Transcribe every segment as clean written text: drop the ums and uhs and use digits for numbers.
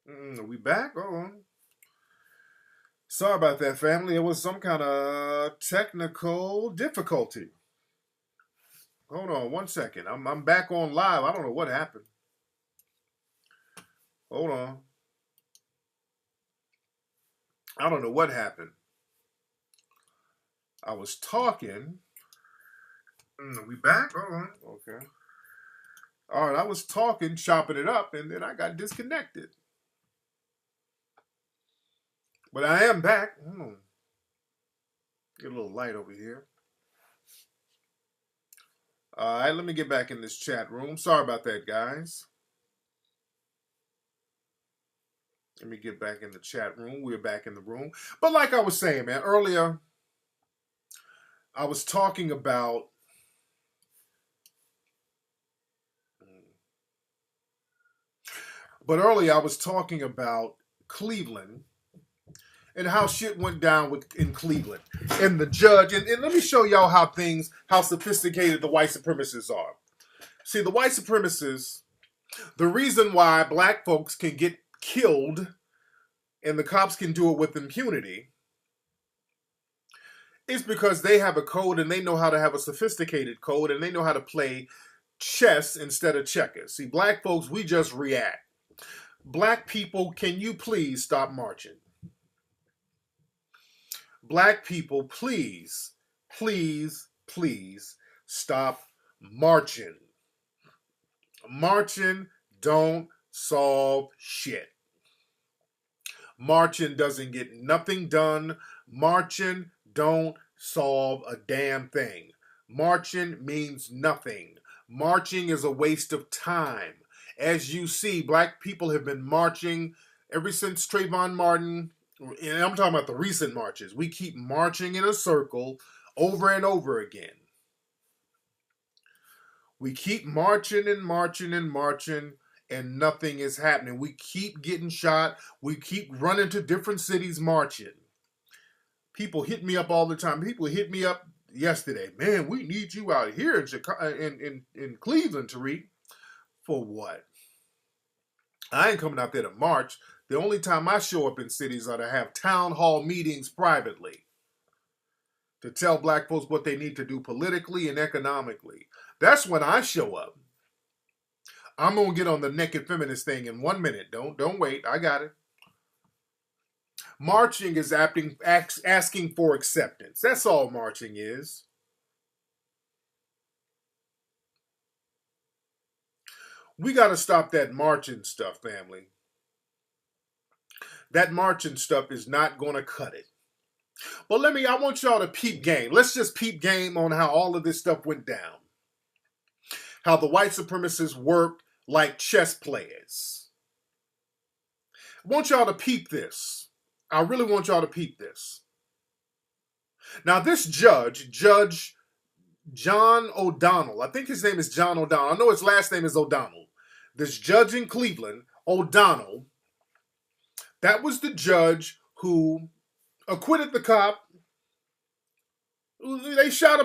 We back? Sorry about that, family. It was some kind of technical difficulty. Hold on one second. I'm back on live. I don't know what happened. Hold on. I don't know what happened. I was talking. We back? Okay. All right. I was talking, chopping it up, and then I got disconnected. But I am back. Get a little light over here. All right, let me get back in this chat room. Sorry about that, guys. Let me get back in the chat room. We're back in the room. But like I was saying, man, earlier I was talking about Cleveland and how shit went down in Cleveland. And the judge, and let me show y'all how sophisticated the white supremacists are. See, the white supremacists, the reason why black folks can get killed and the cops can do it with impunity is because they have a code and they know how to have a sophisticated code and they know how to play chess instead of checkers. See, black folks, we just react. Black people, can you please stop marching? Black people, please, please, please stop marching. Marching don't solve shit. Marching doesn't get nothing done. Marching don't solve a damn thing. Marching means nothing. Marching is a waste of time. As you see, black people have been marching ever since Trayvon Martin, and I'm talking about the recent marches. We keep marching in a circle over and over again. We keep marching and marching and marching, and nothing is happening. We keep getting shot. We keep running to different cities marching. People hit me up all the time. People hit me up yesterday. Man, we need you out here in Chicago, in Cleveland, Tariq. For what? I ain't coming out there to march. The only time I show up in cities are to have town hall meetings privately to tell black folks what they need to do politically and economically. That's when I show up. I'm going to get on the naked feminist thing in 1 minute. Don't wait. I got it. Marching is asking for acceptance. That's all marching is. We got to stop that marching stuff, family. That marching stuff is not going to cut it. But I want y'all to peep game. Let's just peep game on how all of this stuff went down. How the white supremacists worked like chess players. I want y'all to peep this. I really want y'all to peep this. Now, this Judge John ODonnell, I think his name is John O'Donnell. I know his last name is O'Donnell. This judge in Cleveland, O'Donnell, that was the judge who acquitted the cop. They shot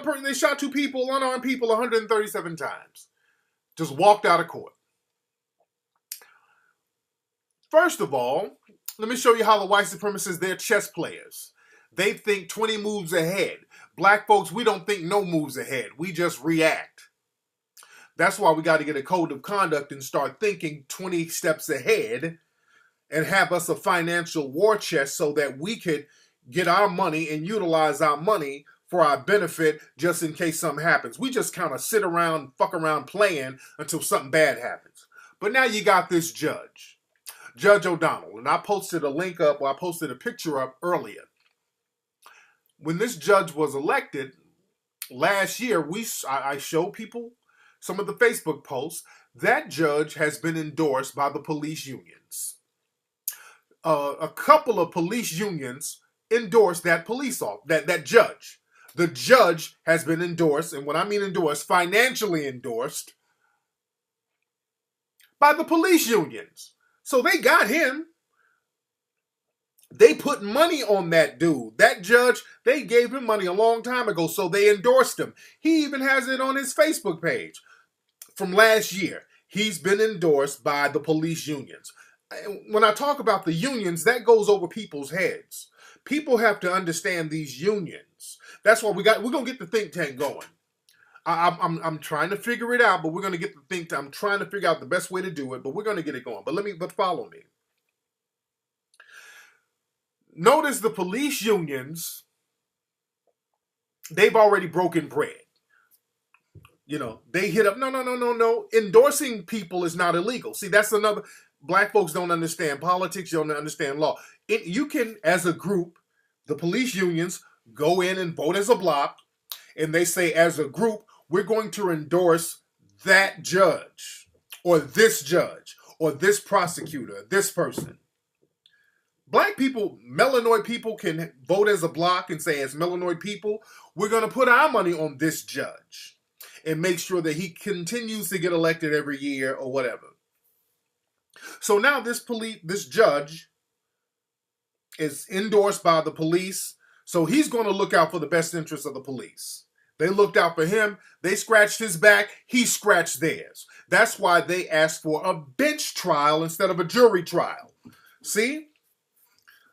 two people, unarmed people, 137 times. Just walked out of court. First of all, let me show you how the white supremacists, they're chess players. They think 20 moves ahead. Black folks, we don't think no moves ahead. We just react. That's why we got to get a code of conduct and start thinking 20 steps ahead and have us a financial war chest so that we could get our money and utilize our money for our benefit just in case something happens. We just kind of sit around, fuck around playing until something bad happens. But now you got this judge, Judge O'Donnell, and I posted a link up, or I posted a picture up earlier. When this judge was elected last year, I showed people some of the Facebook posts. That judge has been endorsed by the police unions. A couple of police unions endorsed that that judge. The judge has been endorsed, and when I mean endorsed, financially endorsed by the police unions. So they got him. They put money on that dude. That judge, they gave him money a long time ago, so they endorsed him. He even has it on his Facebook page from last year. He's been endorsed by the police unions. when I talk about the unions, that goes over people's heads. People have to understand these unions. That's why we're gonna get the think tank going. I'm trying to figure it out, but we're gonna get the think tank. I'm trying to figure out the best way to do it, but we're gonna get it going. But follow me. Notice the police unions, they've already broken bread. You know, they hit up, no. Endorsing people is not illegal. See, that's another, black folks don't understand politics, you don't understand law. You can, as a group, the police unions go in and vote as a block, and they say, as a group, we're going to endorse that judge, or this prosecutor, this person. Black people, melanoid people can vote as a block and say, as melanoid people, we're going to put our money on this judge and make sure that he continues to get elected every year or whatever. So now this judge is endorsed by the police, so he's going to look out for the best interests of the police. They looked out for him, they scratched his back, he scratched theirs. That's why they asked for a bench trial instead of a jury trial. See?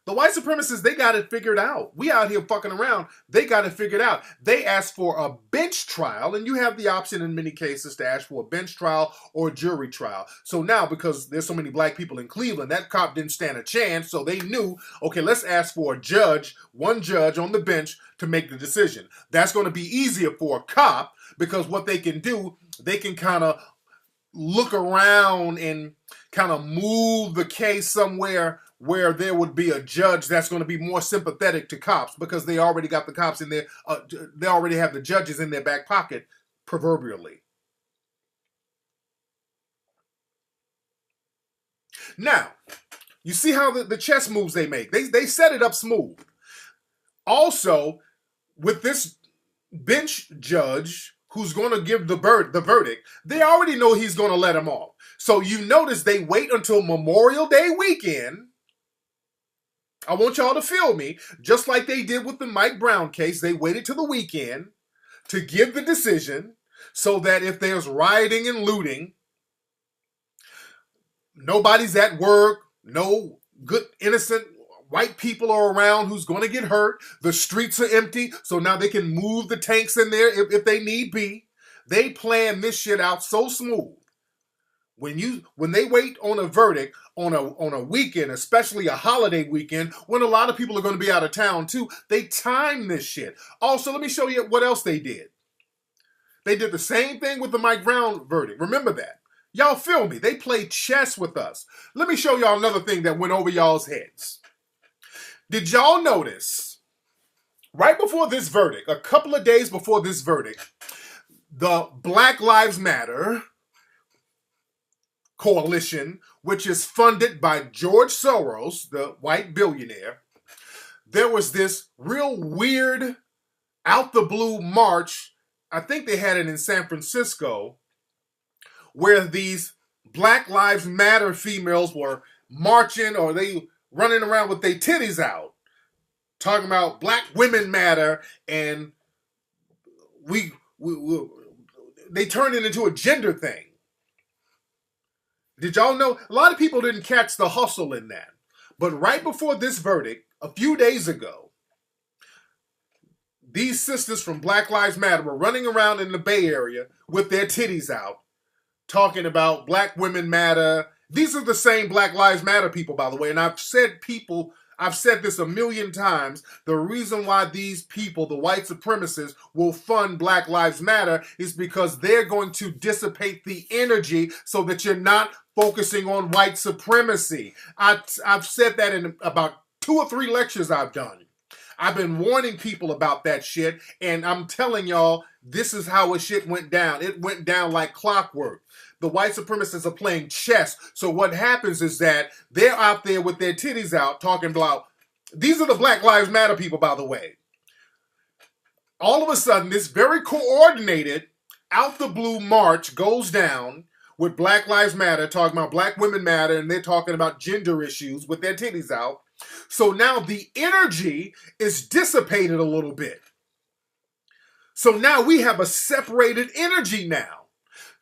The white supremacists, they got it figured out. We out here fucking around. They got it figured out. They asked for a bench trial, and you have the option in many cases to ask for a bench trial or a jury trial. So now, because there's so many black people in Cleveland, that cop didn't stand a chance, so they knew, okay, let's ask for a judge, one judge on the bench to make the decision. That's going to be easier for a cop, because what they can do, they can kind of look around and kind of move the case somewhere where there would be a judge that's going to be more sympathetic to cops, because they already got the cops in there. They already have the judges in their back pocket, proverbially. Now, you see how the chess moves they make. They set it up smooth. Also, with this bench judge who's going to give the verdict, they already know he's going to let him off. So you notice they wait until Memorial Day weekend. I want y'all to feel me. Just like they did with the Mike Brown case, they waited till the weekend to give the decision so that if there's rioting and looting, nobody's at work, no good, innocent white people are around who's going to get hurt. The streets are empty, so now they can move the tanks in there if they need be. They plan this shit out so smooth. When they wait on a verdict on a weekend, especially a holiday weekend, when a lot of people are going to be out of town too, they time this shit. Also, let me show you what else they did. They did the same thing with the Mike Brown verdict. Remember that. Y'all feel me? They played chess with us. Let me show y'all another thing that went over y'all's heads. Did y'all notice, right before this verdict, a couple of days before this verdict, the Black Lives Matter coalition, which is funded by George Soros, the white billionaire, there was this real weird, out the blue march. I think they had it in San Francisco, where these Black Lives Matter females were marching, or they running around with their titties out, talking about Black women matter, and they turned it into a gender thing. Did y'all know? A lot of people didn't catch the hustle in that. But right before this verdict, a few days ago, these sisters from Black Lives Matter were running around in the Bay Area with their titties out, talking about Black women matter. These are the same Black Lives Matter people, by the way. And I've said this a million times. The reason why these people, the white supremacists, will fund Black Lives Matter is because they're going to dissipate the energy so that you're not focusing on white supremacy. I've said that in about 2 or 3 lectures I've done. I've been warning people about that shit, and I'm telling y'all, this is how a shit went down. It went down like clockwork. The white supremacists are playing chess. So what happens is that they're out there with their titties out talking about, these are the Black Lives Matter people, by the way. All of a sudden, this very coordinated, out the blue march goes down with Black Lives Matter, talking about Black women matter, and they're talking about gender issues with their titties out. So now the energy is dissipated a little bit. So now we have a separated energy now.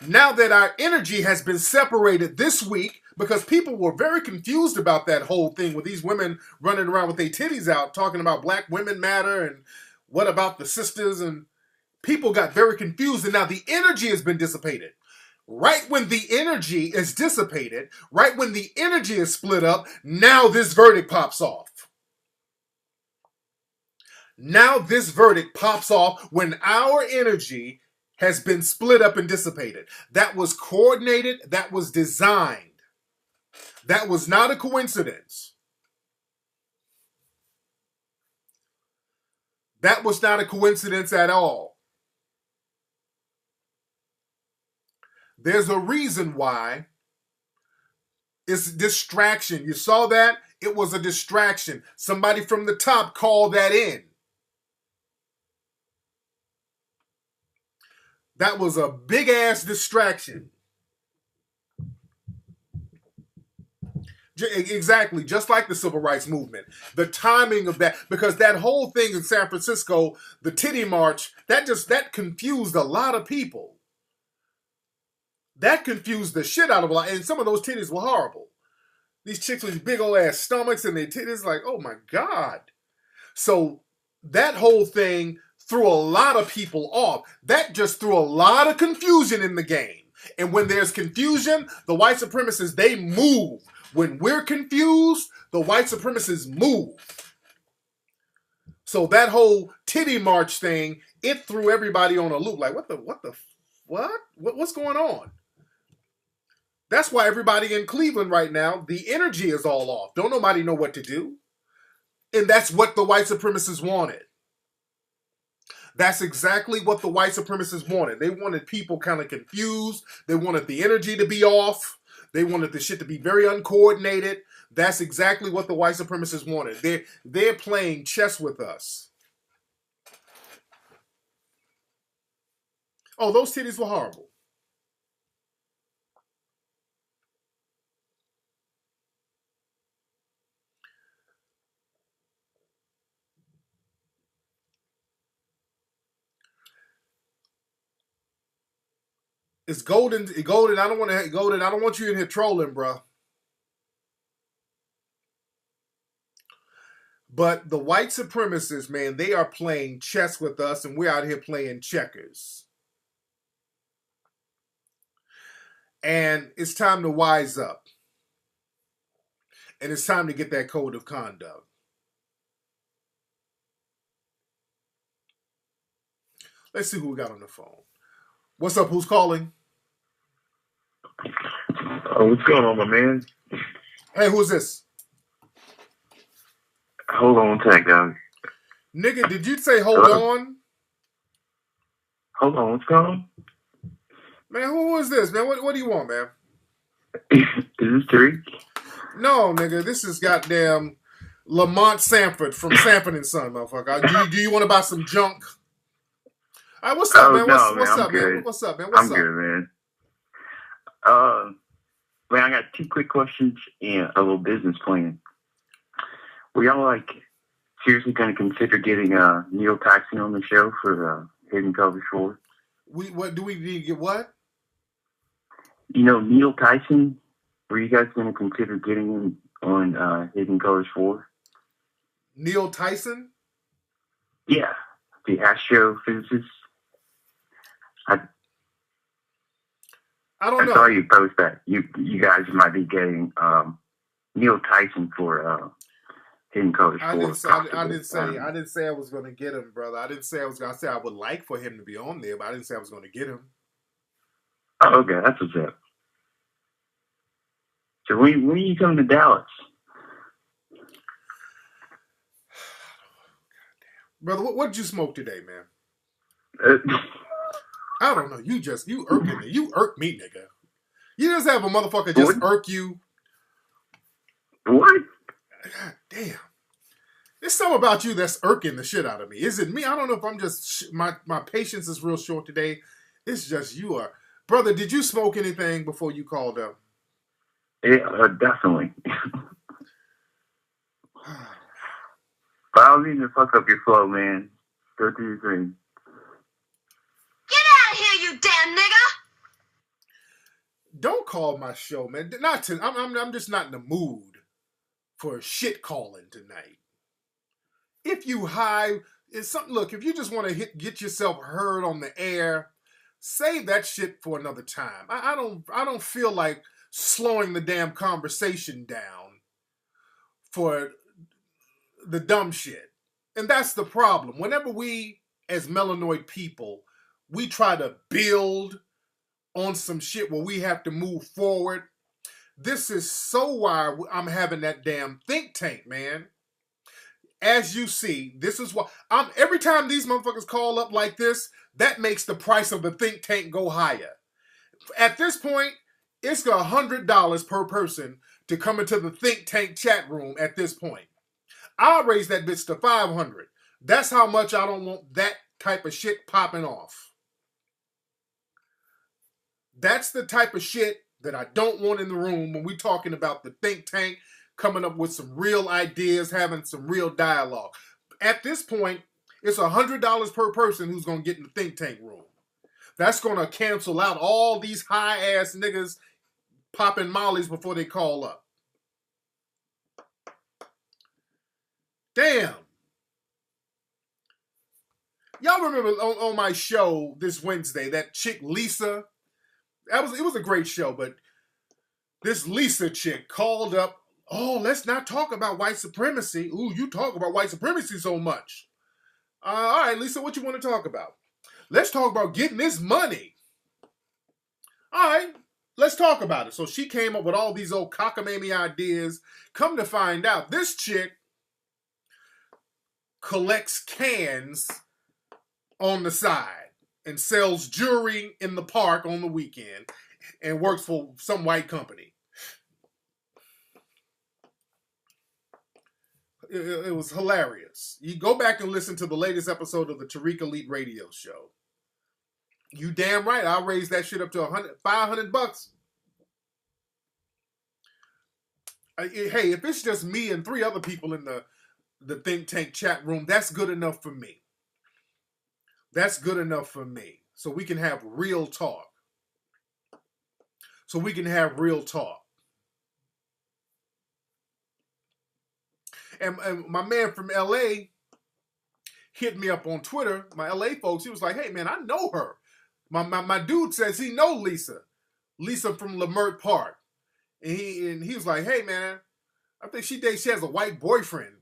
Now that our energy has been separated this week, because people were very confused about that whole thing with these women running around with their titties out talking about black women matter and what about the sisters, and people got very confused, and now the energy has been dissipated. Right when the energy is dissipated, right when the energy is split up, now this verdict pops off. Now this verdict pops off when our energy has been split up and dissipated. That was coordinated, that was designed. That was not a coincidence. That was not a coincidence at all. There's a reason why. It's distraction. You saw that? It was a distraction. Somebody from the top called that in. That was a big ass distraction. Exactly, just like the civil rights movement. The timing of that, because that whole thing in San Francisco, the titty march, that confused a lot of people. That confused the shit out of a lot, and some of those titties were horrible. These chicks with these big old ass stomachs and their titties, like, oh my God. So that whole thing threw a lot of people off. That just threw a lot of confusion in the game. And when there's confusion, the white supremacists, they move. When we're confused, the white supremacists move. So that whole titty march thing, it threw everybody on a loop. Like, what's going on? That's why everybody in Cleveland right now, the energy is all off. Don't nobody know what to do. And that's what the white supremacists wanted. That's exactly what the white supremacists wanted. They wanted people kind of confused. They wanted the energy to be off. They wanted the shit to be very uncoordinated. That's exactly what the white supremacists wanted. They're playing chess with us. Oh, those titties were horrible. It's golden. Golden. I don't want to. Golden. I don't want you in here trolling, bro. But the white supremacists, man, they are playing chess with us, and we're out here playing checkers. And it's time to wise up. And it's time to get that code of conduct. Let's see who we got on the phone. What's up? Who's calling? What's going on, my man? Hey, who's this? Hold on one sec, guys. Nigga, did you say hold on? Hold on, what's going on? Man, who is this, man? What do you want, man? Is this Tariq? No, nigga, this is goddamn Lamont Sanford from Sanford and Son, motherfucker. Do you want to buy some junk? All right, what's up, man? What's up, man? What's up, man? I'm good, man. Man, I got two quick questions and a little business plan. Were y'all seriously going to consider getting Neil Tyson on the show for Hidden Colors 4? What do we need to get? What? You know, Neil Tyson. Were you guys going to consider getting him on Hidden Colors 4? Neil Tyson? Yeah, the astrophysicist. I don't know. I saw you post that. You guys might be getting Neil Tyson for Hidden Colors 4. I didn't say I was going to get him, brother. I didn't say I was going to say I would like for him to be on there, but I didn't say I was going to get him. Oh, okay, that's what's up. So when are you coming to Dallas? Brother, what did you smoke today, man? I don't know. You irking me. You irk me, nigga. You just have a motherfucker just irk you. What? God damn. There's something about you that's irking the shit out of me. Is it me? I don't know if I'm just... My patience is real short today. It's just you are... Brother, did you smoke anything before you called up? Yeah, definitely. But I don't mean to fuck up your flow, man. Go do your thing. Get out of here, you damn nigga! Don't call my show, man. Not to. I'm just not in the mood for shit calling tonight. If you high, it's something. Look, if you just want to get yourself heard on the air, save that shit for another time. I don't feel like slowing the damn conversation down for the dumb shit. And that's the problem. Whenever we, as melanoid people, we try to build on some shit where we have to move forward. This is so why I'm having that damn think tank, man. As you see, this is why every time these motherfuckers call up like this, that makes the price of the think tank go higher. At this point, it's got $100 per person to come into the think tank chat room at this point. I'll raise that bitch to $500. That's how much I don't want that type of shit popping off. That's the type of shit that I don't want in the room when we're talking about the think tank, coming up with some real ideas, having some real dialogue. At this point, it's $100 per person who's going to get in the think tank room. That's going to cancel out all these high-ass niggas popping mollies before they call up. Damn. Y'all remember on my show this Wednesday, that chick Lisa? It was a great show, but this Lisa chick called up, oh, let's not talk about white supremacy. Ooh, you talk about white supremacy so much. All right, Lisa, what you want to talk about? Let's talk about getting this money. All right, let's talk about it. So she came up with all these old cockamamie ideas. Come to find out, this chick collects cans on the side and sells jewelry in the park on the weekend and works for some white company. It was hilarious. You go back and listen to the latest episode of the Tariq Elite Radio Show. You damn right, I'll raise that shit up to $500. Hey, if it's just me and 3 other people in the think tank chat room, that's good enough for me. That's good enough for me. So we can have real talk. And my man from LA hit me up on Twitter, my LA folks. He was like, hey man, I know her. My dude says he know Lisa from Lamert Park. And he was like, hey man, I think she has a white boyfriend.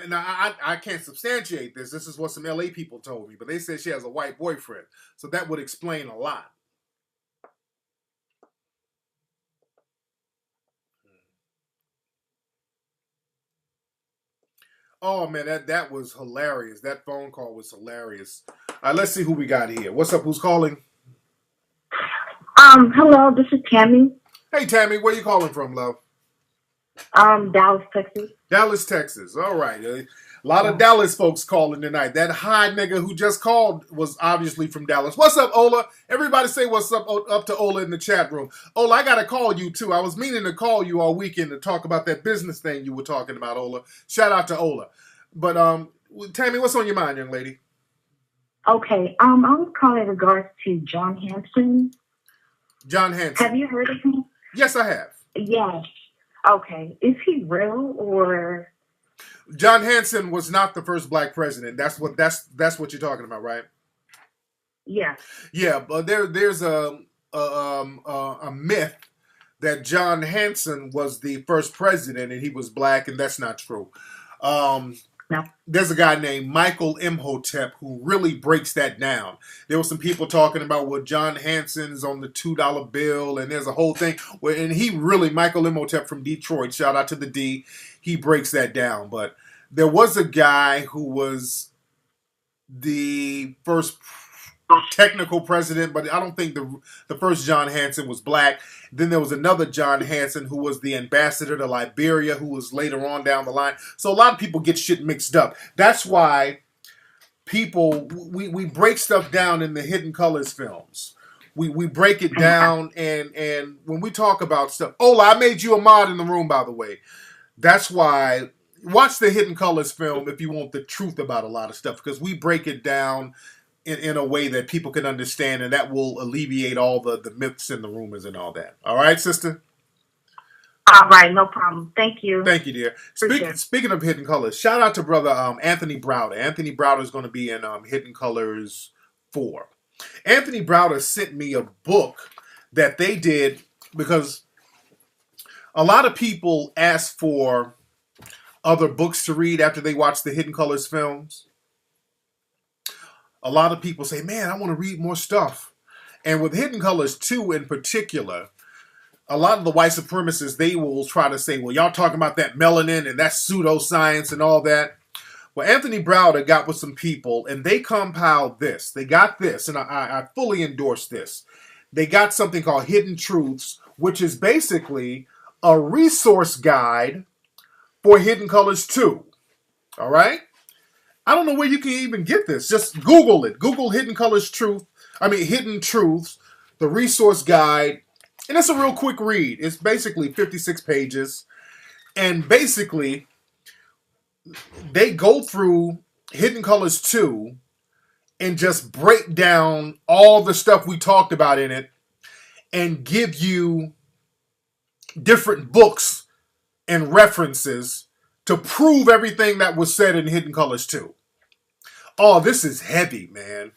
And I can't substantiate this. This is what some LA people told me. But they said she has a white boyfriend. So that would explain a lot. Oh, man, that was hilarious. That phone call was hilarious. All right, let's see who we got here. What's up? Who's calling? Hello, this is Tammy. Hey, Tammy, where you calling from, love? Dallas, Texas. Dallas, Texas. All right. A lot of Dallas folks calling tonight. That high nigga who just called was obviously from Dallas. What's up, Ola? Everybody say what's up to Ola in the chat room. Ola, I got to call you, too. I was meaning to call you all weekend to talk about that business thing you were talking about, Ola. Shout out to Ola. But, Tammy, what's on your mind, young lady? Okay. I was calling in regards to John Hanson. John Hanson. Have you heard of him? Yes, I have. Yes. Okay. Is he real or? John Hanson was not the first black president. That's what you're talking about, right? Yeah. Yeah, but there's a myth that John Hanson was the first president and he was black, and that's not true. No. There's a guy named Michael Imhotep who really breaks that down. There were some people talking about John Hanson's on the $2 bill, and there's a whole thing and he really, Michael Imhotep from Detroit, shout out to the D, he breaks that down. But there was a guy who was the first technical president, but I don't think the first John Hanson was black. Then there was another John Hanson who was the ambassador to Liberia, who was later on down the line. So a lot of people get shit mixed up. That's why we break stuff down in the Hidden Colors films. We break it down, and when we talk about stuff, Ola, I made you a mod in the room, by the way. That's why watch the Hidden Colors film if you want the truth about a lot of stuff, because we break it down in a way that people can understand, and that will alleviate all the myths and the rumors and all that. All right, sister? All right, no problem. Thank you. Thank you, dear. Speaking of Hidden Colors, shout out to brother Anthony Browder. Anthony Browder is going to be in Hidden Colors 4. Anthony Browder sent me a book that they did because a lot of people ask for other books to read after they watch the Hidden Colors films. A lot of people say, man, I want to read more stuff. And with Hidden Colors 2 in particular, a lot of the white supremacists, they will try to say, well, y'all talking about that melanin and that pseudoscience and all that. Well, Anthony Browder got with some people, and they compiled this. They got this, and I fully endorse this. They got something called Hidden Truths, which is basically a resource guide for Hidden Colors 2. All right? I don't know where you can even get this. Just Google it. Google Hidden Truths, the resource guide. And it's a real quick read. It's basically 56 pages. And basically, they go through Hidden Colors 2 and just break down all the stuff we talked about in it and give you different books and references to prove everything that was said in Hidden Colors 2. Oh, this is heavy, man.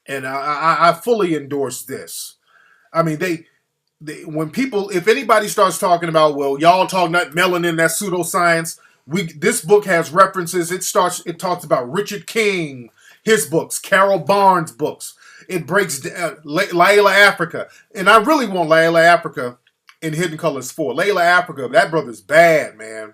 And I fully endorse this. I mean, when people, if anybody starts talking about, well, y'all talking about melanin, that pseudoscience, this book has references. It talks about Richard King, his books, Carol Barnes' books. It breaks down Layla Africa. And I really want Layla Africa in Hidden Colors 4. Layla Africa, that brother's bad, man.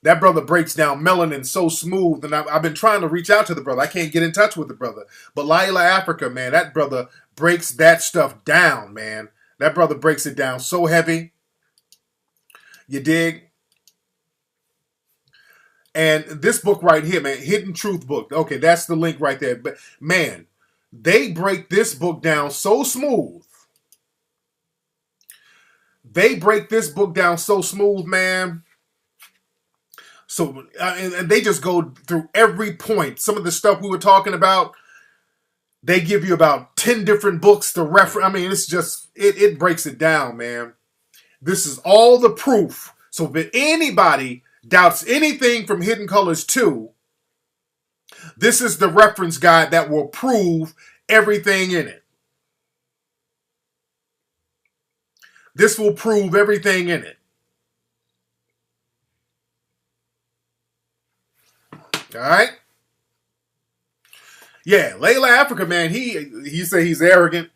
That brother breaks down melanin so smooth, and I've been trying to reach out to the brother. I can't get in touch with the brother. But Layla Africa, man, that brother breaks that stuff down, man. That brother breaks it down so heavy. You dig? And this book right here, man, Hidden Truth book. Okay, that's the link right there. But, man, they break this book down so smooth. They break this book down so smooth, man. So, and they just go through every point. Some of the stuff we were talking about, they give you about 10 different books to reference. I mean, it's just, it breaks it down, man. This is all the proof. So if anybody doubts anything from Hidden Colors 2, this is the reference guide that will prove everything in it. This will prove everything in it. All right? Yeah, Layla Africa, man, he say he's arrogant.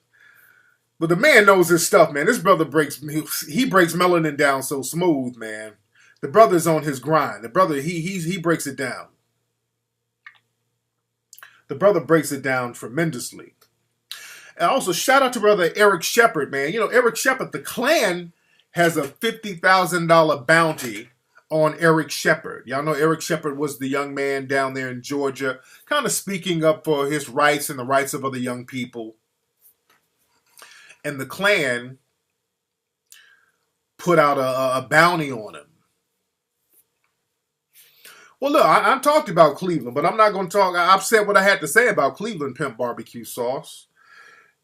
But the man knows his stuff, man. This brother breaks melanin down so smooth, man. The brother's on his grind. The brother, he breaks it down. The brother breaks it down tremendously. And also, shout out to brother Eric Shepard, man. You know, Eric Shepard, the Klan has a $50,000 bounty on Eric Shepard. Y'all know Eric Shepard was the young man down there in Georgia, kind of speaking up for his rights and the rights of other young people. And the Klan put out a bounty on him. Well, look, I talked about Cleveland, but I'm not going to talk. I've said what I had to say about Cleveland Pimp Barbecue Sauce.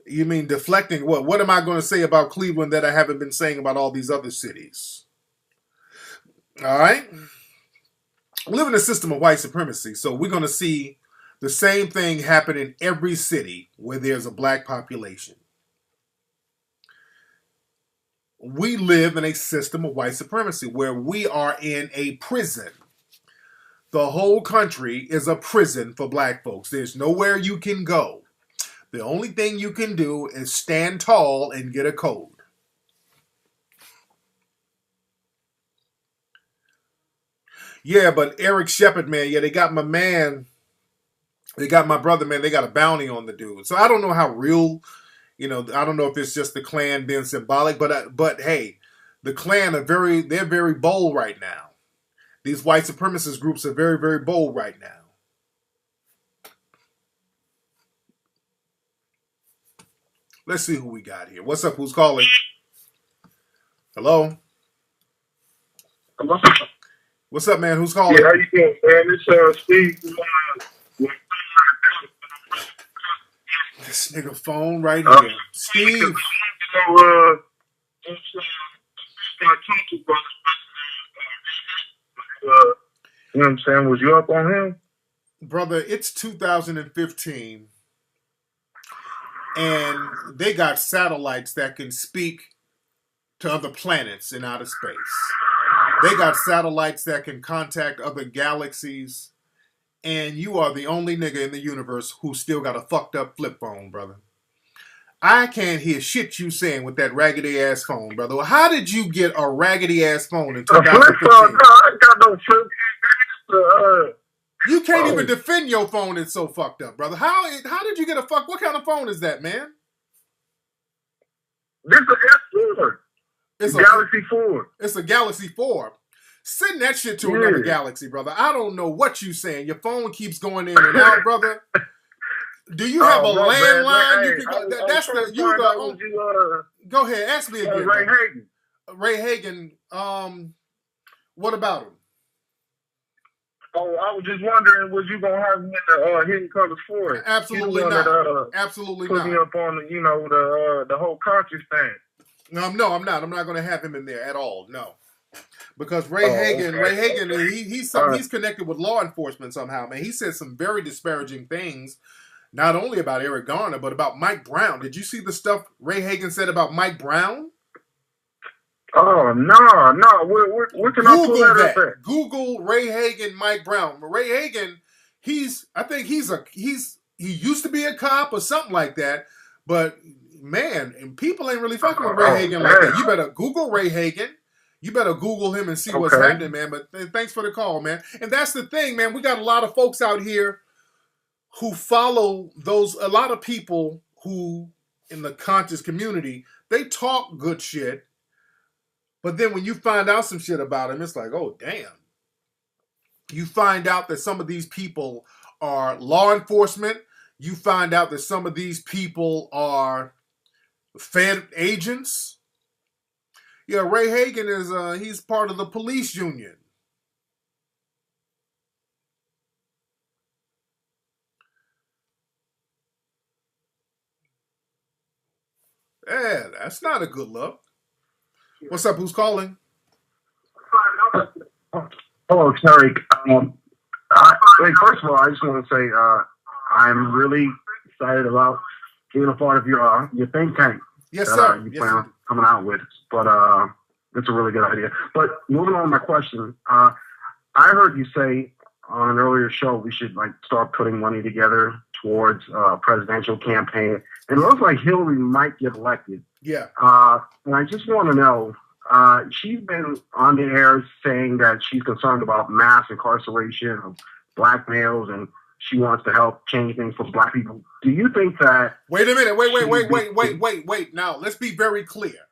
You mean deflecting what? What am I going to say about Cleveland that I haven't been saying about all these other cities? All right? We live in a system of white supremacy, so we're going to see the same thing happen in every city where there's a black population. We live in a system of white supremacy where we are in a prison. The whole country is a prison for black folks. There's nowhere you can go. The only thing you can do is stand tall and get a code. Yeah, but Eric Shepard, man, yeah, they got my man. They got my brother, man. They got a bounty on the dude. So I don't know how real, you know, I don't know if it's just the Klan being symbolic, but hey, the Klan they're very bold right now. These white supremacist groups are very, very bold right now. Let's see who we got here. What's up? Who's calling? Hello? Hello? What's up, man? Who's calling? Yeah, how you doing, man? It's Steve. This nigga phone right here. Steve. You know what I'm saying? Was you up on him? Brother, it's 2015. And they got satellites that can speak to other planets in outer space. They got satellites that can contact other galaxies. And you are the only nigga in the universe who still got a fucked up flip phone, brother. I can't hear shit you saying with that raggedy ass phone, brother. How did you get a raggedy ass phone in 2015? No, I got no flip. You can't even defend your phone. It's so fucked up, brother. How did you get a fuck? What kind of phone is that, man? This is an S4. It's a Galaxy 4. It's a Galaxy 4. Send that shit to another galaxy, brother. I don't know what you saying. Your phone keeps going in and out, brother. Do you have a landline? Go ahead, ask me again. Ray Hagen. Ray Hagen. What about him? Oh, I was just wondering, was you gonna have him in the Hidden Colors 4? Absolutely not. Absolutely not. Put me up on the whole conscious thing. No, I'm not. I'm not gonna have him in there at all. No. Because Ray Hagen, he's connected with law enforcement somehow, man. He said some very disparaging things, not only about Eric Garner, but about Mike Brown. Did you see the stuff Ray Hagen said about Mike Brown? Oh, no. Where can I pull that up at? Google Ray Hagen, Mike Brown. Ray Hagen, he used to be a cop or something like that, but man, and people ain't really fucking with Ray Hagen like that. You better Google Ray Hagen. You better Google him and see what's happening, man. But thanks for the call, man. And that's the thing, man. We got a lot of folks out here who follow a lot of people who, in the conscious community, they talk good shit. But then when you find out some shit about them, it's like, oh, damn. You find out that some of these people are law enforcement. You find out that some of these people are Fed agents. Yeah, Ray Hagen he's part of the police union. Yeah, that's not a good look. What's up? Who's calling? Hello, Tariq. First of all, I just want to say I'm really excited about being a part of your think tank. Yes, sir. You plan on coming out with, but it's a really good idea. But moving on to my question, I heard you say on an earlier show we should start putting money together towards a presidential campaign. And it looks like Hillary might get elected. Yeah. And I just want to know, she's been on the air saying that she's concerned about mass incarceration of black males and she wants to help change things for black people. Do you think that... Wait a minute. Wait. Now, let's be very clear.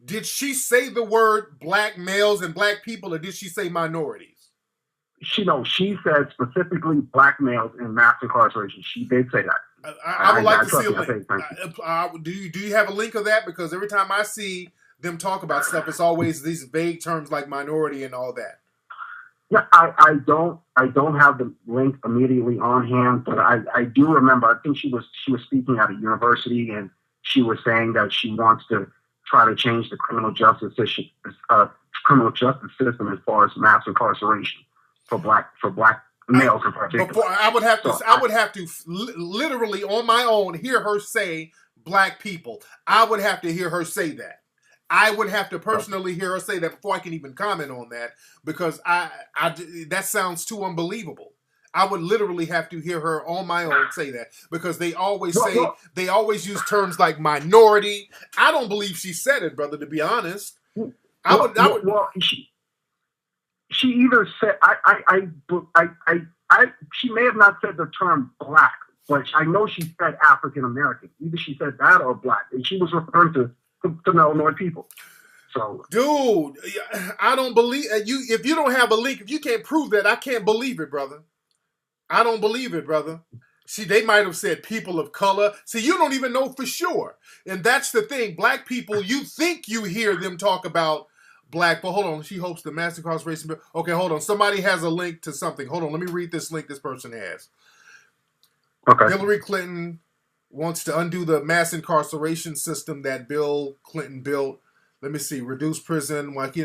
Did she say the word black males and black people, or did she say minorities? She said specifically black males and mass incarceration. She did say that. I would like to see a link. Do you have a link of that? Because every time I see them talk about stuff, it's always these vague terms like minority and all that. Yeah, I don't have the link immediately on hand, but I do remember. I think she was speaking at a university, and she was saying that she wants to try to change the criminal justice system as far as mass incarceration for black males in particular. I would have to literally on my own hear her say black people. I would have to hear her say that. I would have to personally hear her say that before I can even comment on that, because that sounds too unbelievable. I would literally have to hear her on my own say that, because they always use terms like minority. I don't believe she said it, brother, to be honest. She either said she may have not said the term black, but I know she said African American. Either she said that or black, and she was referring to Illinois people. So, dude, I don't believe you. If you don't have a link, if you can't prove that, I can't believe it, brother. I don't believe it, brother. See, they might have said people of color. See, you don't even know for sure, and that's the thing. Black people, you think you hear them talk about black, but hold on. She hopes the mass incarceration. Okay, hold on. Somebody has a link to something. Hold on. Let me read this link this person has. Okay. Hillary Clinton wants to undo the mass incarceration system that Bill Clinton built. Let me see. Reduce prison. Let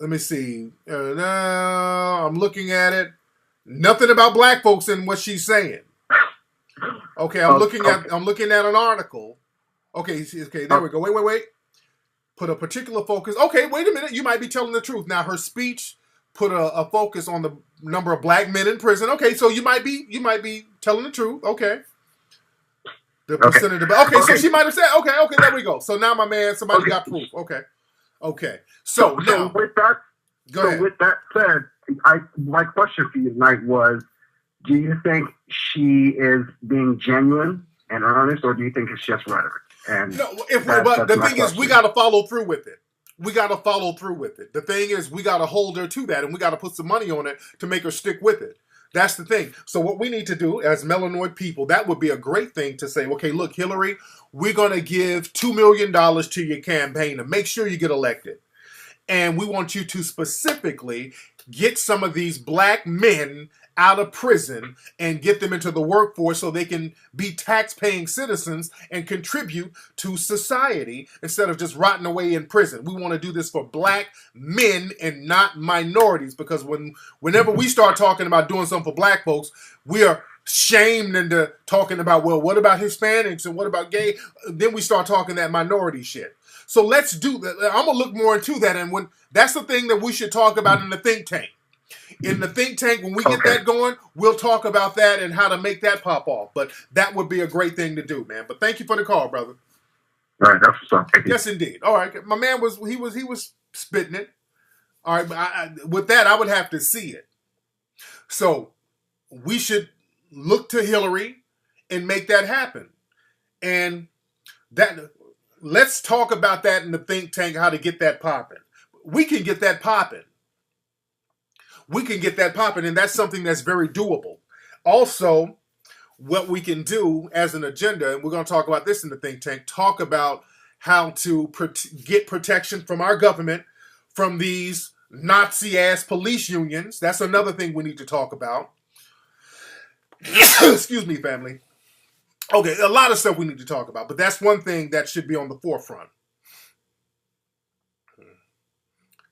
me see. I'm looking at it. Nothing about black folks in what she's saying. Okay, I'm looking at an article. Okay, there we go. Wait. Put a particular focus. Okay, wait a minute. You might be telling the truth. Now, her speech put a focus on the number of black men in prison. Okay, so you might be telling the truth. Okay. The percentage of so she might have said, okay, there we go. So now my man, somebody got proof. Okay. So now with that, go ahead. With that said, my question for you tonight was, do you think she is being genuine and earnest, or do you think it's just rhetoric? And no, but the thing is, we got to follow through with it. The thing is, we got to hold her to that, and we got to put some money on it to make her stick with it. That's the thing. So what we need to do as melanoid people, that would be a great thing to say, okay, look, Hillary, we're going to give $2 million to your campaign to make sure you get elected. And we want you to specifically get some of these black men out of prison and get them into the workforce so they can be tax-paying citizens and contribute to society instead of just rotting away in prison. We want to do this for black men and not minorities, because whenever we start talking about doing something for black folks, we are shamed into talking about, well, what about Hispanics and what about gay? Then we start talking that minority shit. So let's do that. I'm going to look more into that. And that's the thing that we should talk about in the think tank. In the think tank, when we get that going, we'll talk about that and how to make that pop off. But that would be a great thing to do, man. But thank you for the call, brother. All right, that's what's up. Yes, indeed. All right, my man was spitting it. All right, but with that, I would have to see it. So we should look to Hillary and make that happen. And let's talk about that in the think tank, how to get that popping. We can get that popping. And that's something that's very doable. Also, what we can do as an agenda, and we're going to talk about this in the think tank, talk about how to get protection from our government from these Nazi-ass police unions. That's another thing we need to talk about. Excuse me, family. Okay, a lot of stuff we need to talk about, but that's one thing that should be on the forefront.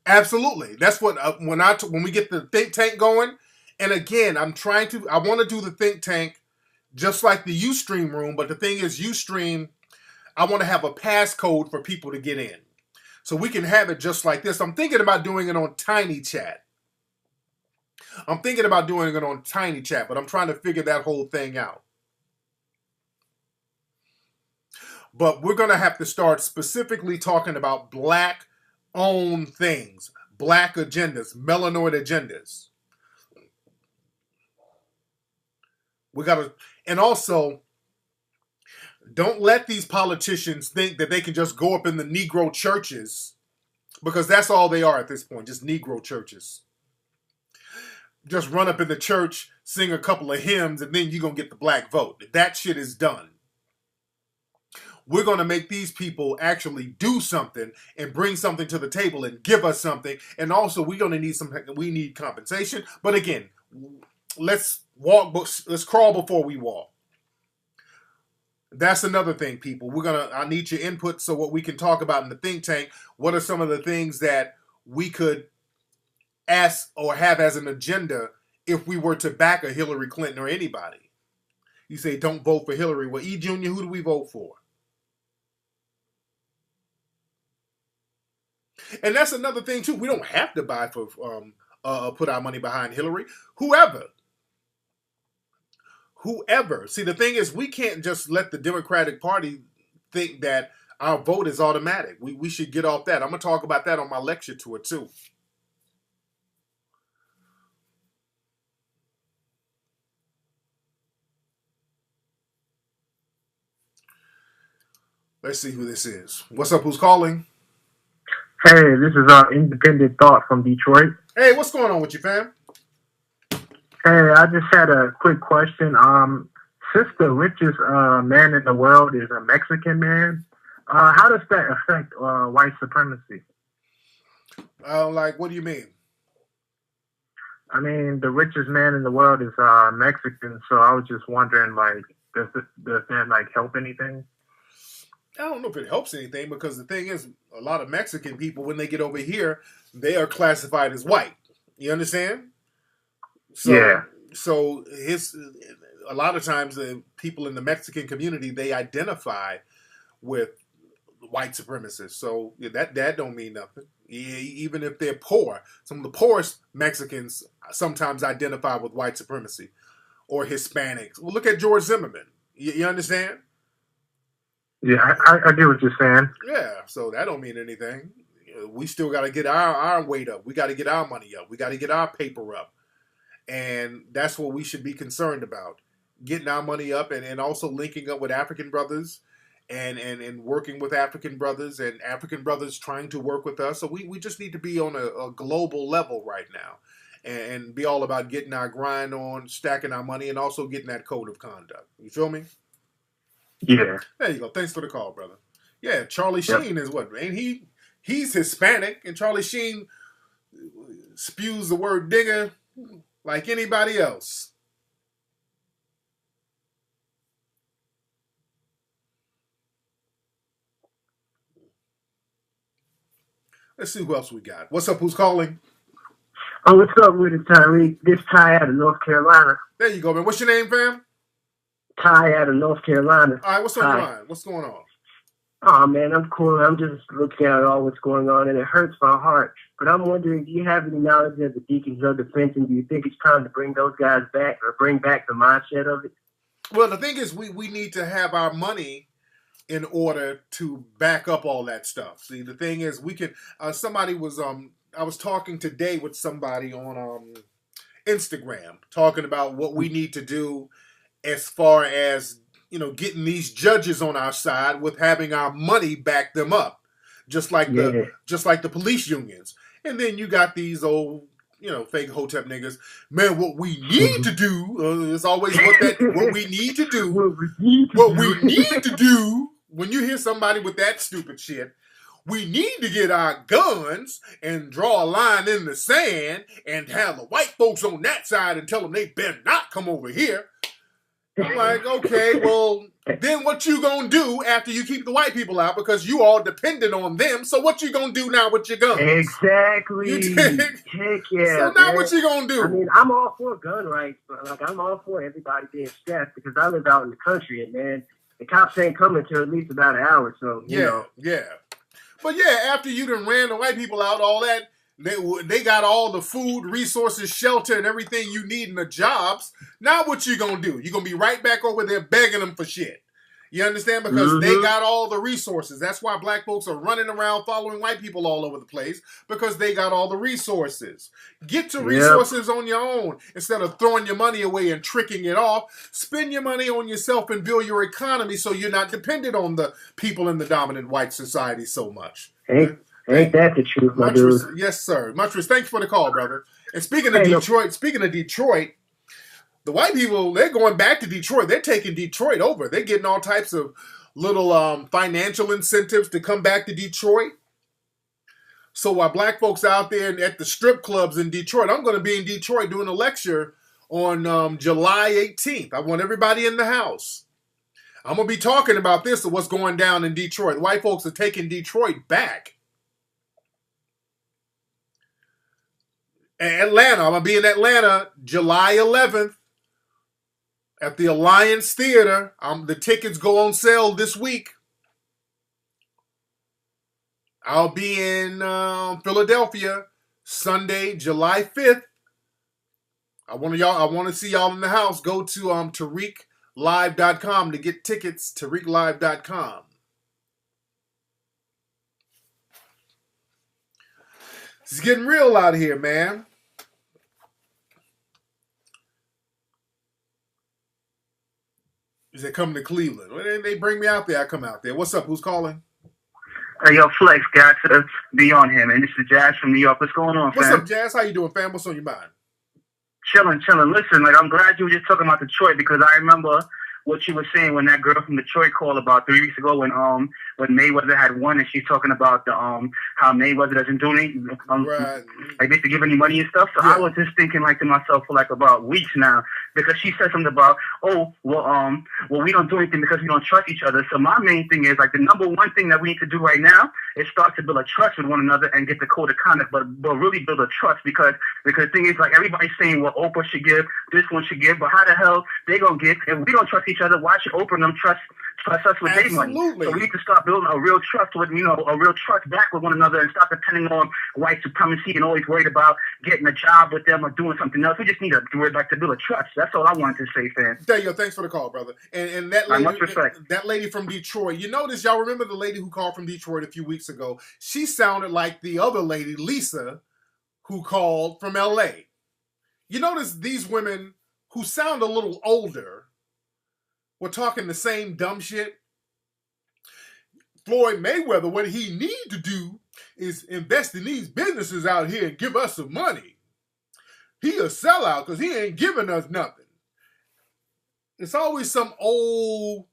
Absolutely. That's what when we get the think tank going, and again, I want to do the think tank just like the Ustream room, but the thing is, Ustream, I want to have a passcode for people to get in. So we can have it just like this. I'm thinking about doing it on Tiny Chat. but I'm trying to figure that whole thing out. But we're going to have to start specifically talking about black-owned things, black agendas, melanoid agendas. And also, don't let these politicians think that they can just go up in the Negro churches, because that's all they are at this point, just Negro churches. Just run up in the church, sing a couple of hymns, and then you're going to get the black vote. That shit is done. We're going to make these people actually do something and bring something to the table and give us something. And also, we need compensation. But again, let's crawl before we walk. That's another thing, people. I need your input so what we can talk about in the think tank. What are some of the things that we could ask or have as an agenda if we were to back a Hillary Clinton or anybody? You say, don't vote for Hillary. Well, E. Junior, who do we vote for? And that's another thing, too. We don't have to put our money behind Hillary. Whoever. See, the thing is, we can't just let the Democratic Party think that our vote is automatic. We should get off that. I'm going to talk about that on my lecture tour, too. Let's see who this is. What's up? Who's calling? Hey, this is Independent Thought from Detroit. Hey, what's going on with you, fam? Hey, I just had a quick question. Since the richest man in the world is a Mexican man, how does that affect white supremacy? What do you mean? I mean, the richest man in the world is Mexican, so I was just wondering, Does that like help anything? I don't know if it helps anything because the thing is, a lot of Mexican people, when they get over here, they are classified as white. You understand? So, Yeah. So a lot of times the people in the Mexican community, they identify with white supremacists. So that don't mean nothing. Even if they're poor, some of the poorest Mexicans sometimes identify with white supremacy or Hispanics. Well, look at George Zimmerman. You understand? Yeah, I get what you're saying. Yeah, so that don't mean anything. We still got to get our weight up. We got to get our money up. We got to get our paper up. And that's what we should be concerned about. Getting our money up and also linking up with African brothers and working with African brothers and African brothers trying to work with us. So we just need to be on a global level right now and be all about getting our grind on, stacking our money, and also getting that code of conduct. You feel me? Yeah. There you go. Thanks for the call, brother. Yeah, Charlie Sheen is what? Ain't he? He's Hispanic, and Charlie Sheen spews the word nigger like anybody else. Let's see who else we got. What's up? Who's calling? Oh, what's up with it, Tariq? This Ty out of North Carolina. There you go, man. What's your name, fam? Ty out of North Carolina. All right, what's on your mind? What's going on? Oh, man, I'm cool. I'm just looking at all what's going on, and it hurts my heart. But I'm wondering, do you have any knowledge of the Deacons of Defense, and do you think it's time to bring those guys back or bring back the mindset of it? Well, the thing is, we need to have our money in order to back up all that stuff. See, the thing is, we can. Somebody was I was talking today with somebody on Instagram talking about what we need to do as far as, getting these judges on our side with having our money back them up, just like the police unions. And then you got these old, fake hotep niggas. Man, what we need to do is always what we need to do. What we need to do when you hear somebody with that stupid shit. We need to get our guns and draw a line in the sand and have the white folks on that side and tell them they better not come over here. I'm like, okay, well, then what you gonna do after you keep the white people out because you all dependent on them? So what you gonna do now with your guns? Exactly. Heck yeah. So now what you gonna do? I mean, I'm all for gun rights, but I'm all for everybody being strapped because I live out in the country and man, the cops ain't coming till at least about an hour. So you know. Yeah. But yeah, after you done ran the white people out, all that. They got all the food, resources, shelter, and everything you need in the jobs. Now what you gonna do? You gonna be right back over there begging them for shit. You understand? Because they got all the resources. That's why black folks are running around following white people all over the place because they got all the resources. Get your resources on your own instead of throwing your money away and tricking it off. Spend your money on yourself and build your economy so you're not dependent on the people in the dominant white society so much. Ain't that the truth, my dude? Yes, sir. Much thanks for the call, brother. And speaking of Detroit, the white people, they're going back to Detroit. They're taking Detroit over. They're getting all types of little financial incentives to come back to Detroit. So while black folks out there at the strip clubs in Detroit, I'm going to be in Detroit doing a lecture on July 18th. I want everybody in the house. I'm going to be talking about this and what's going down in Detroit. The white folks are taking Detroit back. Atlanta. I'm going to be in Atlanta July 11th at the Alliance Theater. The tickets go on sale this week. I'll be in Philadelphia Sunday, July 5th. I want to see y'all in the house. Go to TariqLive.com to get tickets. TariqLive.com. It's getting real out here, man. Is they coming to Cleveland? When they bring me out there, I come out there. What's up? Who's calling? Hey, yo, Flex, got to be on here, man. This is Jazz from New York. What's going on, fam? What's up, Jazz? How you doing, fam? What's on your mind? Chilling. Listen, I'm glad you were just talking about Detroit because I remember what you were saying when that girl from Detroit called about 3 weeks ago when when Mayweather had won, and she's talking about the how Mayweather doesn't do anything, Right. like basically give any money and stuff. So Yeah. I was just thinking like to myself for like about weeks now, because she said something about, oh, well, we don't do anything because we don't trust each other. So my main thing is like the number one thing that we need to do right now is start to build a trust with one another and get the code of conduct, but really build a trust, because the thing is, like, everybody's saying, well, Oprah should give, this one should give, but how the hell they gonna give if we don't trust each other? Why should Oprah and them trust us with their money? Absolutely. So we need to start building a real trust with, a real trust back with one another, and stop depending on white supremacy and always worried about getting a job with them or doing something else. We just need to do it like to build a trust. That's all I wanted to say, fam. Daniel, thanks for the call, brother. And that lady, much respect. That lady from Detroit, you notice, y'all remember the lady who called from Detroit a few weeks ago? She sounded like the other lady, Lisa, who called from LA. You notice these women who sound a little older were talking the same dumb shit. Floyd Mayweather, what he need to do is invest in these businesses out here and give us some money. He a sellout because he ain't giving us nothing. It's always some old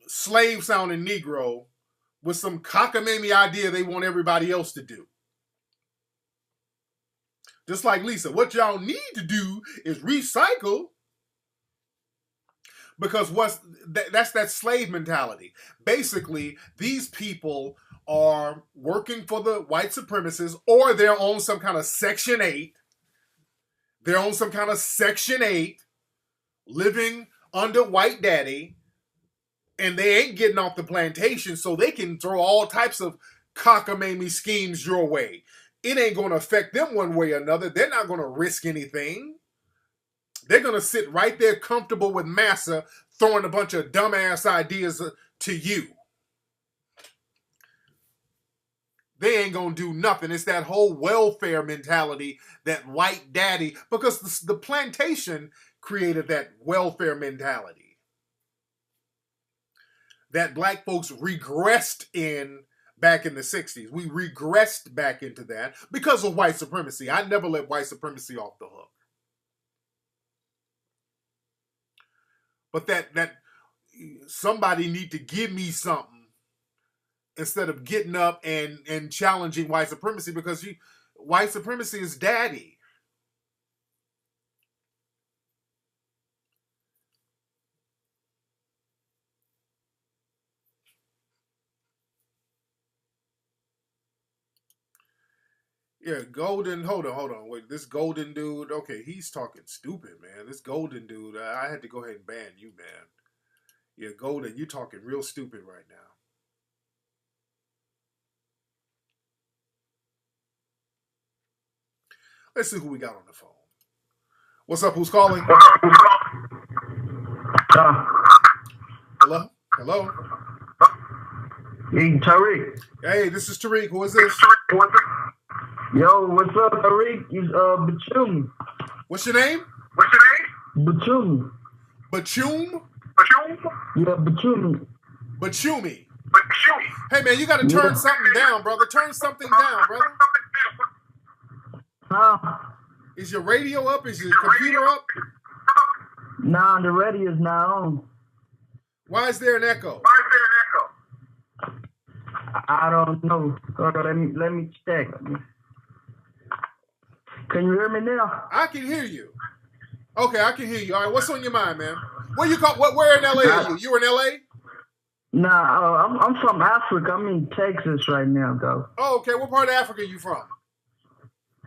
slave-sounding Negro with some cockamamie idea they want everybody else to do. Just like Lisa, what y'all need to do is recycle, because that's that slave mentality. Basically, these people are working for the white supremacists, or they're on some kind of Section 8. They're on some kind of Section 8, living under white daddy, and they ain't getting off the plantation, so they can throw all types of cockamamie schemes your way. It ain't going to affect them one way or another. They're not going to risk anything. They're going to sit right there comfortable with Massa, throwing a bunch of dumbass ideas to you. They ain't going to do nothing. It's that whole welfare mentality, that white daddy, because the plantation created that welfare mentality that black folks regressed in back in the 60s. We regressed back into that because of white supremacy. I never let white supremacy off the hook. But that somebody need to give me something instead of getting up and challenging white supremacy, because white supremacy is daddy. Yeah, Golden, hold on. Wait, this Golden dude, okay, he's talking stupid, man. This Golden dude, I had to go ahead and ban you, man. Yeah, Golden, you talking real stupid right now. Let's see who we got on the phone. What's up, who's calling? Hello? Hello? Hey, Tariq. Hey, this is Tariq. Who is this? Yo, what's up, Tariq? It's Bachumi. What's your name? Bachumi. Bachum? Yeah, Bachumi. Bachumi. Hey, man, you got to turn something down, brother. Turn something down, brother. Huh? Is your radio up? Is your computer up? Nah, the radio's not on. Why is there an echo? I don't know. Hold on, let me check. Can you hear me now? I can hear you. Okay, I can hear you. All right, what's on your mind, man? Where in LA are you? You in LA? Nah, I'm from Africa. I'm in Texas right now, though. Oh, okay. What part of Africa are you from?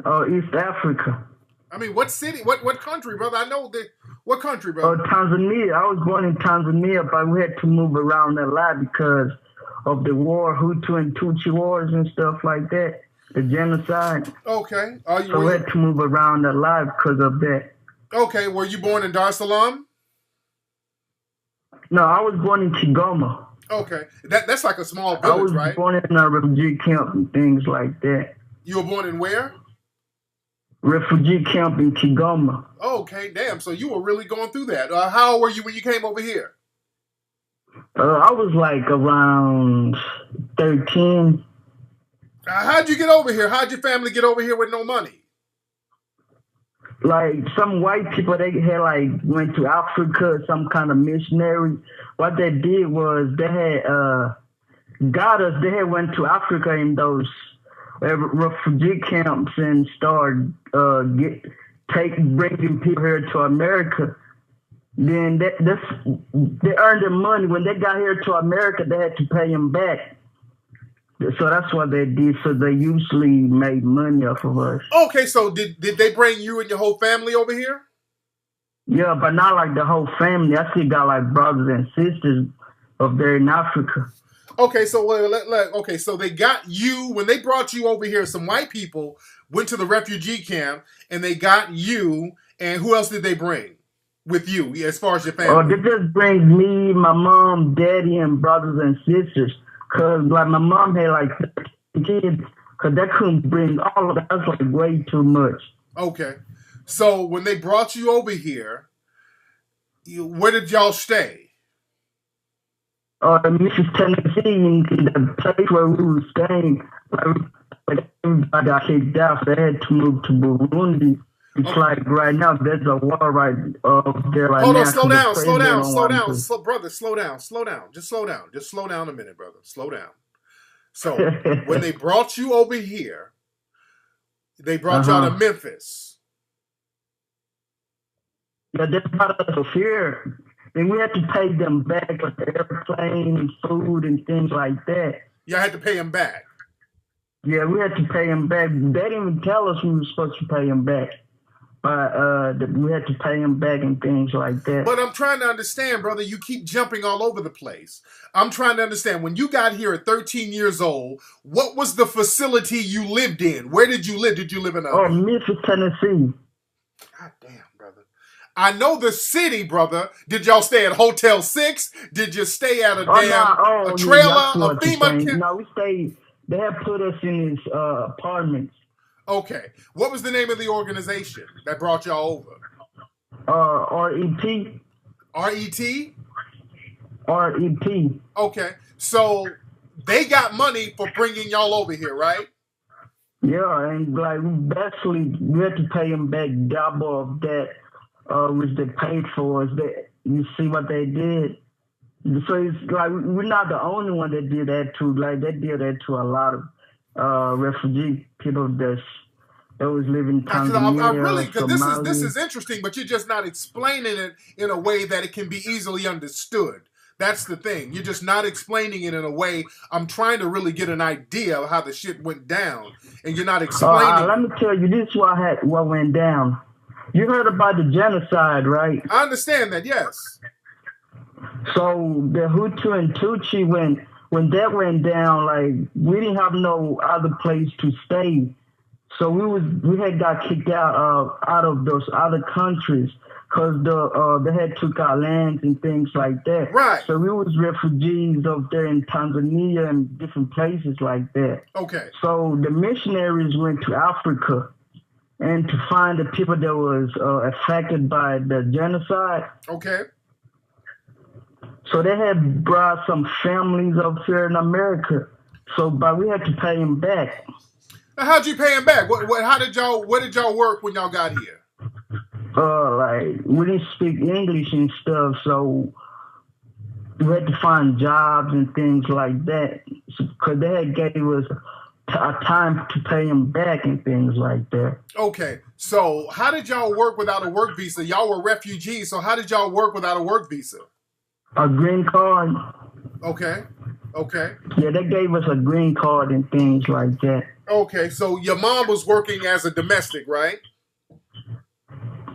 Oh, East Africa. I mean, what city? What country, brother? I know that. What country, brother? Oh, Tanzania. I was born in Tanzania, but we had to move around a lot because of the war, Hutu and Tutsi wars and stuff like that, the genocide. Okay. So we had to move around a lot because of that. Okay. Were you born in Dar es Salaam? No, I was born in Kigoma. Okay. That's like a small village, right? I was born in a refugee camp and things like that. You were born in where? Refugee camp in Kigoma. Okay, damn. So you were really going through that. How old were you when you came over here? I was like around 13. How'd you get over here? How'd your family get over here with no money? Like some white people, they had like went to Africa, some kind of missionary. What they did was they had got us, they had went to Africa in those refugee camps and started bringing people here to America. Then they earned their money. When they got here to America, they had to pay them back. So that's what they did. So they usually made money off of us. Okay, so did they bring you and your whole family over here? Yeah, but not like the whole family. I still got like brothers and sisters up there in Africa. Okay, so so they got you when they brought you over here. Some white people went to the refugee camp and they got you. And who else did they bring with you as far as your family? They just bring me, my mom, daddy, and brothers and sisters. Cause like my mom had like 13 kids. Cause they couldn't bring all of that. That's like way too much. Okay, so when they brought you over here, where did y'all stay? Memphis, Tennessee, in the place where we were staying, everybody got kicked out, so they had to move to Burundi. It's like right now, there's a war right there right now. Hold on, slow down, brother, slow down. Just slow down a minute, brother. Slow down. So, when they brought you over here, they brought y'all to Memphis. Yeah, they brought us over here. And we had to pay them back with the airplane, food, and things like that. Y'all had to pay them back? Yeah, we had to pay them back. They didn't even tell us we were supposed to pay them back. But we had to pay them back and things like that. But I'm trying to understand, brother. You keep jumping all over the place. I'm trying to understand. When you got here at 13 years old, what was the facility you lived in? Where did you live? Did you live in Memphis, Tennessee. God damn. I know the city, brother. Did y'all stay at Hotel 6? Did you stay at a trailer, a FEMA camp? No, we stayed. They have put us in these apartments. Okay. What was the name of the organization that brought y'all over? RET. RET? RET. Okay. So they got money for bringing y'all over here, right? Yeah, and like basically we had to pay them back double of that. Which they paid for us. You see what they did. So it's like we're not the only one that did that to. Like they did that to a lot of refugee people that was living in Tanzania. Because this is interesting, but you're just not explaining it in a way that it can be easily understood. That's the thing. You're just not explaining it in a way. I'm trying to really get an idea of how the shit went down, and you're not explaining. Let me tell you, this is what went down. You heard about the genocide, right? I understand that, yes. So the Hutu and Tutsi, when that went down, like we didn't have no other place to stay. So we had got kicked out of those other countries because they had took our lands and things like that. Right. So we was refugees up there in Tanzania and different places like that. Okay. So the missionaries went to Africa. And to find the people that was affected by the genocide. Okay. So they had brought some families up here in America. But we had to pay them back. Now, how'd you pay them back? What did y'all work when y'all got here? Like we didn't speak English and stuff, so we had to find jobs and things like that. Because they had gave us a time to pay them back and things like that. Okay, so how did y'all work without a work visa? Y'all were refugees, so how did y'all work without a work visa? A green card. Okay. Yeah, they gave us a green card and things like that. Okay, so your mom was working as a domestic, right?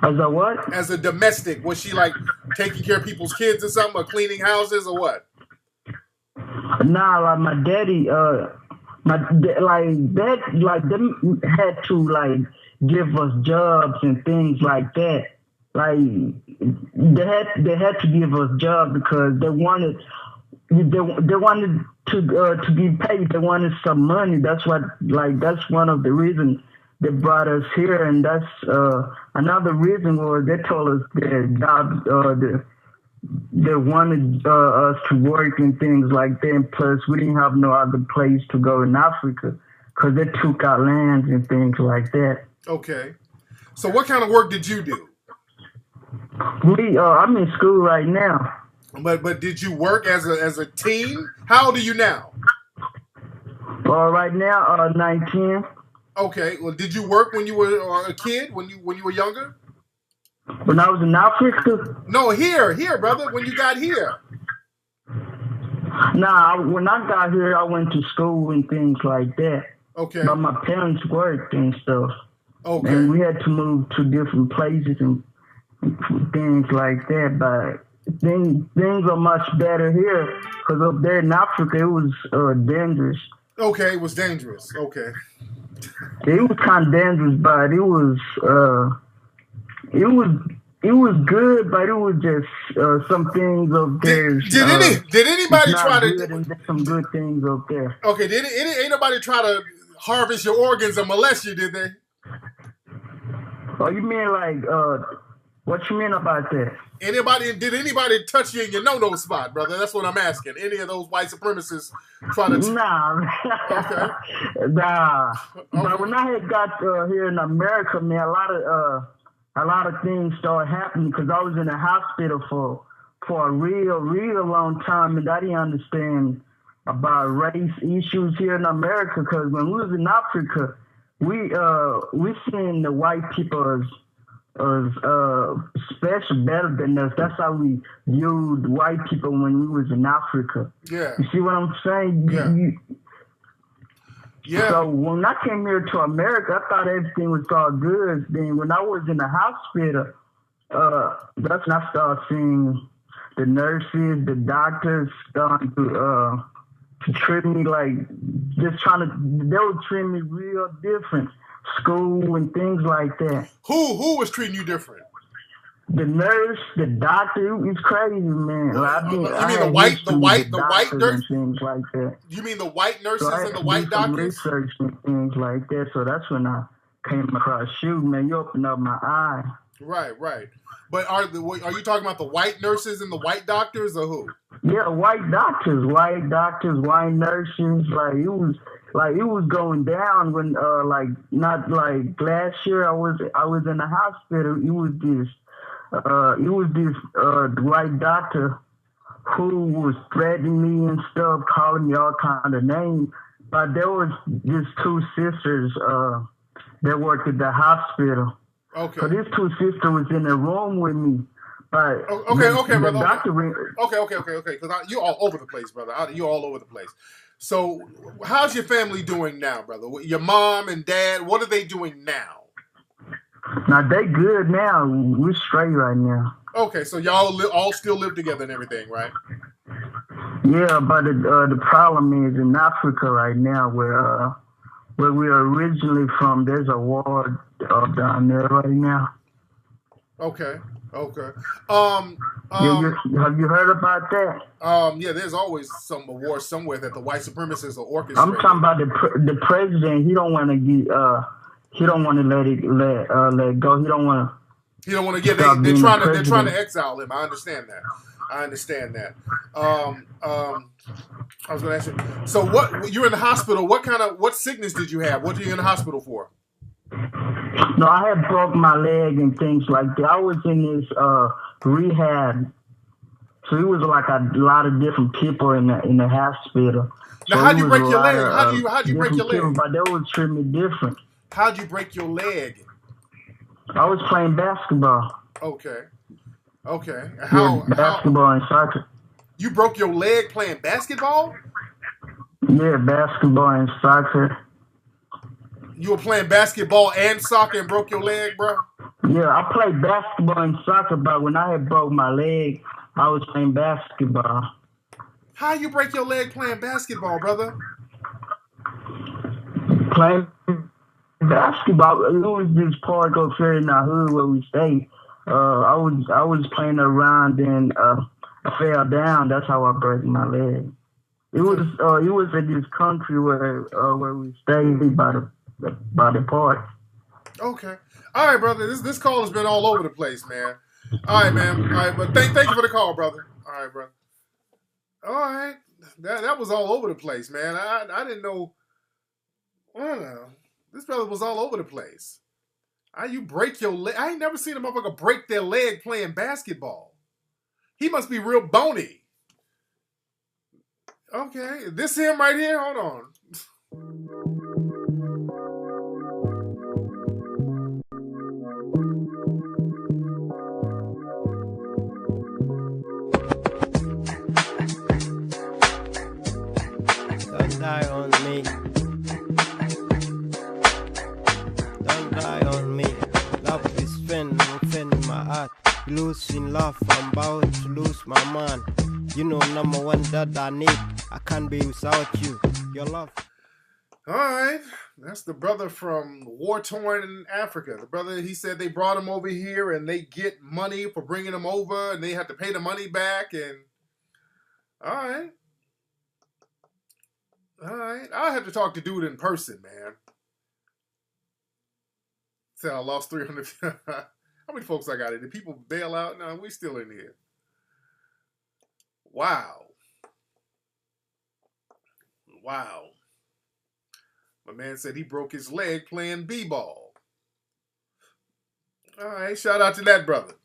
As a what? As a domestic. Was she like taking care of people's kids or something, or cleaning houses or what? Nah, like my daddy, them had to like give us jobs and things like that. Like they had to give us jobs because they wanted to be paid. They wanted some money. That's one of the reasons they brought us here, and that's another reason was they told us that they wanted us to work and things like that. And plus, we didn't have no other place to go in Africa because they took our lands and things like that. Okay. So what kind of work did you do? I'm in school right now. But did you work as a teen? How old are you now? Right now, 19. Okay. Well, did you work when you were a kid? When you were younger? When I was in Africa? No, here, brother. When you got here? Nah, when I got here, I went to school and things like that. Okay. But my parents worked and stuff. Okay. And we had to move to different places and things like that. But things are much better here because up there in Africa, it was dangerous. Okay, it was dangerous. Okay. It was kind of dangerous, but it was good, but it was just some things up there. Did anybody try to? And some good things up there. Okay, ain't nobody try to harvest your organs or molest you, did they? Oh, you mean like what you mean about that? Did anybody touch you in your no-no spot, brother? That's what I'm asking. Any of those white supremacists try to? Nah. Okay. Nah. Okay. But when I had got here in America, man, a lot of things started happening because I was in the hospital for a real long time, and I didn't understand about race issues here in America. Because when we was in Africa, we seen the white people as special, better than us. That's how we viewed white people when we was in Africa. Yeah. You see what I'm saying? Yeah. Yeah. So when I came here to America, I thought everything was all good. Then when I was in the hospital, that's when I started seeing the nurses, the doctors starting to treat me like they would treat me real different. School and things like that. Who was treating you different? The nurse, the doctor, it was crazy, man. You mean the white nurse? Things like that. You mean the white nurses and the white doctors? Research and things like that. So that's when I came across you, man. You opened up my eye. Right. But are you talking about the white nurses and the white doctors, or who? Yeah, white doctors, white nurses. Like it was going down when not like last year I was in the hospital. It was this white doctor who was threatening me and stuff, calling me all kind of names. But there was just two sisters that worked at the hospital. Okay. So these two sisters was in the room with me. But okay, brother. Doctor, okay. Because you all over the place, brother. You all over the place. So, how's your family doing now, brother? Your mom and dad, what are they doing now? Now they good now. We're straight right now. Okay, so y'all all still live together and everything, right? Yeah, but the problem is in Africa right now, where we're originally from, there's a war down there right now. Okay. Have you heard about that? Yeah, there's always some war somewhere that the white supremacists are orchestrating. I'm talking about the president. He don't want to get. He don't want to let it go. He don't want to. He don't want to get. They're trying to exile him. I understand that. I was going to ask you. So what? You're in the hospital. What sickness did you have? What are you in the hospital for? No, I had broke my leg and things like that. I was in this rehab, so it was like a lot of different people in the hospital. Now, so how'd you break your leg? How'd you break your leg? People, but they would treat me different. How'd you break your leg? I was playing basketball. Okay. Basketball and soccer. You broke your leg playing basketball? Yeah, basketball and soccer. You were playing basketball and soccer and broke your leg, bro? Yeah, I played basketball and soccer, but when I had broke my leg, I was playing basketball. How you break your leg playing basketball, brother? Playing basketball, it was this park up here in the hood where we stayed. I was playing around and I fell down. That's how I broke my leg. It was in this country where we stayed by the park. Okay. All right, brother. This call has been all over the place, man. All right, man. All right, but thank you for the call, brother. All right, brother. All right. That was all over the place, man. I didn't know. I don't know. This brother was all over the place. You break your leg. I ain't never seen a motherfucker break their leg playing basketball. He must be real bony. Okay. This him right here? Hold on. Don't die on me. Don't die on me. Love is friend, friend in my heart. Losing love, I'm about to lose my mind. You know, number one that I need. I can't be without you. Your love. All right, that's the brother from war-torn Africa. The brother, he said they brought him over here and they get money for bringing him over and they have to pay the money back. And all right, I'll have to talk to dude in person, man. Said I lost 300. How many folks I got in? Did people bail out? No, we still in here. Wow. My man said he broke his leg playing b-ball. All right, shout out to that brother.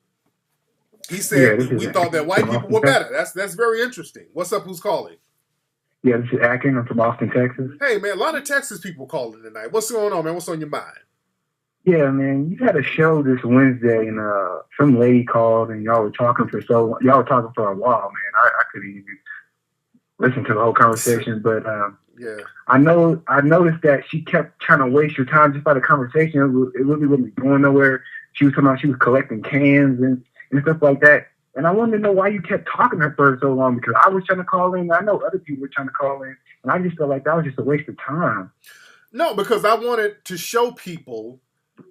He said we thought that white people were better. That's very interesting. What's up? Who's calling? Yeah, this is Akin. I'm from Austin, Texas. Hey, man, a lot of Texas people calling tonight. What's going on, man? What's on your mind? Yeah, man, you had a show this Wednesday, and some lady called, and y'all were talking for a while, man. I couldn't even listen to the whole conversation, but yeah, I noticed that she kept trying to waste your time just by the conversation. It really wasn't going nowhere. She was talking about she was collecting cans and stuff like that. And I wanted to know why you kept talking to her for so long, because I was trying to call in. I know other people were trying to call in, and I just felt like that was just a waste of time. No, because I wanted to show people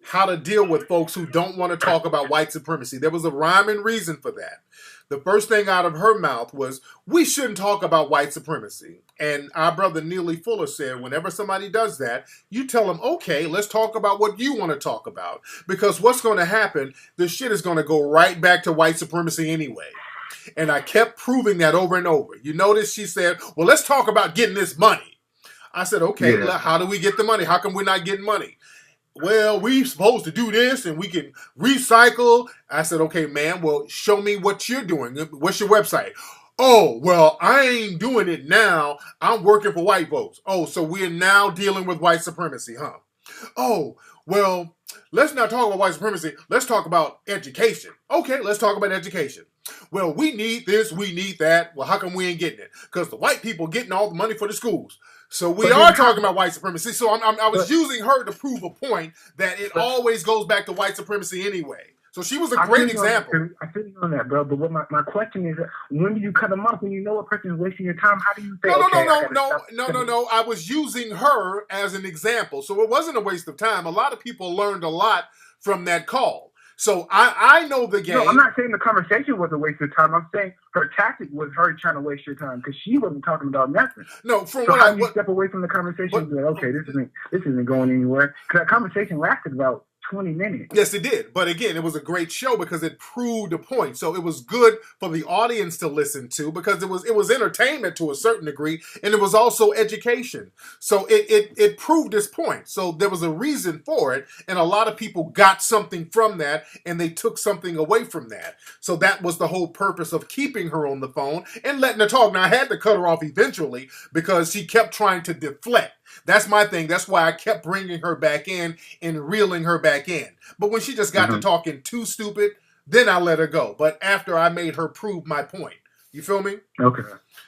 how to deal with folks who don't want to talk about white supremacy. There was a rhyme and reason for that. The first thing out of her mouth was, we shouldn't talk about white supremacy. And our brother Neely Fuller said, whenever somebody does that, you tell them, okay, let's talk about what you want to talk about. Because what's going to happen, this shit is going to go right back to white supremacy anyway. And I kept proving that over and over. You notice she said, well, let's talk about getting this money. I said, okay, how do we get the money? How come we're not getting money? Well, we supposed to do this and we can recycle. I said, okay, man, well, show me what you're doing. What's your website? Oh, well, I ain't doing it now. I'm working for white folks. Oh, so we're now dealing with white supremacy, huh? Oh, well, let's not talk about white supremacy. Let's talk about education. Okay, let's talk about education. Well, we need this, we need that. Well, how come we ain't getting it? Because the white people getting all the money for the schools. So we are talking about white supremacy. So I was using her to prove a point that it always goes back to white supremacy anyway. So she was a great example. I feel you on that, bro. But what my question is, when do you cut them off when you know a person is wasting your time? How do you say, No. I was using her as an example. So it wasn't a waste of time. A lot of people learned a lot from that call. So I know the game. No, I'm not saying the conversation was a waste of time. I'm saying her tactic was her trying to waste your time because she wasn't talking about nothing. No, how do you step away from the conversation and be like, okay, this isn't going anywhere? Because that conversation lasted about 20 minutes. Yes, it did. But again, it was a great show because it proved a point. So it was good for the audience to listen to because it was entertainment to a certain degree, and it was also education. So it proved this point. So there was a reason for it, and a lot of people got something from that, and they took something away from that. So that was the whole purpose of keeping her on the phone and letting her talk. Now, I had to cut her off eventually because she kept trying to deflect. That's my thing. That's why I kept bringing her back in and reeling her back in. But when she just got to talking too stupid, then I let her go. But after I made her prove my point. You feel me? Okay.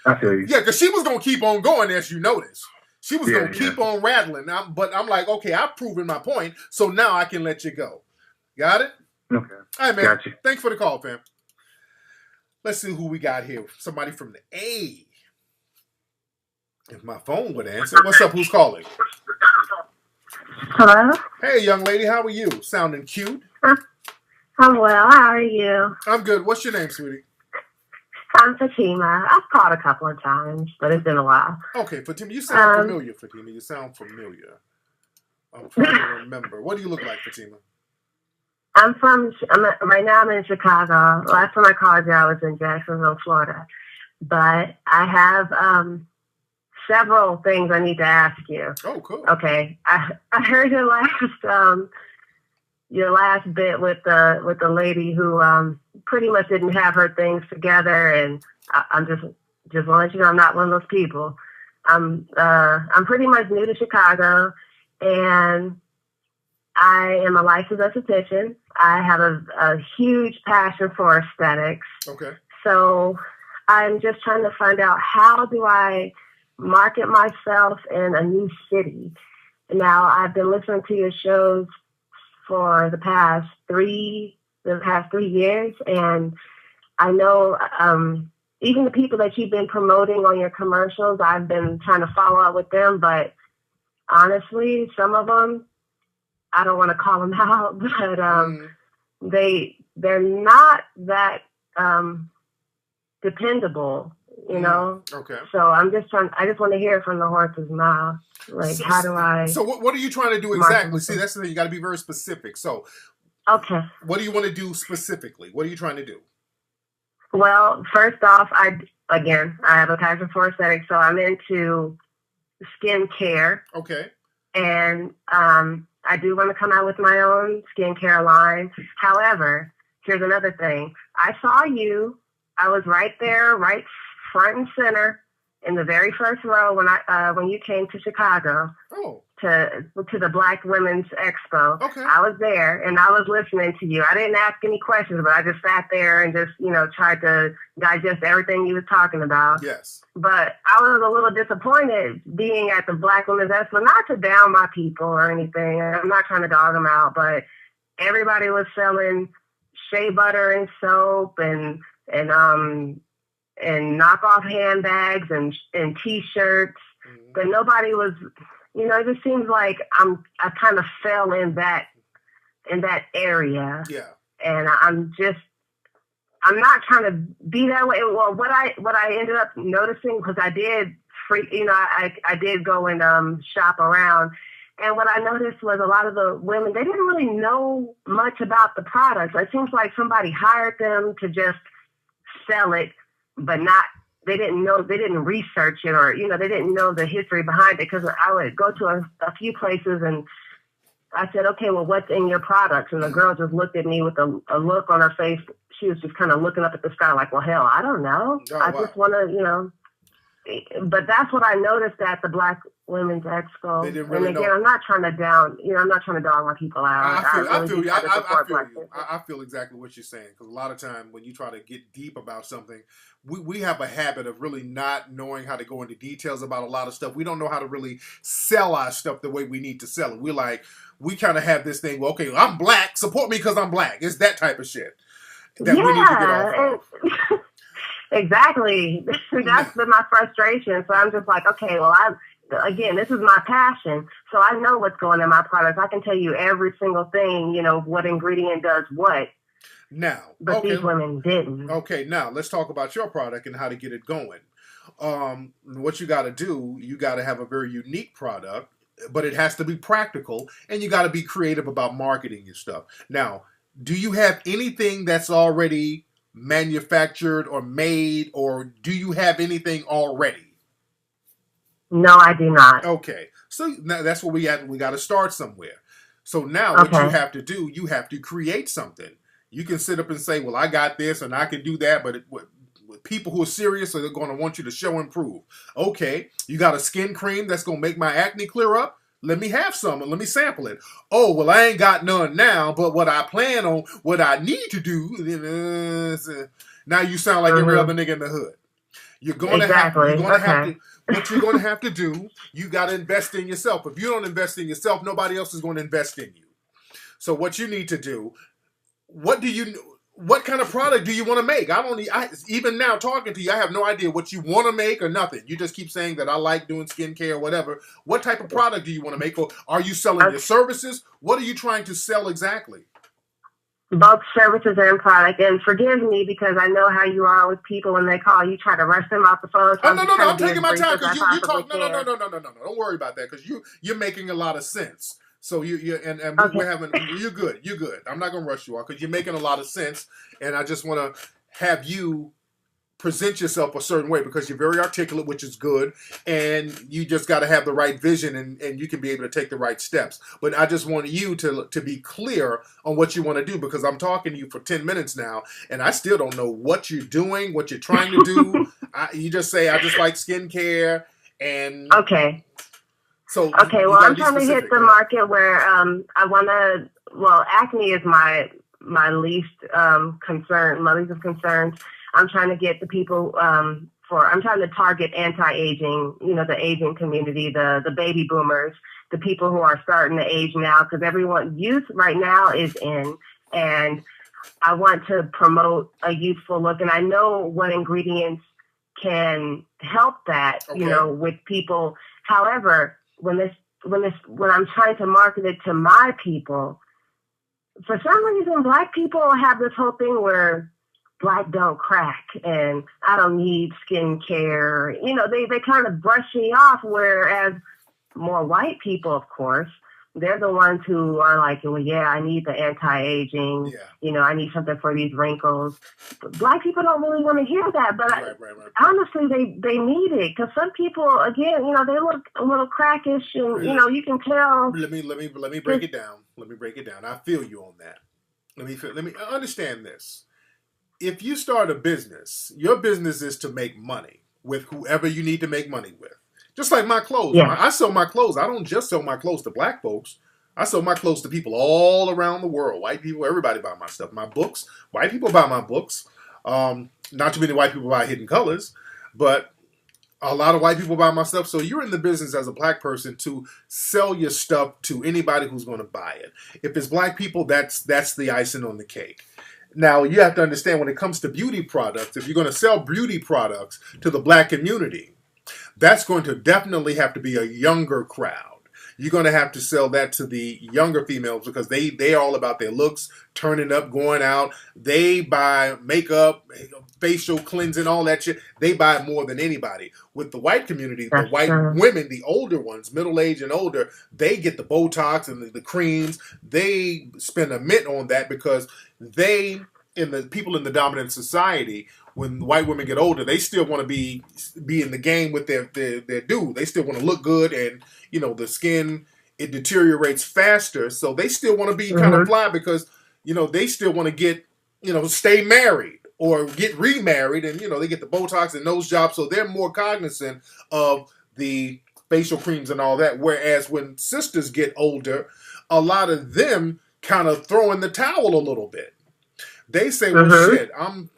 I feel you. Yeah, because she was going to keep on going, as you notice. She was going to keep on rattling. But I'm like, okay, I've proven my point, so now I can let you go. Got it? Okay. All right, man. Got you. Thanks for the call, fam. Let's see who we got here. Somebody from the A. If my phone would answer. What's up? Who's calling? Hello? Hey, young lady. How are you? Sounding cute. I'm well. How are you? I'm good. What's your name, sweetie? I'm Fatima. I've called a couple of times, but it's been a while. Okay, Fatima. You sound familiar, Fatima. You sound familiar. I'm trying to remember. What do you look like, Fatima? Right now I'm in Chicago. Last time I called you, I was in Jacksonville, Florida. But I have several things I need to ask you. Oh, cool. Okay. I heard your last bit with the lady who pretty much didn't have her things together, and I'm just want to let you know I'm not one of those people. I'm pretty much new to Chicago, and I am a licensed esthetician. I have a huge passion for aesthetics. Okay. So I'm just trying to find out, how do I market myself in a new city? Now, I've been listening to your shows for the past 3 years, and I know even the people that you've been promoting on your commercials, I've been trying to follow up with them, but honestly, some of them, I don't want to call them out, but they're not that dependable, you know? Okay. So I just want to hear it from the horse's mouth. Like, how do I... So what are you trying to do exactly? See, that's the thing. You got to be very specific. So, okay. What do you want to do specifically? What are you trying to do? Well, first off, I have a passion for aesthetics, so I'm into skincare. Okay. And I do want to come out with my own skincare line. However, here's another thing. I saw you. I was right there, right front and center, in the very first row when you came to Chicago. Oh. To the Black Women's Expo. Okay. I was there and I was listening to you. I didn't ask any questions, but I just sat there and just, tried to digest everything you was talking about. Yes. But I was a little disappointed being at the Black Women's Expo, not to down my people or anything. I'm not trying to dog them out, but everybody was selling shea butter and soap and knockoff handbags and T-shirts, but nobody was. It just seems like I kind of fell in that area. Yeah. And I'm not trying to be that way. Well, what I ended up noticing, because I did I did go and shop around, and what I noticed was a lot of the women, they didn't really know much about the products. It seems like somebody hired them to just sell it, but they didn't research it, or, they didn't know the history behind it. Because I would go to a few places and I said, okay, well, what's in your products? And the girl just looked at me with a look on her face. She was just kind of looking up at the sky like, well, hell, I don't know. Oh, I wow. just want to, but that's what I noticed at the Black Women's Expo. They didn't really and again, know. I'm not trying to dog my people out. I feel you. try to support Black you. people. I feel exactly what you're saying, because a lot of time when you try to get deep about something, we have a habit of really not knowing how to go into details about a lot of stuff. We don't know how to really sell our stuff the way we need to sell it. We kind of have this thing, well, okay, I'm Black, support me because I'm Black. It's that type of shit that we need to get off of. Exactly. That's been my frustration. So I'm just like, okay, well, again, this is my passion. So I know what's going in my products. I can tell you every single thing, what ingredient does what. Now, but okay. These women didn't. Okay, now let's talk about your product and how to get it going. What you got to do, you got to have a very unique product, but it has to be practical, and you got to be creative about marketing your stuff. Now, do you have anything that's already manufactured or made, or do you have anything already? No, I do not. Okay, so now that's what we got to start somewhere. So now what you have to do, you have to create something. You can sit up and say, well, I got this and I can do that, but with people who are serious, so they're going to want you to show and prove. Okay, you got a skin cream that's going to make my acne clear up? Let me have some and let me sample it. Oh, well, I ain't got none now, but what I plan on, what I need to do, now you sound like every other nigga in the hood. You're going to have to, what you're going to have to do, you got to invest in yourself. If you don't invest in yourself, nobody else is going to invest in you. So what you need to do, what kind of product do you want to make? Even now talking to you, I have no idea what you want to make or nothing. You just keep saying that I like doing skincare or whatever. What type of product do you want to make? Or are you selling your services? What are you trying to sell exactly? Both services and product. And forgive me, because I know how you are with people when they call. You try to rush them off the phone. So no. I'm taking my time because you talk. No. Don't worry about that, because you're making a lot of sense. So we're having, you're good. I'm not gonna rush you off because you're making a lot of sense, and I just want to have you present yourself a certain way because you're very articulate, which is good, and you just got to have the right vision, and you can be able to take the right steps. But I just want you to be clear on what you want to do, because I'm talking to you for 10 minutes now, and I still don't know what you're doing, what you're trying to do. You just say, I just like skincare. And okay. So okay, well, I'm trying to hit the market where I want to. Well, acne is my least concern, my least of concerns. I'm trying to get the people I'm trying to target anti-aging, the aging community, the baby boomers, the people who are starting to age now, because youth right now is in, and I want to promote a youthful look, and I know what ingredients can help that, with people. However, when I'm trying to market it to my people, for some reason, Black people have this whole thing where Black don't crack and I don't need skincare. They kind of brush me off, whereas more white people, of course, they're the ones who are like, well, yeah, I need the anti-aging, I need something for these wrinkles. But Black people don't really want to hear that, but honestly, they need it, because some people, again, they look a little crackish, and you can tell. Let me break it down. Let me break it down. I feel you on that. Let me understand this. If you start a business, your business is to make money with whoever you need to make money with. Just like my clothes. Yeah. I sell my clothes. I don't just sell my clothes to Black folks. I sell my clothes to people all around the world. White people, everybody buy my stuff. My books, white people buy my books. Not too many white people buy Hidden Colors, but a lot of white people buy my stuff. So you're in the business as a Black person to sell your stuff to anybody who's going to buy it. If it's Black people, that's the icing on the cake. Now, you have to understand, when it comes to beauty products, if you're going to sell beauty products to the Black community, that's going to definitely have to be a younger crowd. You're going to have to sell that to the younger females, because they're all about their looks, turning up, going out. They buy makeup, facial cleansing, all that shit. They buy it more than anybody. With the white community, the white women, the older ones, middle-aged and older, they get the Botox and the creams. They spend a mint on that, because the people in the dominant society, when white women get older, they still want to be in the game with their dude. They still want to look good, and the skin, it deteriorates faster, so they still want to be kind of fly, because they still want to get stay married or get remarried, and they get the Botox and nose jobs, so they're more cognizant of the facial creams and all that. Whereas when sisters get older, a lot of them kind of throw in the towel a little bit. They say, well, shit, I'm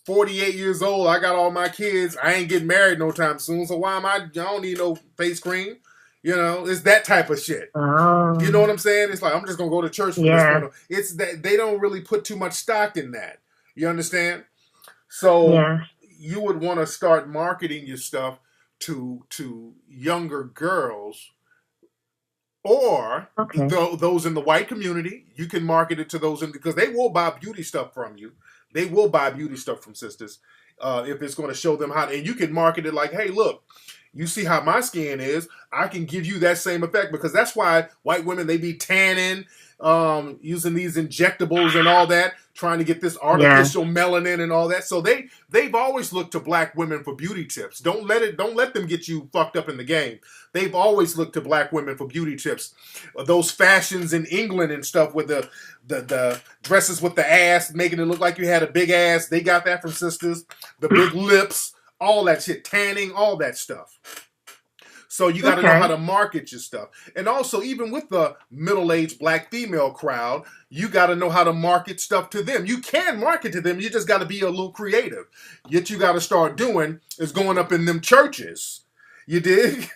48 years old. I got all my kids. I ain't getting married no time soon. So why am I don't need no face cream. It's that type of shit. Oh. You know what I'm saying? It's like, I'm just going to go to church for this. It's that they don't really put too much stock in that. You understand? So you would want to start marketing your stuff to younger girls, or those in the white community. You can market it to those because they will buy beauty stuff from you. They will buy beauty stuff from sisters if it's going to show them how. And you can market it like, hey, look, you see how my skin is. I can give you that same effect, because that's why white women, they be tanning, using these injectables and all that, trying to get this artificial melanin and all that. So they've always looked to Black women for beauty tips. Don't let them get you fucked up in the game. They've always looked to Black women for beauty tips. Those fashions in England and stuff with the dresses with the ass, making it look like you had a big ass. They got that from sisters. The big lips, all that shit, tanning, all that stuff. So you got to know how to market your stuff. And also, even with the middle-aged Black female crowd, you got to know how to market stuff to them. You can market to them. You just got to be a little creative. Yet you got to start doing is going up in them churches. You dig?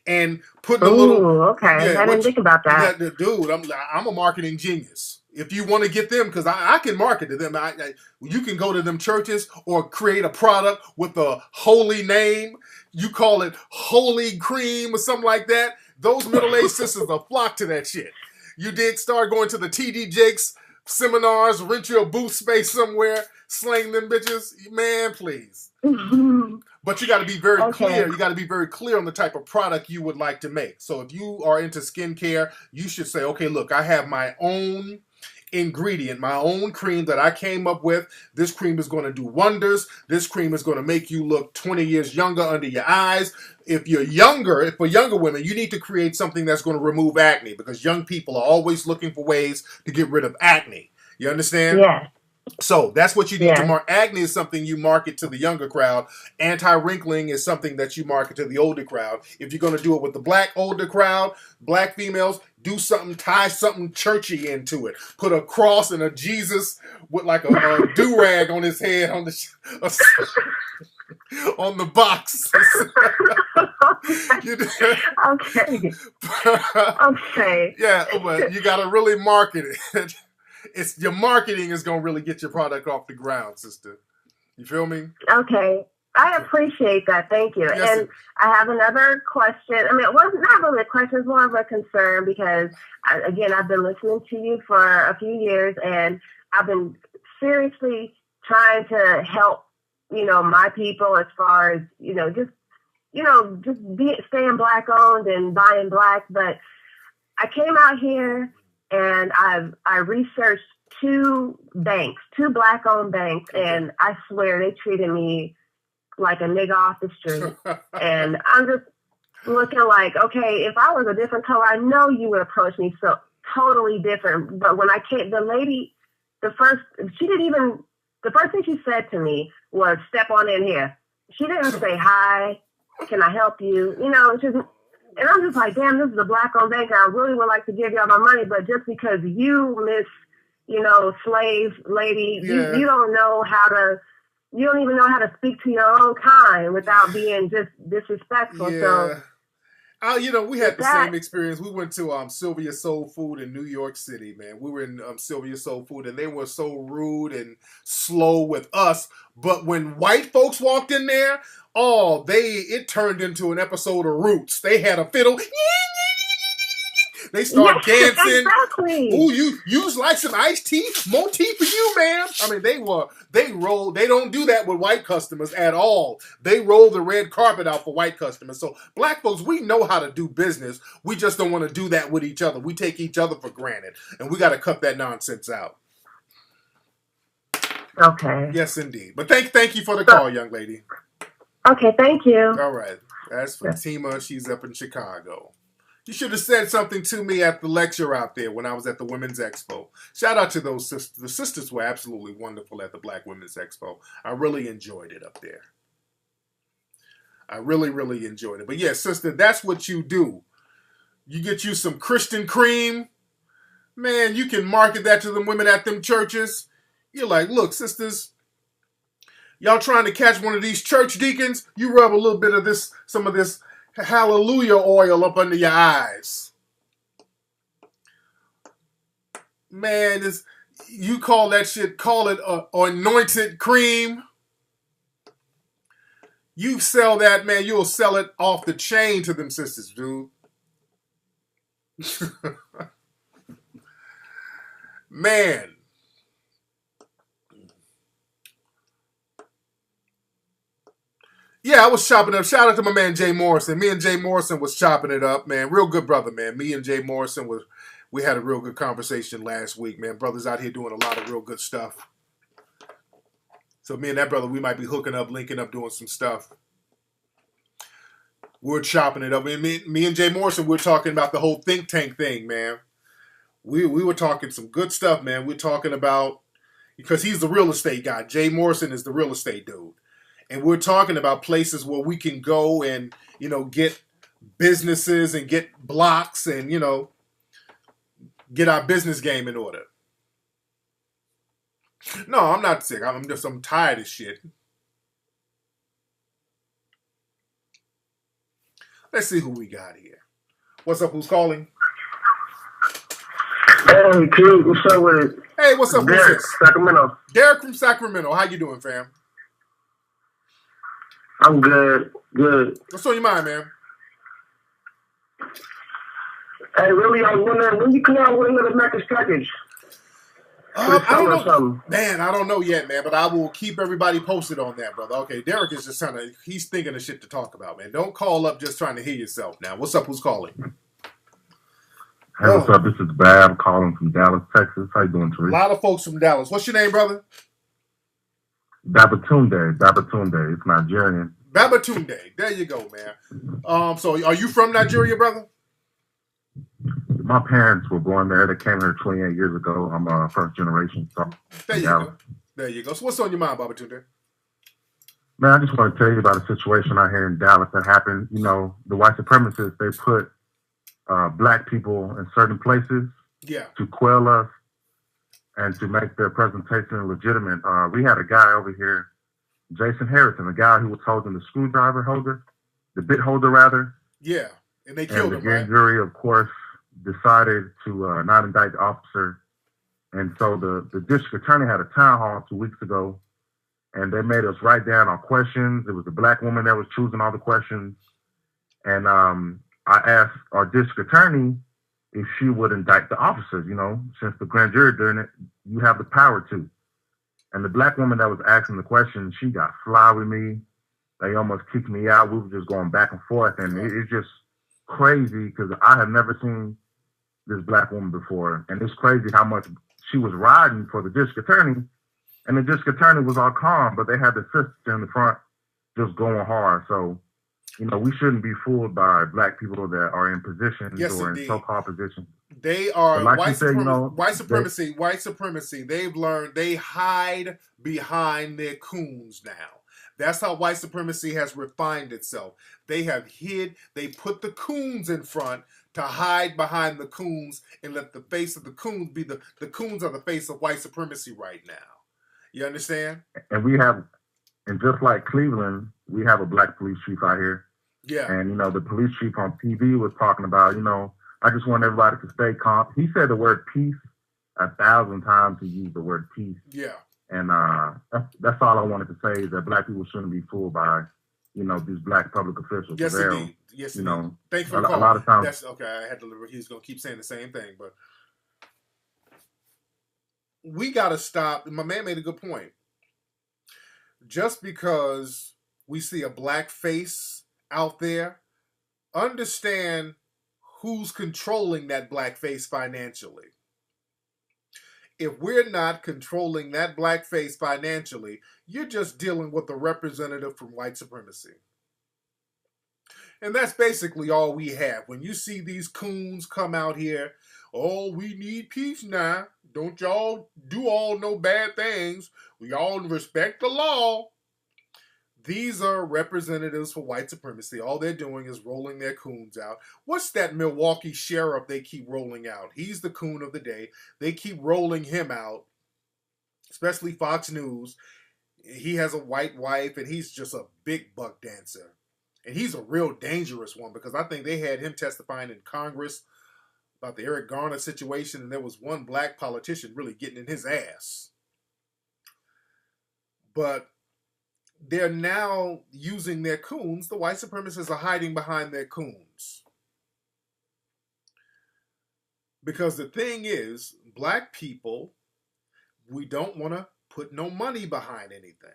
And putting a little... I didn't think about that. Dude, I'm a marketing genius. If you want to get them, because I can market to them. You can go to them churches or create a product with a holy name. You call it Holy Cream or something like that. Those middle-aged sisters will flock to that shit. You dig? Start going to the T.D. Jakes seminars, rent you a booth space somewhere, slang them bitches. Man, please. But you got to be very clear. You got to be very clear on the type of product you would like to make. So if you are into skincare, you should say, okay, look, I have my own ingredient, my own cream that I came up with. This cream is going to do wonders. This cream is going to make you look 20 years younger under your eyes. If you're younger, if for younger women, you need to create something that's going to remove acne, because young people are always looking for ways to get rid of acne. You understand? Yeah. So that's what you need to Yeah. market. Acne is something you market to the younger crowd. Anti-wrinkling is something that you market to the older crowd. If you're going to do it with the black older crowd, black females, do something, tie something churchy into it. Put a cross and a Jesus with like a do-rag on his head on the on the box. Okay. Okay. Yeah, but you got to really market it. It's your marketing is gonna really get your product off the ground, sister. You feel me? Okay. I appreciate that. Thank you. Yes, and I have another question. I mean, it wasn't not really a question, it's more of a concern because, again, I've been listening to you for a few years and I've been seriously trying to help, my people as far as, just staying black owned and buying black. But I came out here and I researched two black owned banks, and I swear they treated me like a nigga off the street. And I'm just looking like, okay, if I was a different color, I know you would approach me so totally different. But when I came, the lady, the first thing she said to me was, "Step on in here." She didn't say, "Hi, can I help you?" And I'm just like, damn, this is a black-owned bank. I really would like to give y'all my money, but just because you, Miss, slave lady, you don't know you don't even know how to speak to your own kind without being just disrespectful. Yeah. So, we had the same experience. We went to Sylvia Soul Food in New York City, man. We were in Sylvia Soul Food, and they were so rude and slow with us. But when white folks walked in there, it turned into an episode of Roots. They had a fiddle. They start dancing. Exactly. Ooh, you like some iced tea? More tea for you, ma'am. I mean, they roll. They don't do that with white customers at all. They roll the red carpet out for white customers. So black folks, we know how to do business. We just don't want to do that with each other. We take each other for granted, and we got to cut that nonsense out. Okay. Yes, indeed. But thank you for the call, young lady. Okay, thank you. All right. As for Tima, she's up in Chicago. You should have said something to me at the lecture out there when I was at the Women's Expo. Shout out to those sisters. The sisters were absolutely wonderful at the Black Women's Expo. I really enjoyed it up there. I really, really enjoyed it. But yeah, sister, that's what you do. You get you some Christian cream. Man, you can market that to them women at them churches. You're like, look, sisters, y'all trying to catch one of these church deacons? You rub a little bit of some of this hallelujah oil up under your eyes. Man, you call that shit, call it anointed cream. You sell that, man, you'll sell it off the chain to them sisters, dude. Man. Yeah, I was chopping it up. Shout out to my man Jay Morrison. Me and Jay Morrison was chopping it up, man. Real good brother, man. Me and Jay Morrison we had a real good conversation last week, man. Brothers out here doing a lot of real good stuff. So me and that brother, we might be hooking up, linking up, doing some stuff. We're chopping it up. Me and Jay Morrison, we're talking about the whole think tank thing, man. We were talking some good stuff, man. We're talking about, because he's the real estate guy. Jay Morrison is the real estate dude. And we're talking about places where we can go and, get businesses and get blocks and, get our business game in order. No, I'm not sick. I'm tired of shit. Let's see who we got here. What's up? Who's calling? Hey, Q, what's up with it? Hey, what's up? Derek, Sacramento. Derek from Sacramento. How you doing, fam? I'm good. Good. What's on your mind, man? Hey, really, I was wondering when you come out with another Mack's package. I don't know. Man, I don't know yet, man, but I will keep everybody posted on that, brother. Okay, Derek is just he's thinking of shit to talk about, man. Don't call up just trying to hear yourself now. What's up? Who's calling? Hey, what's up? This is Bab calling from Dallas, Texas. How you doing, Tariq? A lot of folks from Dallas. What's your name, brother? Babatunde. It's Nigerian. Babatunde. There you go, man. So are you from Nigeria, brother? My parents were born there. They came here 28 years ago. I'm first generation. So there you go. There you go. So what's on your mind, Baba Tunde? Man, I just want to tell you about a situation out here in Dallas that happened. You know, the white supremacists, they put black people in certain places to quell us and to make their presentation legitimate. We had a guy over here, Jason Harrison, a guy who was holding the screwdriver holder, the bit holder rather. Yeah, and they killed him, And the grand jury, of course, decided to not indict the officer. And so the district attorney had a town hall 2 weeks ago, and they made us write down our questions. It was a black woman that was choosing all the questions. And I asked our district attorney if she would indict the officers, you know, since the grand jury during it, you have the power to. And the black woman that was asking the question, she got fly with me. They almost kicked me out. We were just going back and forth. And it's just crazy because I have never seen this black woman before. And it's crazy how much she was riding for the district attorney. And the district attorney was all calm, but they had the sister in the front just going hard. So, you know, we shouldn't be fooled by black people that are in positions or in so-called positions. They are like white, said, white supremacy. They've learned they hide behind their coons now. That's how white supremacy has refined itself. They have hid, they put the coons in front to hide behind the coons and let the face of the coons be the coons are the face of white supremacy right now. You understand? And just like Cleveland, we have a black police chief out here. Yeah. And, you know, the police chief on TV was talking about, you know, I just want everybody to stay calm. He said the word peace 1,000 times. He used the word peace. Yeah. And that's all I wanted to say is that black people shouldn't be fooled by, you know, these black public officials. Yes, indeed. Yes, indeed. Know, thanks for the call. A lot of times. That's okay. I had to. He's going to keep saying the same thing, but we got to stop. My man made a good point. Just because we see a black face out there, understand who's controlling that black face financially. If we're not controlling that black face financially, you're just dealing with a representative from white supremacy. And that's basically all we have. When you see these coons come out here, oh, we need peace now. Don't y'all do all no bad things. We all respect the law. These are representatives for white supremacy. All they're doing is rolling their coons out. What's that Milwaukee sheriff they keep rolling out? He's the coon of the day. They keep rolling him out, especially Fox News. He has a white wife, and he's just a big buck dancer. And he's a real dangerous one because I think they had him testifying in Congress about the Eric Garner situation, and there was one black politician really getting in his ass. But they're now using their coons. The white supremacists are hiding behind their coons. Because the thing is, black people, we don't want to put no money behind anything.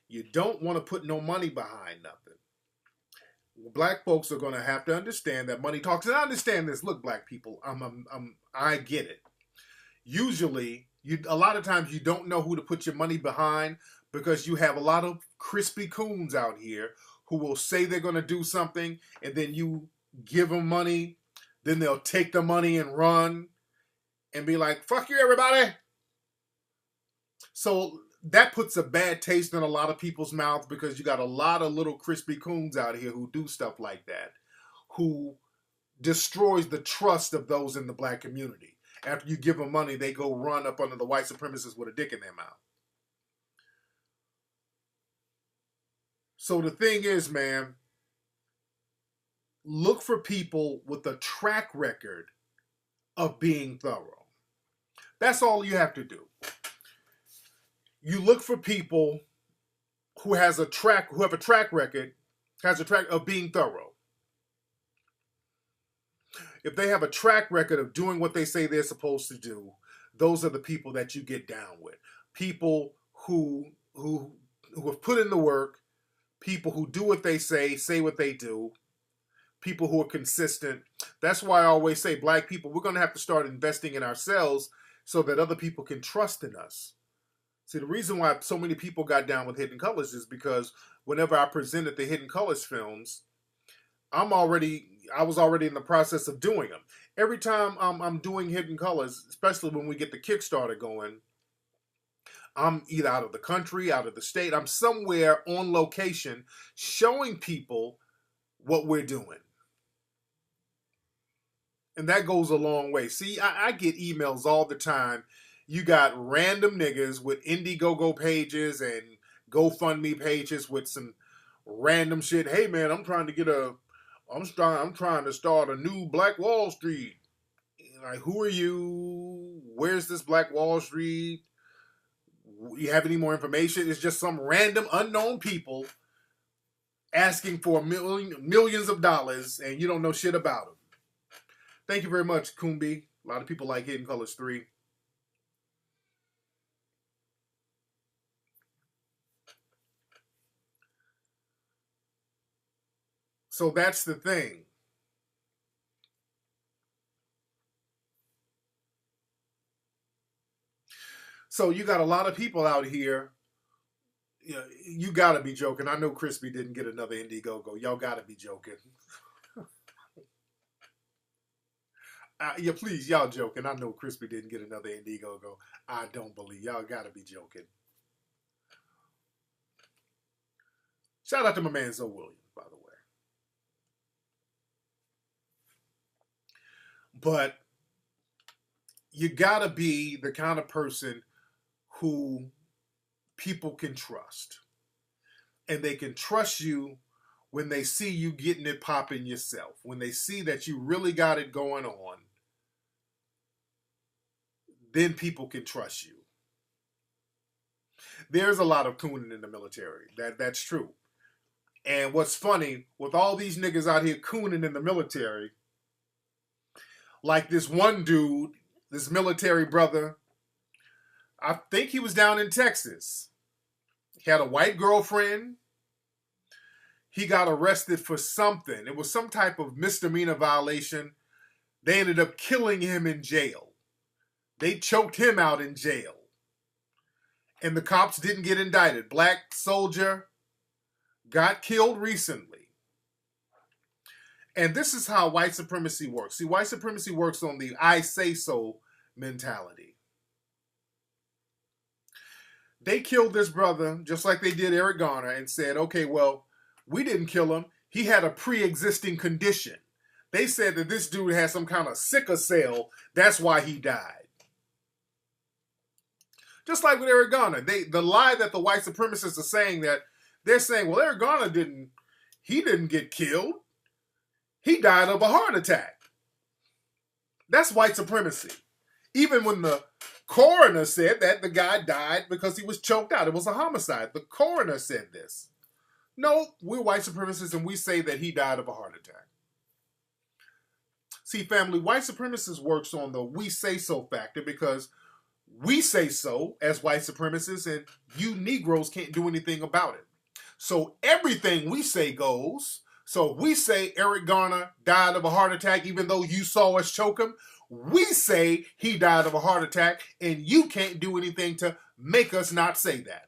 You don't want to put no money behind nothing. Black folks are going to have to understand that money talks. And I understand this. Look, black people, I get it. Usually, a lot of times you don't know who to put your money behind because you have a lot of crispy coons out here who will say they're going to do something and then you give them money. Then they'll take the money and run and be like, fuck you, everybody. So that puts a bad taste in a lot of people's mouths because you got a lot of little crispy coons out here who do stuff like that, who destroys the trust of those in the black community. After you give them money, they go run up under the white supremacists with a dick in their mouth. So the thing is, man, look for people with a track record of being thorough. That's all you have to do. You look for people who have a track record of being thorough. If they have a track record of doing what they say they're supposed to do, those are the people that you get down with. People who have put in the work, people who do what they say what they do, people who are consistent. That's why I always say, black people, we're going to have to start investing in ourselves so that other people can trust in us. See, the reason why so many people got down with Hidden Colors is because whenever I presented the Hidden Colors films, I was already in the process of doing them. Every time I'm doing Hidden Colors, especially when we get the Kickstarter going, I'm either out of the country, out of the state. I'm somewhere on location showing people what we're doing. And that goes a long way. See, I get emails all the time. You got random niggas with Indiegogo pages and GoFundMe pages with some random shit. Hey man, I'm trying to start a new Black Wall Street. Like, who are you? Where's this Black Wall Street? You have any more information? It's just some random unknown people asking for millions of dollars, and you don't know shit about them. Thank you very much, Kumbi. A lot of people like Hidden Colors 3. So that's the thing. So you got a lot of people out here. You got to be joking. I know Crispy didn't get another Indiegogo. Y'all got to be joking. Yeah, please, y'all joking. I know Crispy didn't get another Indiegogo. I don't believe. Y'all got to be joking. Shout out to my man Zoe Williams, by the way. But you got to be the kind of person who people can trust. And they can trust you when they see you getting it popping yourself. When they see that you really got it going on, then people can trust you. There's a lot of cooning in the military. That's true. And what's funny, with all these niggas out here cooning in the military, like this one dude, this military brother, I think he was down in Texas. He had a white girlfriend. He got arrested for something. It was some type of misdemeanor violation. They ended up killing him in jail. They choked him out in jail. And the cops didn't get indicted. Black soldier got killed recently. And this is how white supremacy works. See, white supremacy works on the I say so mentality. They killed this brother just like they did Eric Garner and said, okay, well, we didn't kill him. He had a pre-existing condition. They said that this dude had some kind of sickle cell. That's why he died. Just like with Eric Garner. The lie that the white supremacists are saying, that they're saying, well, Eric Garner didn't get killed. He died of a heart attack. That's white supremacy. Even when the coroner said that the guy died because he was choked out. It was a homicide. The coroner said this. No, we're white supremacists and we say that he died of a heart attack. See, family, white supremacists works on the we say so factor because we say so as white supremacists and you Negroes can't do anything about it. So everything we say goes. So we say Eric Garner died of a heart attack even though you saw us choke him. We say he died of a heart attack and you can't do anything to make us not say that.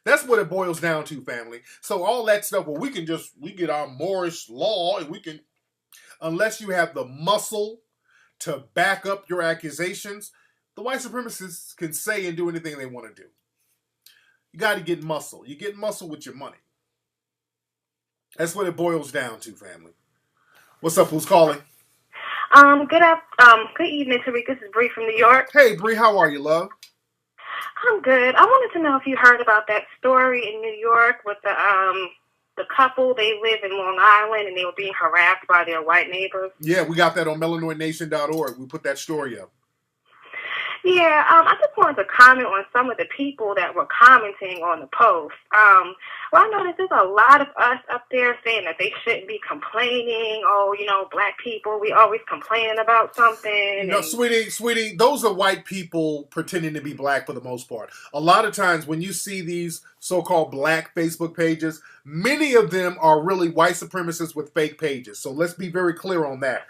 That's what it boils down to, family. So all that stuff, well, we get our Moorish law and we can, unless you have the muscle to back up your accusations, the white supremacists can say and do anything they want to do. You got to get muscle. You get muscle with your money. That's what it boils down to, family. What's up? Who's calling? Good evening, Tariq. This is Bree from New York. Hey, Bree, how are you, love? I'm good. I wanted to know if you heard about that story in New York with the couple. They live in Long Island and they were being harassed by their white neighbors. Yeah, we got that on melanoidnation.org. We put that story up. Yeah, I just wanted to comment on some of the people that were commenting on the post. Well, I noticed there's a lot of us up there saying that they shouldn't be complaining. Oh, black people, we always complaining about something. No, sweetie, those are white people pretending to be black for the most part. A lot of times when you see these so-called black Facebook pages, many of them are really white supremacists with fake pages. So let's be very clear on that.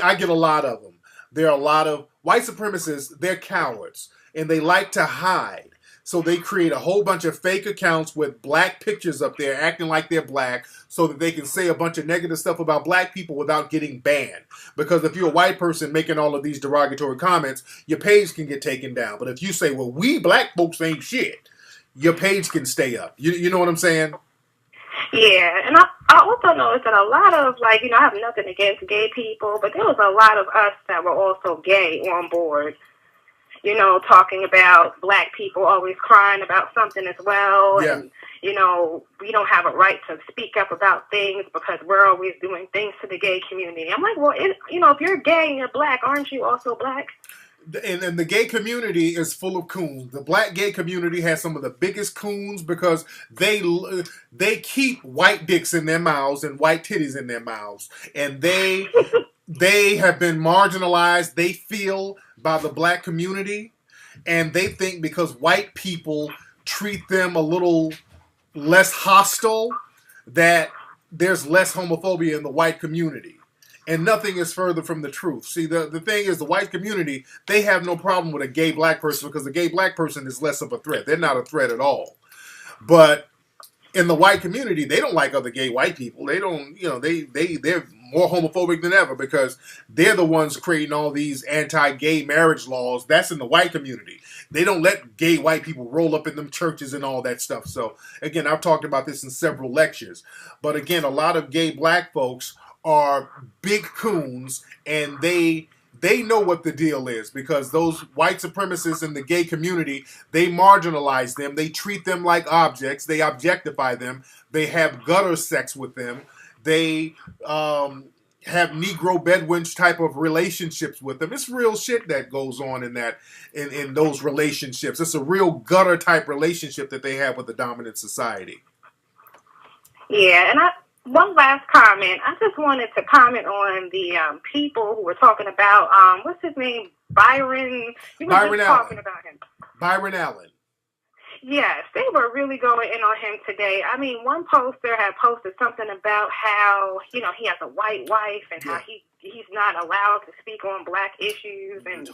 I get a lot of them. There are a lot of white supremacists, they're cowards, and they like to hide. So they create a whole bunch of fake accounts with black pictures up there acting like they're black so that they can say a bunch of negative stuff about black people without getting banned. Because if you're a white person making all of these derogatory comments, your page can get taken down. But if you say, well, we black folks ain't shit, your page can stay up. You know what I'm saying? Yeah, and I also noticed that a lot of, like, I have nothing against gay people, but there was a lot of us that were also gay on board. Talking about black people always crying about something as well. Yeah. And, we don't have a right to speak up about things because we're always doing things to the gay community. I'm like, well, if you're gay and you're black, aren't you also black? And the gay community is full of coons. The black gay community has some of the biggest coons because they keep white dicks in their mouths and white titties in their mouths. And they have been marginalized, they feel, by the black community. And they think because white people treat them a little less hostile, that there's less homophobia in the white community. And nothing is further from the truth. See, the thing is, the white community, they have no problem with a gay black person because the gay black person is less of a threat. They're not a threat at all. But in the white community, they don't like other gay white people. They don't, they're more homophobic than ever because they're the ones creating all these anti-gay marriage laws. That's in the white community. They don't let gay white people roll up in them churches and all that stuff. So, again, I've talked about this in several lectures. But, again, a lot of gay black folks are big coons, and they know what the deal is because those white supremacists in the gay community, they marginalize them. They treat them like objects. They objectify them. They have gutter sex with them. They have Negro Bedouin type of relationships with them. It's real shit that goes on in those relationships. It's a real gutter type relationship that they have with the dominant society. Yeah, and one last comment. I just wanted to comment on the people who were talking about, what's his name? Byron. You were Byron just Allen. talking about him. Byron Allen. Yes, they were really going in on him today. I mean, one poster had posted something about how, he has a white wife and how he's not allowed to speak on black issues. And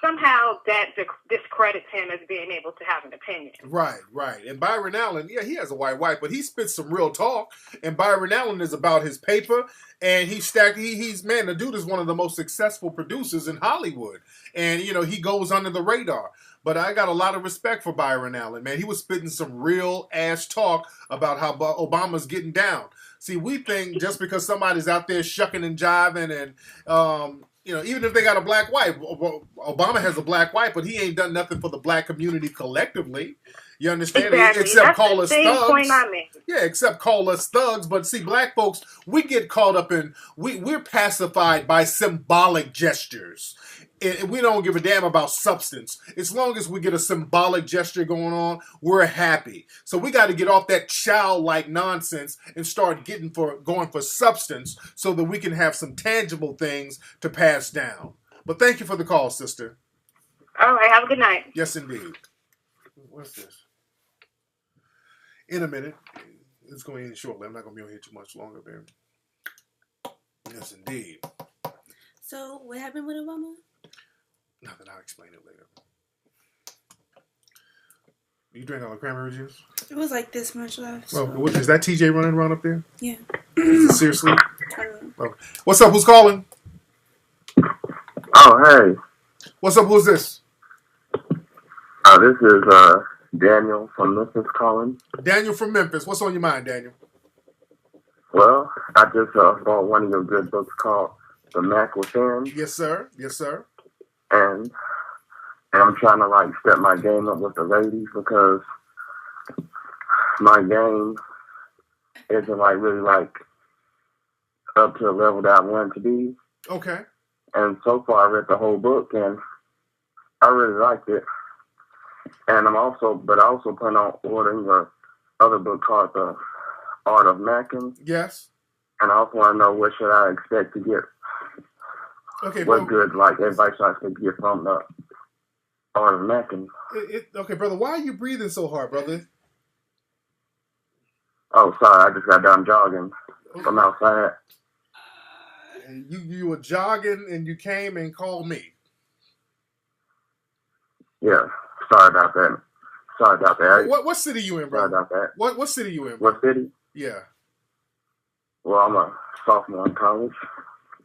somehow that discredits him as being able to have an opinion. Right. And Byron Allen, he has a white wife, but he spits some real talk. And Byron Allen is about his paper, and the dude is one of the most successful producers in Hollywood. And, he goes under the radar. But I got a lot of respect for Byron Allen, man. He was spitting some real ass talk about how Obama's getting down. See, we think just because somebody's out there shucking and jiving and, even if they got a black wife, Obama has a black wife, but he ain't done nothing for the black community collectively. You understand? Exactly. Except call us thugs. Point I made. Yeah, except call us thugs. But see, black folks, we get caught up in, we're pacified by symbolic gestures. And we don't give a damn about substance. As long as we get a symbolic gesture going on, we're happy. So we got to get off that child-like nonsense and start going for substance so that we can have some tangible things to pass down. But thank you for the call, sister. All right, have a good night. Yes, indeed. What's this? In a minute. It's going to end shortly. I'm not going to be on here too much longer, baby. Yes, indeed. So, what happened with Obama? Nothing. I'll explain it later. You drink all the cranberry juice? It was like this much left. Well, is that TJ running around up there? Yeah. Seriously? What's up? Who's calling? Oh, hey. What's up? Who's this? This is Daniel from Memphis calling. Daniel from Memphis. What's on your mind, Daniel? Well, I just bought one of your good books called The Mac Within. Yes, sir. Yes, sir. And I'm trying to step my game up with the ladies because my game isn't really up to the level that I want it to be. Okay. And so far I read the whole book and I really liked it. And I also plan on ordering the other book called The Art of Macking. Yes. And I also want to know what should I expect to get. Okay, what good advice I expect to get from the Art of Macking. Okay, brother, why are you breathing so hard, brother? Oh, sorry, I just got done jogging from outside. You were jogging and you came and called me. Yeah, sorry about that. Sorry about that. What city you in, bro? Sorry about that. What city you in, bro? What city? Yeah. Well, I'm a sophomore in college.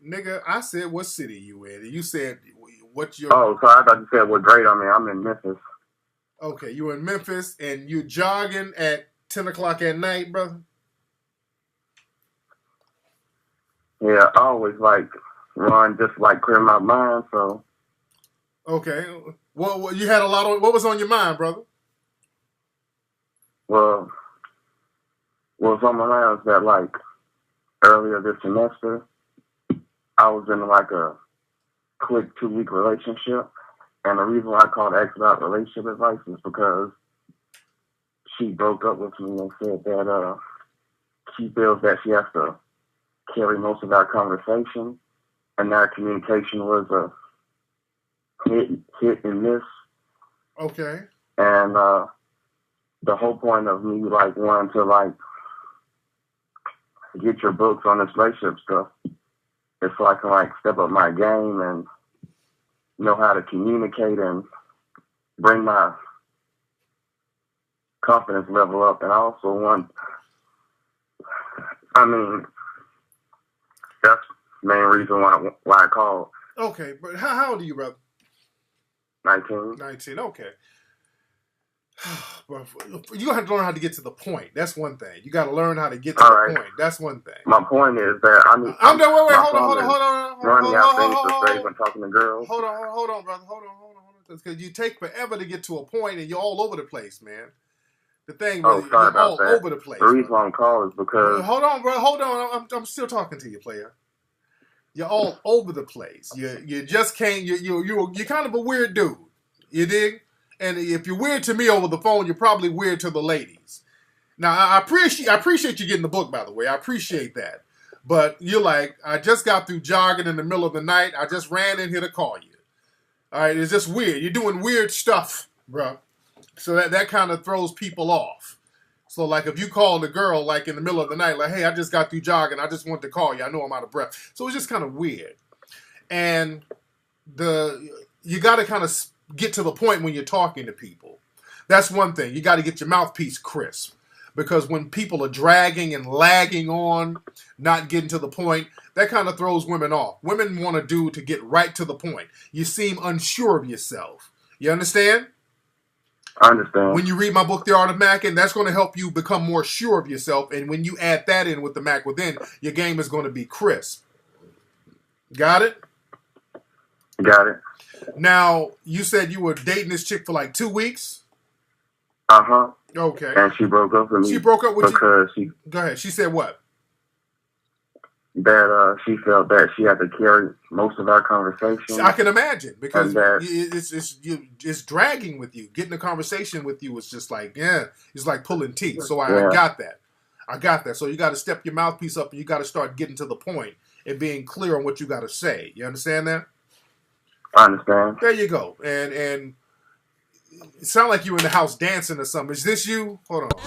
Nigga, I said what city you in. You said what your... Oh, sorry. I thought you said what grade I'm in. I'm in Memphis. Okay, you in Memphis and you jogging at 10 o'clock at night, brother? Yeah, I always like run just like clear my mind, so. Okay. Well, you had a lot of... What was on your mind, brother? Well, what's on my mind is that, like, earlier this semester, I was in, like, a quick 2-week relationship. And the reason why I called X about relationship advice is because she broke up with me and said that she feels that she has to carry most of our conversation. And our communication was a hit and miss. Okay. And the whole point of me, like, wanting to, like, get your books on this relationship stuff is so I can, like, step up my game and know how to communicate and bring my confidence level up. And I also want, I mean, that's the main reason why I called. Okay, but how old are you, brother? 19. 19, okay. You got to learn how to get to the point. That's one thing. You got to learn how to get to the point. That's one thing. My point is that I'm done. Wait, hold on. Running out things to say when talking to girls. Hold on, brother. Hold on. Because you take forever to get to a point, and you're all over the place, man. The thing, sorry you're about all that. over the place. The reason why I'm calling is because. Hold on, bro. Hold on. I'm still talking to you, player. You're all over the place. You just can't. You're kind of a weird dude. You dig? And if you're weird to me over the phone, you're probably weird to the ladies. Now, I appreciate you getting the book, by the way. I appreciate that. But you're like, I just got through jogging in the middle of the night. I just ran in here to call you. All right, it's just weird. You're doing weird stuff, bro. So that kind of throws people off. So, like, if you call the girl, like, in the middle of the night, like, hey, I just got through jogging. I just wanted to call you. I know I'm out of breath. So it's just kind of weird. And you got to kind of get to the point when you're talking to people. That's one thing. You got to get your mouthpiece crisp. Because when people are dragging and lagging on, not getting to the point, that kind of throws women off. Women want a dude to get right to the point. You seem unsure of yourself. You understand? I understand. When you read my book, The Art of Macking, that's going to help you become more sure of yourself. And when you add that in with the Mac Within, your game is going to be crisp. Got it? Got it. Now, you said you were dating this chick for like 2 weeks? Uh-huh. Okay. And she broke up with me. She broke up with because you? Go ahead. She said what? That she felt that she had to carry most of our conversation. I can imagine because it's dragging with you. Getting a conversation with you is just like, it's like pulling teeth. So I got that. So you got to step your mouthpiece up and you got to start getting to the point and being clear on what you got to say. You understand that? I understand. There you go. And it sounds like you in the house dancing or something. Is this you? Hold on.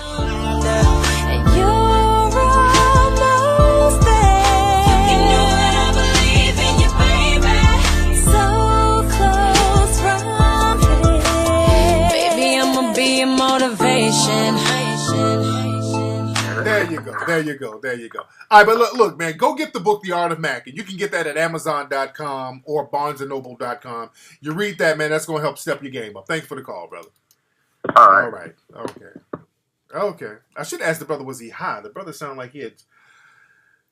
There you go. All right, but look, man, go get the book, The Art of Macking. You can get that at Amazon.com or BarnesandNoble.com. You read that, man. That's going to help step your game up. Thanks for the call, brother. All right. Okay. I should ask the brother, was he high? The brother sounded like he had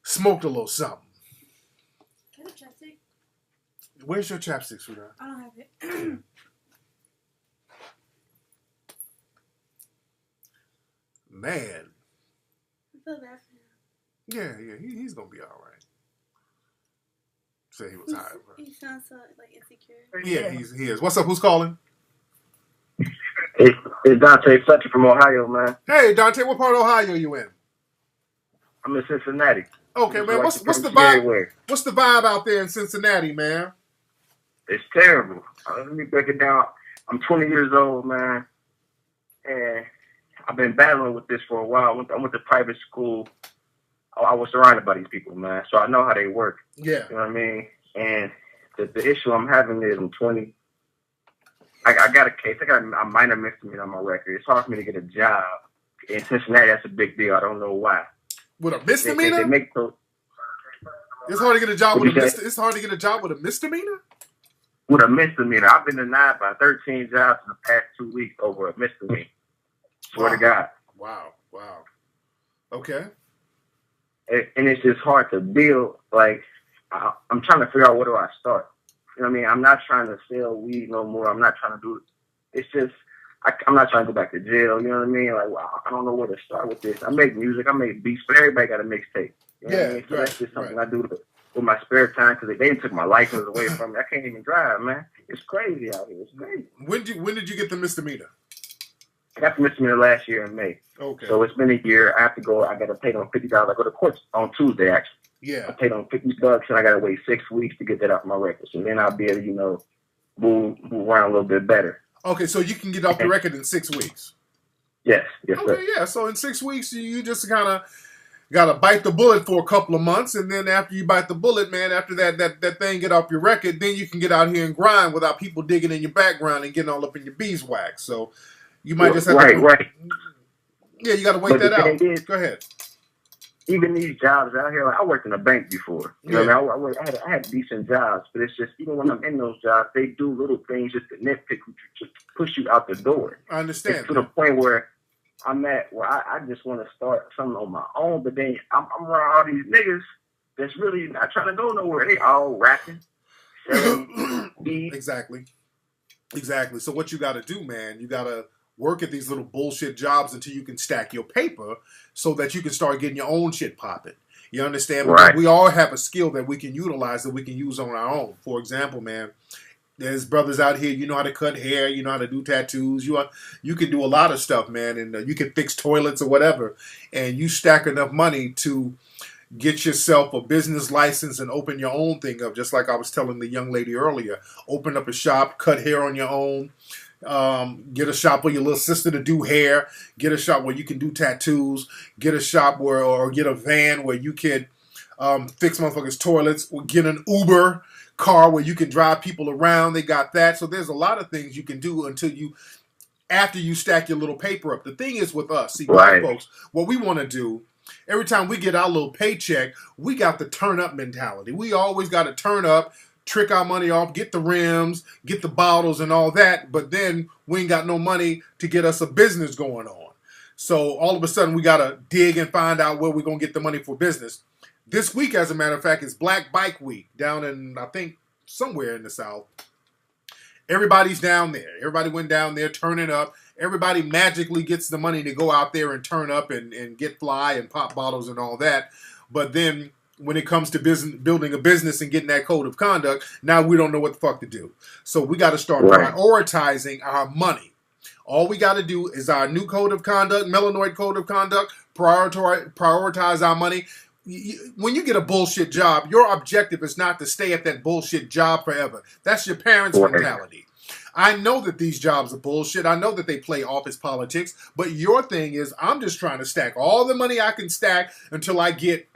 smoked a little something. Can I have chapstick? Where's your chapstick, sweetheart? I don't have it. Man. I feel bad for him. Yeah, he's gonna be all right. Say he was high, bro. He sounds so like insecure. Yeah, he is. What's up? Who's calling? It's Dante Fletcher from Ohio, man. Hey, Dante, what part of Ohio you in? I'm in Cincinnati. Okay, man. What's the vibe? What's the vibe out there in Cincinnati, man? It's terrible. Let me break it down. I'm 20 years old, man, and I've been battling with this for a while. I went to private school. I was surrounded by these people, man, so I know how they work. Yeah. You know what I mean? And the issue I'm having is I'm 20. I got a case. I got a minor misdemeanor on my record. It's hard for me to get a job in Cincinnati. That's a big deal. I don't know why. With a misdemeanor? They make those. It's hard to get a job with a It's hard to get a job with a misdemeanor. With a misdemeanor, I've been denied by 13 jobs in the past 2 weeks over a misdemeanor. Swear to God. Wow. Okay. And it's just hard to build. Like, I'm trying to figure out where do I start. You know what I mean? I'm not trying to sell weed no more. I'm not trying to do it. It's just, I'm not trying to go back to jail. You know what I mean? Like, wow, I don't know where to start with this. I make music. I make beats, but everybody got a mixtape. You know what I mean? So that's just something I do with my spare time because they took my license away from me. I can't even drive, man. It's crazy out here. It's crazy. When did you get the misdemeanor? I got the misdemeanor last year in May. Okay. So it's been a year. I have to go. I got to pay them $50. I go to court on Tuesday, actually. Yeah. I paid them $50, and I got to wait 6 weeks to get that off my record. So then I'll be able to, move around a little bit better. Okay, so you can get off the record in 6 weeks. Yes, okay, sir. Yeah. So in 6 weeks, you just kind of got to bite the bullet for a couple of months, and then after you bite the bullet, man, after that thing get off your record, then you can get out here and grind without people digging in your background and getting all up in your beeswax. So you might just have to... Right. Yeah, you got to wait that out. Go ahead. Even these jobs out here, like I worked in a bank before. You know what I mean? I had decent jobs, but it's just, even when I'm in those jobs, they do little things just to nitpick you, to push you out the door. I understand. It's to the point where I'm at where I just want to start something on my own, but then I'm around all these niggas that's really not trying to go nowhere. They all rapping, selling weed. Exactly. So what you got to do, man, you got to work at these little bullshit jobs until you can stack your paper so that you can start getting your own shit popping. You understand? Right. We all have a skill that we can utilize, that we can use on our own. For example, man, there's brothers out here, you know how to cut hair, you know how to do tattoos, you can do a lot of stuff, man, and you can fix toilets or whatever, and you stack enough money to get yourself a business license and open your own thing up, just like I was telling the young lady earlier. Open up a shop, cut hair on your own, get a shop for your little sister to do hair, get a shop where you can do tattoos, get a shop where, or get a van where you can fix motherfuckers' toilets, or get an Uber car where you can drive people around. They got that. So there's a lot of things you can do after you stack your little paper up. The thing is with us, see, black folks, what we want to do, every time we get our little paycheck, we got the turn up mentality. We always got to turn up, trick our money off, get the rims, get the bottles and all that, but then we ain't got no money to get us a business going on. So all of a sudden we got to dig and find out where we're going to get the money for business. This week, as a matter of fact, is Black Bike Week down in, I think, somewhere in the South. Everybody's down there. Everybody went down there turning up. Everybody magically gets the money to go out there and turn up and get fly and pop bottles and all that. But then when it comes to building a business and getting that code of conduct, now we don't know what the fuck to do. So we got to start prioritizing our money. All we got to do is our new code of conduct, Melanoid code of conduct, prioritize our money. When you get a bullshit job, your objective is not to stay at that bullshit job forever. That's your parents' mentality. I know that these jobs are bullshit. I know that they play office politics. But your thing is, I'm just trying to stack all the money I can stack until I get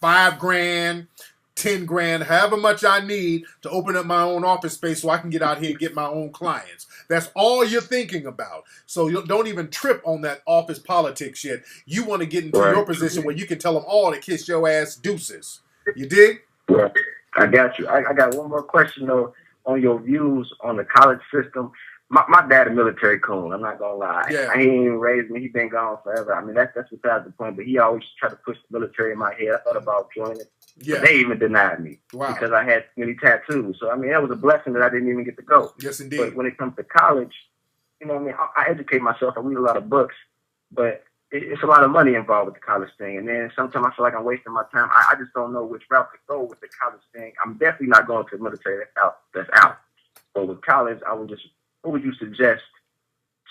$5,000, $10,000, however much I need to open up my own office space so I can get out here and get my own clients. That's all you're thinking about. So you don't even trip on that office politics shit. You want to get into your position where you can tell them all to kiss your ass deuces. You dig? Yeah, I got you. I got one more question, though, on your views on the college system. My dad a military coon, I'm not gonna lie. Yeah. He ain't even raised me. He been gone forever. I mean, that's besides the point. But he always tried to push the military in my head. I thought about joining. Yeah. But they even denied me because I had many tattoos. So I mean, that was a blessing that I didn't even get to go. Yes, indeed. But when it comes to college, you know what I mean? I educate myself. I read a lot of books, but it's a lot of money involved with the college thing. And then sometimes I feel like I'm wasting my time. I just don't know which route to go with the college thing. I'm definitely not going to the military. That's out. But with college, what would you suggest?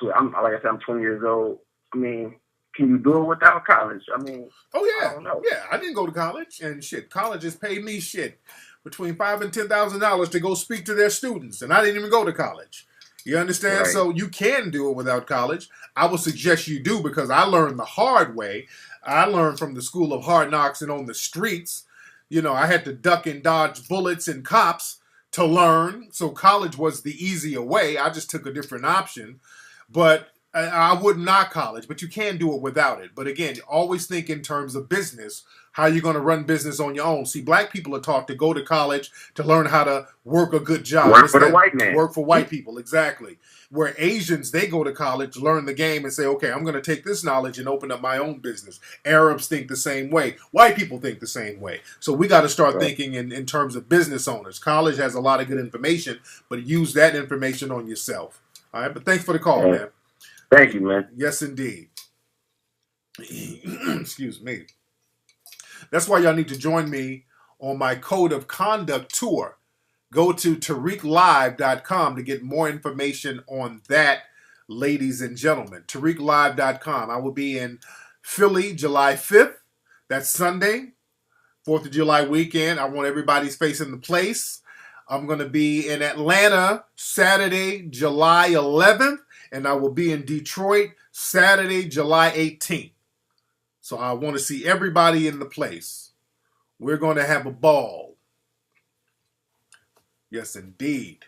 Like I said, I'm 20 years old. I mean, can you do it without college? I mean, oh yeah, I don't know. Yeah, I didn't go to college, and shit, colleges paid me shit between $5,000 and $10,000 to go speak to their students, and I didn't even go to college. You understand? Right. So you can do it without college. I would suggest you do, because I learned the hard way. I learned from the school of hard knocks and on the streets. You know, I had to duck and dodge bullets and cops to learn. So college was the easier way. I just took a different option. But I would not college, but you can do it without it. But again, always think in terms of business, how you're going to run business on your own. See, black people are taught to go to college to learn how to work a good job. Work for the white man. Work for white people, exactly. Where Asians, they go to college, learn the game, and say, okay, I'm going to take this knowledge and open up my own business. Arabs think the same way. White people think the same way. So we got to start thinking in terms of business owners. College has a lot of good information, but use that information on yourself. All right, but thanks for the call, man. Thank you, man. Yes, indeed. Excuse me. That's why y'all need to join me on my Code of Conduct tour. Go to TariqLive.com to get more information on that, ladies and gentlemen. TariqLive.com. I will be in Philly July 5th. That's Sunday, 4th of July weekend. I want everybody's face in the place. I'm going to be in Atlanta Saturday, July 11th. And I will be in Detroit Saturday, July 18th. So I want to see everybody in the place. We're going to have a ball. Yes, indeed.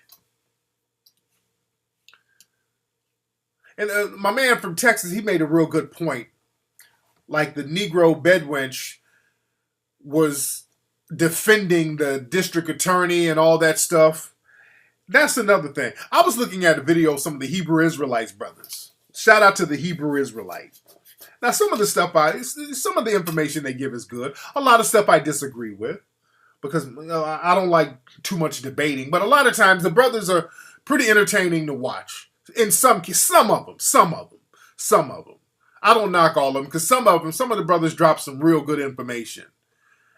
And my man from Texas, he made a real good point. Like the Negro bedwench was defending the district attorney and all that stuff. That's another thing. I was looking at a video of some of the Hebrew Israelites brothers. Shout out to the Hebrew Israelite. Now, some of the information they give is good. A lot of stuff I disagree with because I don't like too much debating. But a lot of times the brothers are pretty entertaining to watch. In some of them. I don't knock all of them because some of the brothers drop some real good information.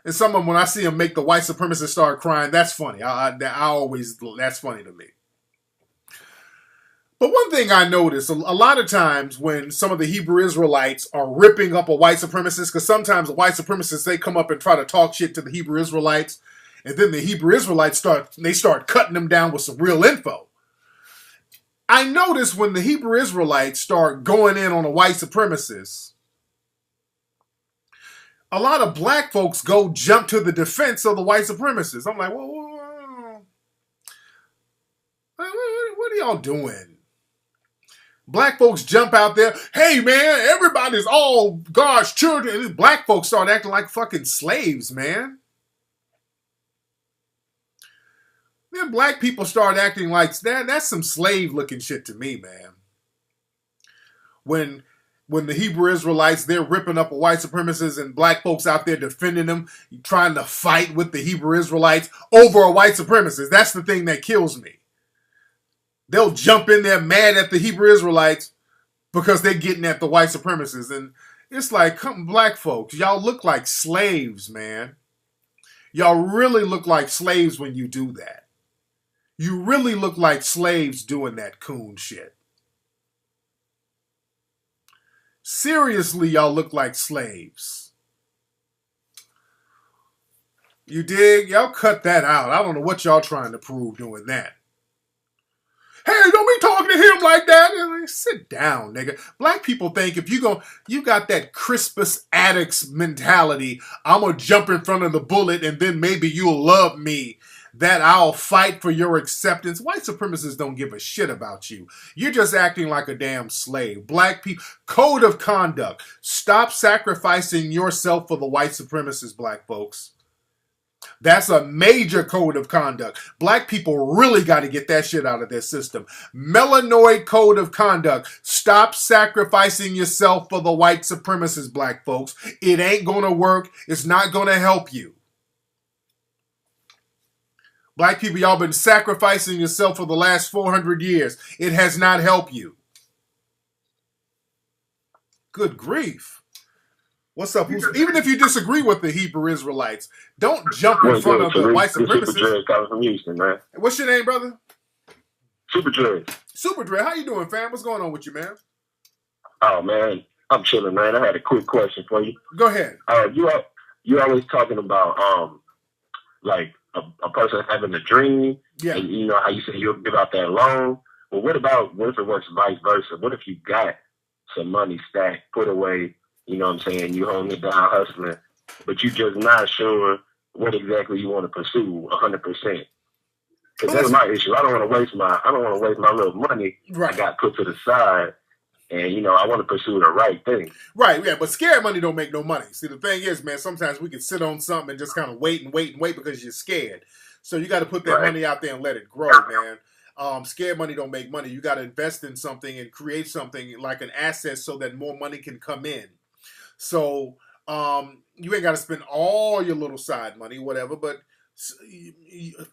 And some of them, when I see them make the white supremacists start crying, that's funny. That's funny to me. But one thing I notice, a lot of times when some of the Hebrew Israelites are ripping up a white supremacist, because sometimes the white supremacists, they come up and try to talk shit to the Hebrew Israelites, and then the Hebrew Israelites start cutting them down with some real info. I notice when the Hebrew Israelites start going in on a white supremacist, a lot of black folks go jump to the defense of the white supremacists. I'm like, well, what are y'all doing? Black folks jump out there. Hey, man, everybody's all God's children. And black folks start acting like fucking slaves, man. Then black people start acting like that. That's some slave-looking shit to me, man. When the Hebrew Israelites, they're ripping up a white supremacist and black folks out there defending them, trying to fight with the Hebrew Israelites over a white supremacist. That's the thing that kills me. They'll jump in there mad at the Hebrew Israelites because they're getting at the white supremacists. And it's like, come black folks, y'all look like slaves, man. Y'all really look like slaves when you do that. You really look like slaves doing that coon shit. Seriously, y'all look like slaves. You dig? Y'all cut that out. I don't know what y'all trying to prove doing that. Hey, don't be talking to him like that. Like, sit down, nigga. Black people think if you got that Crispus Attucks mentality, I'm going to jump in front of the bullet and then maybe you'll love me, that I'll fight for your acceptance. White supremacists don't give a shit about you. You're just acting like a damn slave. Black people, code of conduct. Stop sacrificing yourself for the white supremacists, black folks. That's a major code of conduct. Black people really got to get that shit out of their system. Melanoid code of conduct. Stop sacrificing yourself for the white supremacists, black folks. It ain't going to work. It's not going to help you. Black people, y'all been sacrificing yourself for the last 400 years. It has not helped you. Good grief. What's up? Even if you disagree with the Hebrew Israelites, don't jump in front of the white supremacists. Super Dread coming from Houston, man. What's your name, brother? Super Dread. Super Dread, how you doing, fam? What's going on with you, man? Oh, man. I'm chilling, man. I had a quick question for you. Go ahead. You always talking about, like, a person having a dream. Yeah. And you know how you say you'll give out that loan. Well, what if it works vice versa? What if you got some money stacked, put away, you know what I'm saying, you holding it down, hustling, but you just not sure what exactly you want to pursue 100%. Because that's my issue. I don't want to waste my little money I got put to the side. And, you know, I want to pursue the right thing. Right, yeah, but scared money don't make no money. See, the thing is, man, sometimes we can sit on something and just kind of wait because you're scared. So you got to put that money out there and let it grow, man. Scared money don't make money. You got to invest in something and create something like an asset so that more money can come in. So you ain't got to spend all your little side money, whatever, but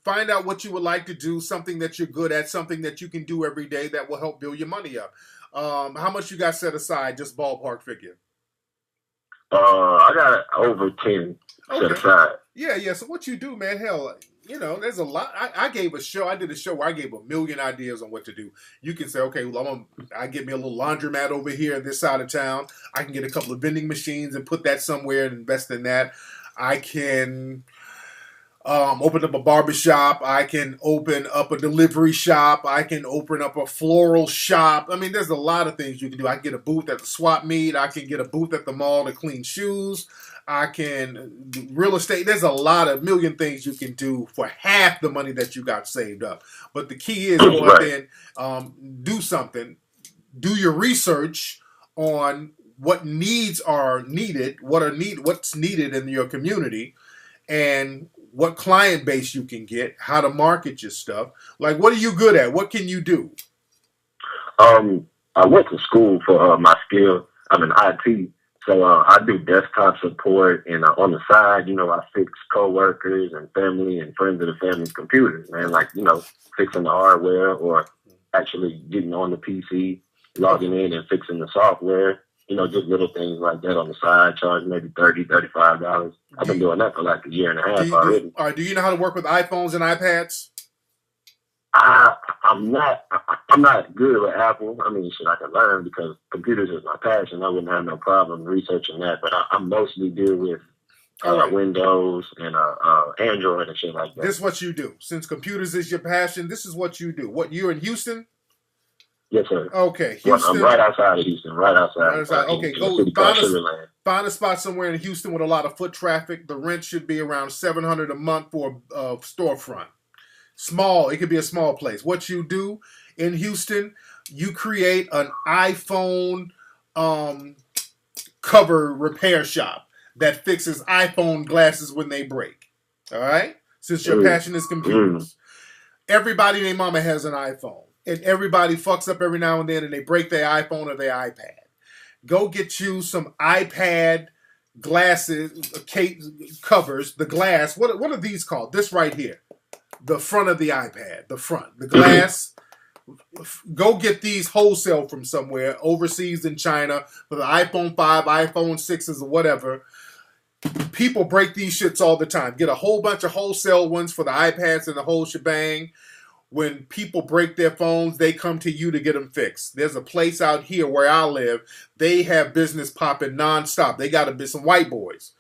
find out what you would like to do, something that you're good at, something that you can do every day that will help build your money up. How much you got set aside, just ballpark figure? I got over 10 set aside. Yeah. So what you do, man, hell, you know, there's a lot. I did a show where I gave a million ideas on what to do. You can say, okay, well, I get me a little laundromat over here this side of town. I can get a couple of vending machines and put that somewhere and invest in that. I can open up a barbershop. I can open up a delivery shop. I can open up a floral shop. I mean, there's a lot of things you can do. I can get a booth at the swap meet. I can get a booth at the mall to clean shoes. I can do real estate. There's a million things you can do for half the money that you got saved up. But the key is go out there and do something. Do your research on what needs are needed, what's needed in your community, and what client base you can get, how to market your stuff. Like, what are you good at? What can you do? I went to school for my skill. I'm in IT. So I do desktop support, and on the side, you know, I fix coworkers and family and friends of the family's computers, man. Like, you know, fixing the hardware or actually getting on the PC, logging in and fixing the software. You know, just little things like that on the side, charge maybe $30, $35. I've been doing that for like a year and a half already. Do you know how to work with iPhones and iPads? I'm not good with Apple. I mean, shit, I can learn because computers is my passion. I wouldn't have no problem researching that. But I mostly deal with Windows and Android and shit like that. This is what you do. Since computers is your passion, this is what you do. What, you're in Houston? Yes, sir. Okay, Houston. I'm right outside of Houston. Right outside. Okay, go find a spot somewhere in Houston with a lot of foot traffic. The rent should be around $700 a month for a storefront. Small. It could be a small place. What you do in Houston, you create an iPhone cover repair shop that fixes iPhone glasses when they break. All right? Since your passion is computers. Everybody named Mama has an iPhone. And everybody fucks up every now and then and they break their iPhone or their iPad. Go get you some iPad glasses, covers, the glass. What are these called? This right here. The front of the iPad. The front. The glass. Go get these wholesale from somewhere overseas in China for the iPhone 5, iPhone 6s or whatever. People break these shits all the time. Get a whole bunch of wholesale ones for the iPads and the whole shebang. When people break their phones, they come to you to get them fixed. There's a place out here where I live. They have business popping nonstop. They got some white boys,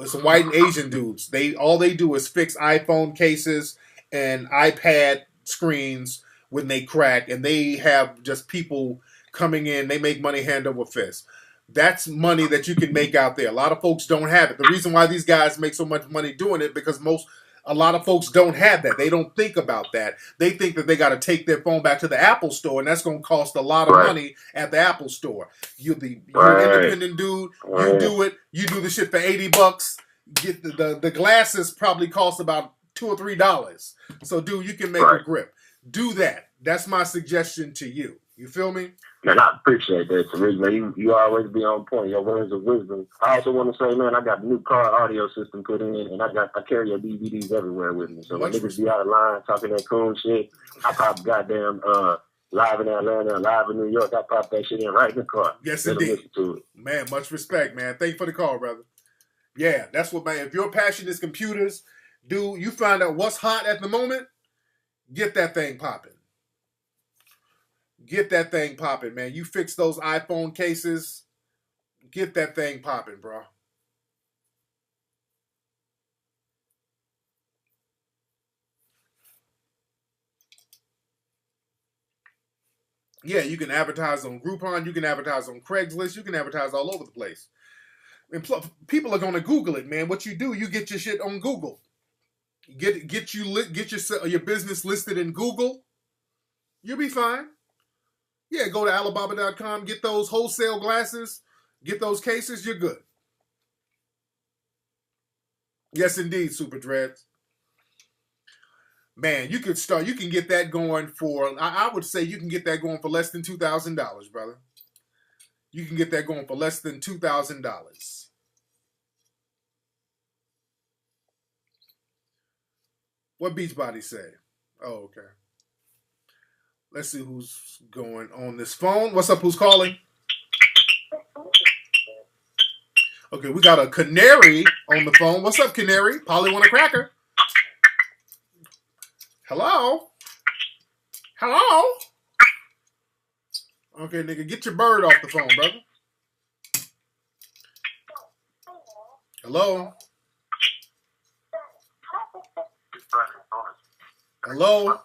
some white and Asian dudes. All they do is fix iPhone cases and iPad screens when they crack, and they have just people coming in. They make money hand over fist. That's money that you can make out there. A lot of folks don't have it. The reason why these guys make so much money doing it because a lot of folks don't have that. They don't think about that. They think that they got to take their phone back to the Apple store, and that's going to cost a lot of money at the Apple store. You're an independent dude. You do it. You do the shit for $80. Get the glasses probably cost about $2 or $3. So, dude, you can make a grip. Do that. That's my suggestion to you. You feel me? Man, I appreciate that, Tariq, man. You always be on point. Your words of wisdom. I also want to say, man, I got a new car audio system put in, and I carry your DVDs everywhere with me. So when niggas be out of line talking that cool shit, I pop goddamn live in Atlanta, live in New York. I pop that shit in right in the car. Yes, indeed. Man, much respect, man. Thank you for the call, brother. Yeah, that's what, man. If your passion is computers, dude, you find out what's hot at the moment, get that thing popping. Get that thing popping, man. You fix those iPhone cases. Get that thing popping, bro. Yeah, you can advertise on Groupon. You can advertise on Craigslist. You can advertise all over the place. And people are going to Google it, man. What you do, you get your shit on Google. Get your business listed in Google. You'll be fine. Yeah, go to Alibaba.com, get those wholesale glasses, get those cases, you're good. Yes, indeed, Super Dreads. Man, you can get that going for, I would say you can get that going for less than $2,000, brother. You can get that going for less than $2,000. What Beachbody say? Oh, okay. Let's see who's going on this phone. What's up? Who's calling? Okay, we got a Canary on the phone. What's up, Canary? Polly want a cracker? Hello? Hello? Okay, nigga, get your bird off the phone, brother. Hello? Hello?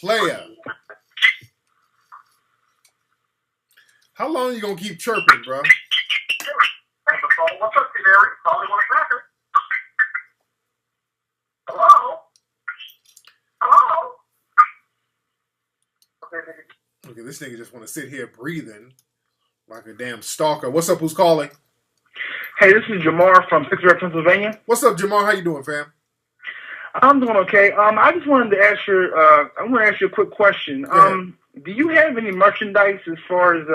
Player. How long you gonna keep chirping, bro? What's up, Canary? Probably want a cracker. Hello? Hello? Okay, this nigga just want to sit here breathing like a damn stalker. What's up? Who's calling? Hey, this is Jamar from Pittsburgh, Pennsylvania. What's up, Jamar? How you doing, fam? I'm doing okay. I just wanted to ask you. I want to ask you a quick question. Do you have any merchandise as far as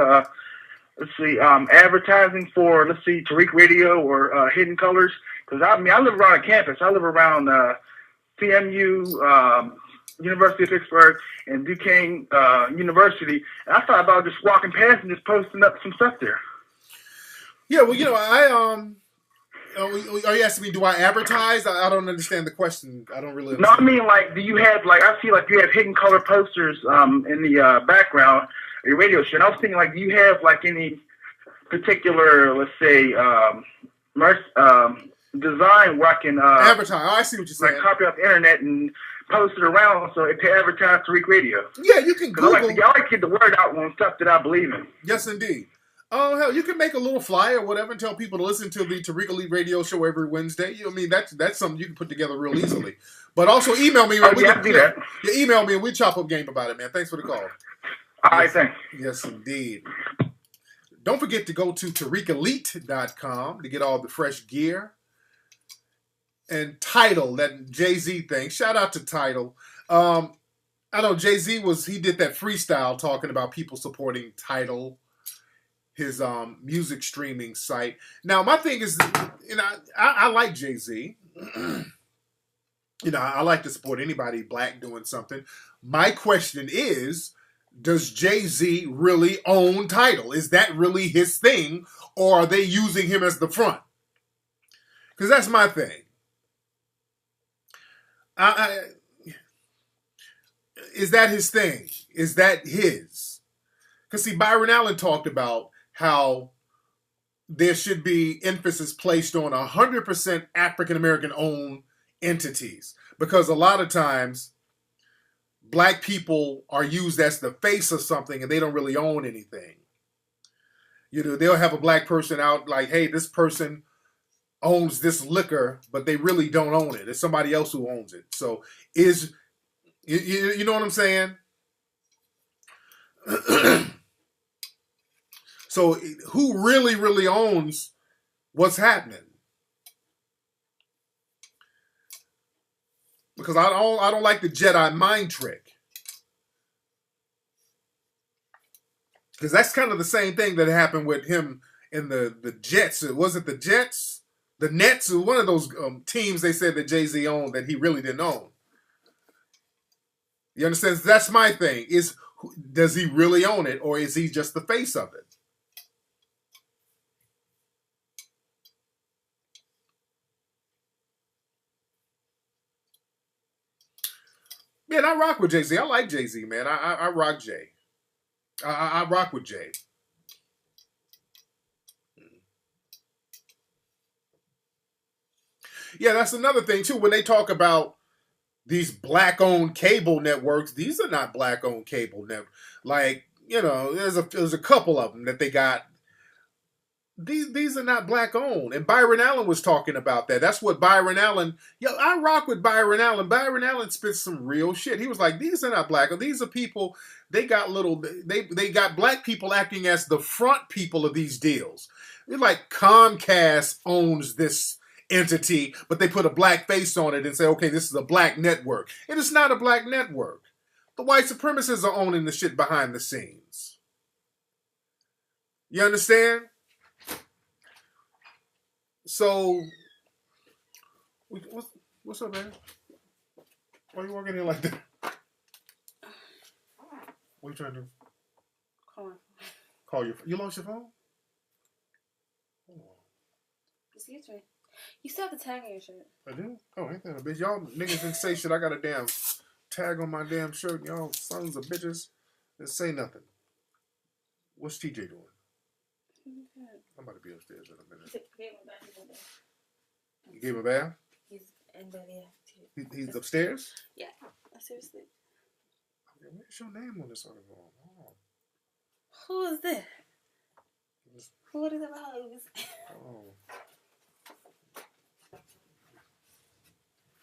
advertising for Tariq Radio or Hidden Colors? Because I live around a campus. I live around CMU, University of Pittsburgh, and Duquesne University. And I thought about just walking past and just posting up some stuff there. Yeah, well, are you asking me, do I advertise? I don't understand the question. I don't really understand. No, I mean, do you have, I see, you have Hidden Color posters in the background of your radio show. And I was thinking, do you have, any particular, let's say, design where I can... advertise. Oh, I see what you're saying. Copy off the internet and post it around so it can advertise Tariq Radio. Yeah, you can Google... I like to get the word out on stuff that I believe in. Yes, indeed. Oh, hell, you can make a little flyer or whatever and tell people to listen to the Tariq Elite Radio Show every Wednesday. That's something you can put together real easily. But also email me. Do that. Yeah, email me and we chop up game about it, man. Thanks for the call. All right, thanks. Yes, indeed. Don't forget to go to TariqElite.com to get all the fresh gear. And Tidal, that Jay-Z thing. Shout out to Tidal. I know Jay-Z did that freestyle talking about people supporting Tidal, his music streaming site. Now, my thing is, I like Jay-Z. I like to support anybody black doing something. My question is, does Jay-Z really own Tidal? Is that really his thing? Or are they using him as the front? Because that's my thing. Is that his thing? Is that his? Because, see, Byron Allen talked about how there should be emphasis placed on 100% African-American owned entities. Because a lot of times, black people are used as the face of something and they don't really own anything. They'll have a black person out like, hey, this person owns this liquor, but they really don't own it. It's somebody else who owns it. So you know what I'm saying? So who really, really owns what's happening? Because I don't like the Jedi mind trick. Because that's kind of the same thing that happened with him in the Jets. Was it the Jets? The Nets? One of those teams they said that Jay-Z owned that he really didn't own. You understand? That's my thing. Does he really own it, or is he just the face of it? Man, I rock with Jay-Z. I like Jay-Z, man. I rock Jay. I rock with Jay. Yeah, that's another thing, too. When they talk about these black-owned cable networks, these are not black-owned cable networks. There's a couple of them that they got these are not black owned. And Byron Allen was talking about that. That's what Byron Allen, I rock with Byron Allen. Byron Allen spits some real shit. He was like, these are not black owned. These are people, they got black people acting as the front people of these deals. It's like Comcast owns this entity, but they put a black face on it and say, okay, this is a black network. It is not a black network. The white supremacists are owning the shit behind the scenes. You understand? So, what's up, man? Why are you walking in like that? What are you trying to do? Call you lost your phone? Excuse me. You still have the tag on your shirt. I do? Oh, ain't that a bitch? Y'all niggas didn't say shit. I got a damn tag on my damn shirt. Y'all sons of bitches didn't say nothing. What's TJ doing? I'm about to be upstairs in a minute. You gave him a bath? He's in bed, yeah. He's upstairs? Yeah, seriously. Where's your name on this article? Oh. Who is this? What is it about? Oh.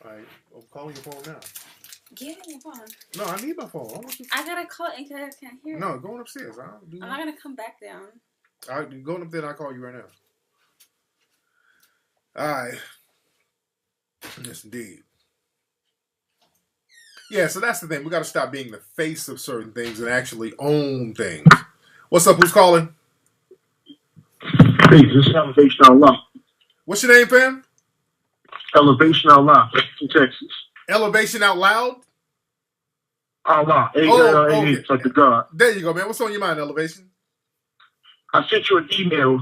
Alright, I'm calling your phone now. Give me your phone. No, I need my phone. I gotta call it because I can't hear it. No, going upstairs. I'm not gonna come back down. Alright, going up there and I'll call you right now. Alright. Yes, indeed. Yeah, so that's the thing. We got to stop being the face of certain things and actually own things. What's up? Who's calling? Hey, this is Elevation Out Loud. What's your name, fam? Elevation Out Loud from Texas. Elevation Out Loud? Out Loud. Okay. It's like the God. There you go, man. What's on your mind, Elevation? I sent you an email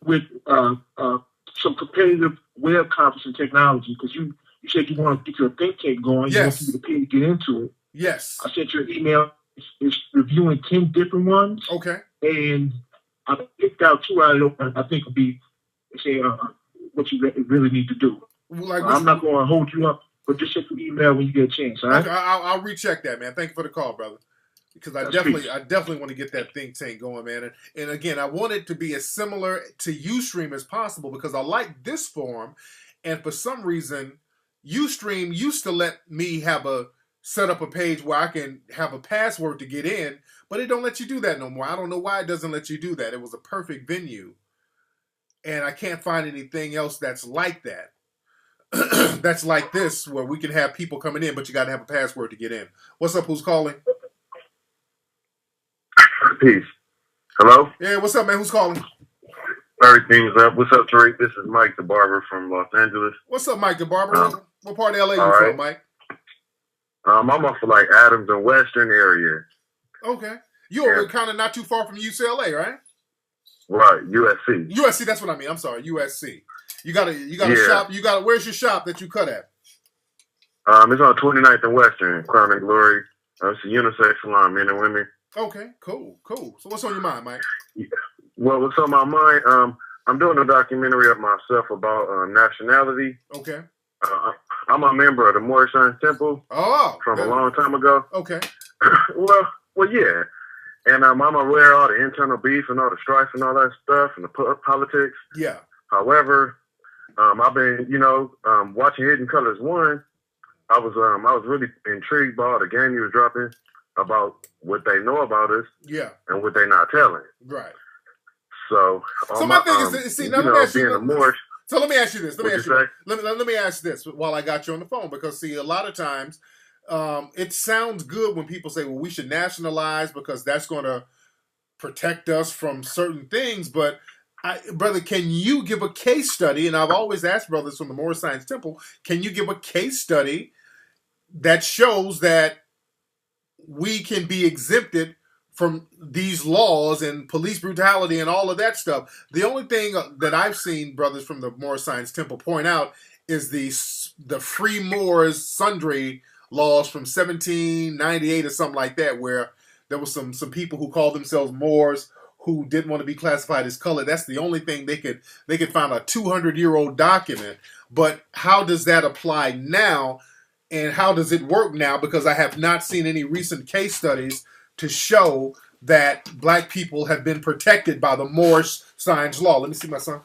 with some competitive web conferencing technology because you said you want to get your think tank going. Yes. You want people to pay to get into it. Yes. I sent you an email. It's reviewing 10 different ones. Okay. And I picked out 2 out of them I think would be what you really need to do. I'm not going to hold you up, but just send an email when you get a chance. All right? Okay, I'll recheck that, man. Thank you for the call, brother. Because I definitely want to get that think tank going, man. And again, I want it to be as similar to Ustream as possible because I like this form. And for some reason, Ustream used to let me set up a page where I can have a password to get in, but it don't let you do that no more. I don't know why it doesn't let you do that. It was a perfect venue. And I can't find anything else that's like that. That's like this, where we can have people coming in, but you got to have a password to get in. What's up? Who's calling? Peace. Hello? Yeah, what's up, man? Who's calling? Everything's up. What's up, Tariq? This is Mike the Barber from Los Angeles. What's up, Mike the Barber? What part of LA you from, Mike? I'm off of like Adams and Western area. Okay. You're kind of not too far from UCLA, right? Right, USC. USC, that's what I mean. I'm sorry, USC. You got a shop. Where's your shop that you cut at? It's on 29th and Western, Crown and Glory. It's a unisex salon, men and women. Okay, cool. So what's on your mind, Mike? Yeah. Well, what's on my mind? I'm doing a documentary of myself about nationality. Okay. I'm a member of the Moorish Science Temple. Oh. From a long time ago. Okay. well, yeah. And I'm aware of all the internal beef and all the strife and all that stuff and the politics. Yeah. However, I've been, watching Hidden Colors 1. I was really intrigued by all the game you was dropping about what they know about us. Yeah. And what they not telling. Right. So my thing is, see, now let me ask you. Being a Moorish. So let me ask you this. Let me ask this while I got you on the phone, because see, a lot of times it sounds good when people say, well, we should nationalize because that's going to protect us from certain things. But brother, can you give a case study? And I've always asked brothers from the Moorish Science Temple, can you give a case study that shows that we can be exempted from these laws and police brutality and all of that stuff? The only thing that I've seen brothers from the Moorish Science Temple point out is the Free Moors Sundry laws from 1798 or something like that, where there was some people who called themselves Moors who didn't want to be classified as color. That's the only thing they could find a 200-year-old document. But how does that apply now? And how does it work now? Because I have not seen any recent case studies to show that black people have been protected by the Moorish-Science law? Let me see my son.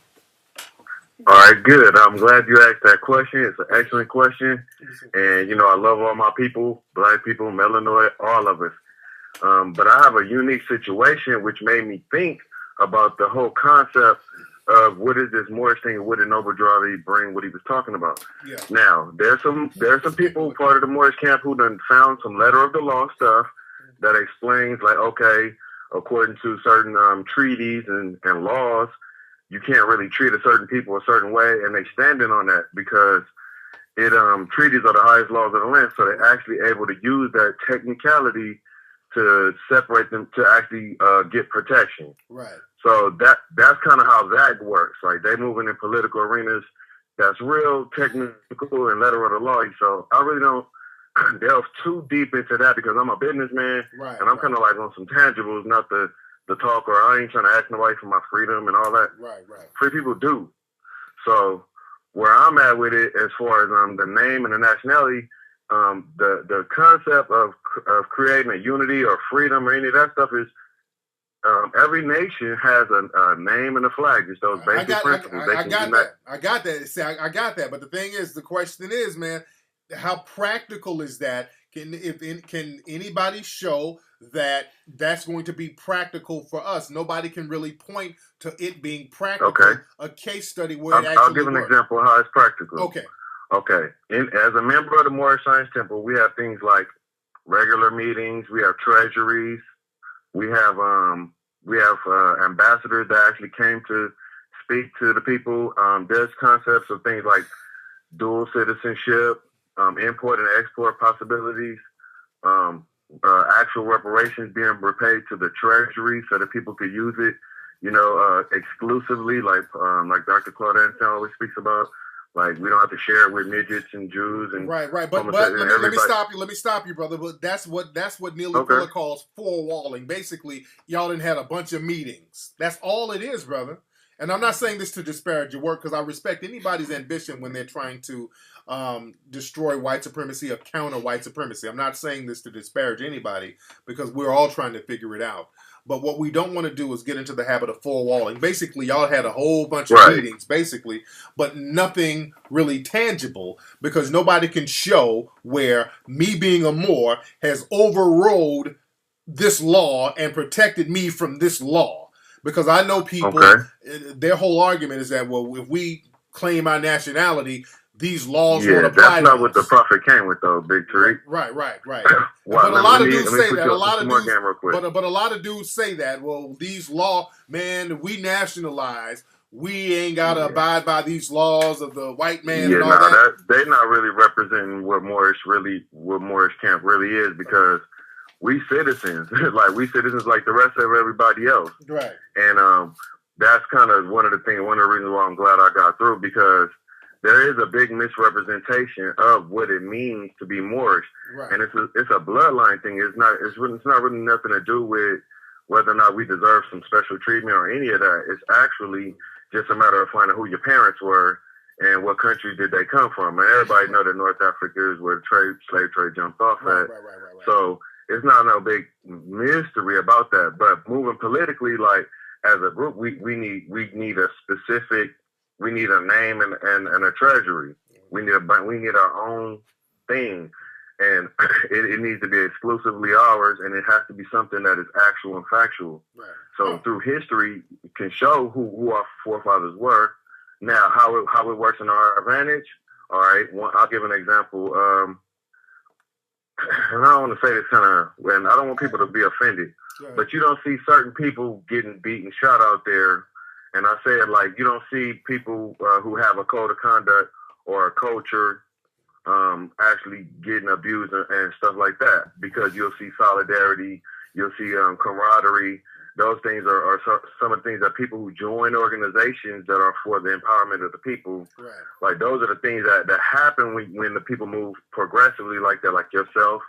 All right, good. I'm glad you asked that question. It's an excellent question. And, I love all my people, black people, melanoid, all of us. But I have a unique situation which made me think about the whole concept of what is this Moorish thing and what did Noble Drawley bring what he was talking about. Yeah. Now, there's some people part of the Moorish camp who done found some letter of the law stuff that explains, like, okay, according to certain treaties and laws, you can't really treat a certain people a certain way, and they standing on that because treaties are the highest laws of the land, so they're actually able to use that technicality to separate them to actually get protection. Right. So that's kind of how that works. Like they moving in political arenas that's real technical and letter of the law. So I really don't delve too deep into that because I'm a businessman, right, and I'm kind of like on some tangibles, not the talk, or I ain't trying to ask nobody for my freedom and all that. Right. Free people do. So where I'm at with it, as far as the name and the nationality, the concept of creating a unity or freedom or any of that stuff is every nation has a name and a flag. It's those basic principles. I got that. See, I got that. But the thing is, the question is, man, how practical is that? Can anybody show that that's going to be practical for us? Nobody can really point to it being practical. Okay. A case study where it actually I'll give an example of how it's practical. Okay. As a member of the Moorish Science Temple, we have things like regular meetings. We have treasuries. We have ambassadors that actually came to speak to the people. There's concepts of things like dual citizenship, import and export possibilities, actual reparations being repaid to the treasury so that people could use it, exclusively, like Dr. Claude Anton always speaks about. Like we don't have to share it with midgets and Jews and right. But let me stop you, brother. But that's what Neely Fuller calls forewalling. Basically, y'all done had a bunch of meetings. That's all it is, brother. And I'm not saying this to disparage your work because I respect anybody's ambition when they're trying to destroy white supremacy or counter white supremacy. I'm not saying this to disparage anybody because we're all trying to figure it out. But what we don't want to do is get into the habit of forewalling. Basically, y'all had a whole bunch of meetings, basically, but nothing really tangible because nobody can show where me being a Moor has overrode this law and protected me from this law. Because I know people, their whole argument is that, well, if we claim our nationality, these laws won't apply to us. Yeah, that's not what the prophet came with, though, Big Tariq. Right. But a lot of dudes say that. But a lot of dudes say that. Well, these laws, man, we nationalize. We ain't gotta abide by these laws of the white man and all that. They're not really representing what Moorish camp really is because we citizens, we citizens like the rest of everybody else. Right. And that's kind of one of the reasons why I'm glad I got through because there is a big misrepresentation of what it means to be Moorish. Right. And it's a bloodline thing. It's not really nothing to do with whether or not we deserve some special treatment or any of that. It's actually just a matter of finding who your parents were and what country did they come from. And everybody know that North Africa is where the slave trade jumped off at. Right. So it's not no big mystery about that. But moving politically, like as a group, we need a specific, we need a name and a treasury. We need our own thing, and it needs to be exclusively ours, and it has to be something that is actual and factual. Right. So through history, it can show who our forefathers were. Now, how it works in our advantage. All right, I'll give an example. And I don't want to say this and I don't want people to be offended, but you don't see certain people getting beat and shot out there. And I say it like you don't see people who have a code of conduct or a culture actually getting abused and stuff like that because you'll see solidarity, you'll see camaraderie. Those things are some of the things that people who join organizations that are for the empowerment of the people. Right. Like those are the things that happen when the people move progressively like that, like yourself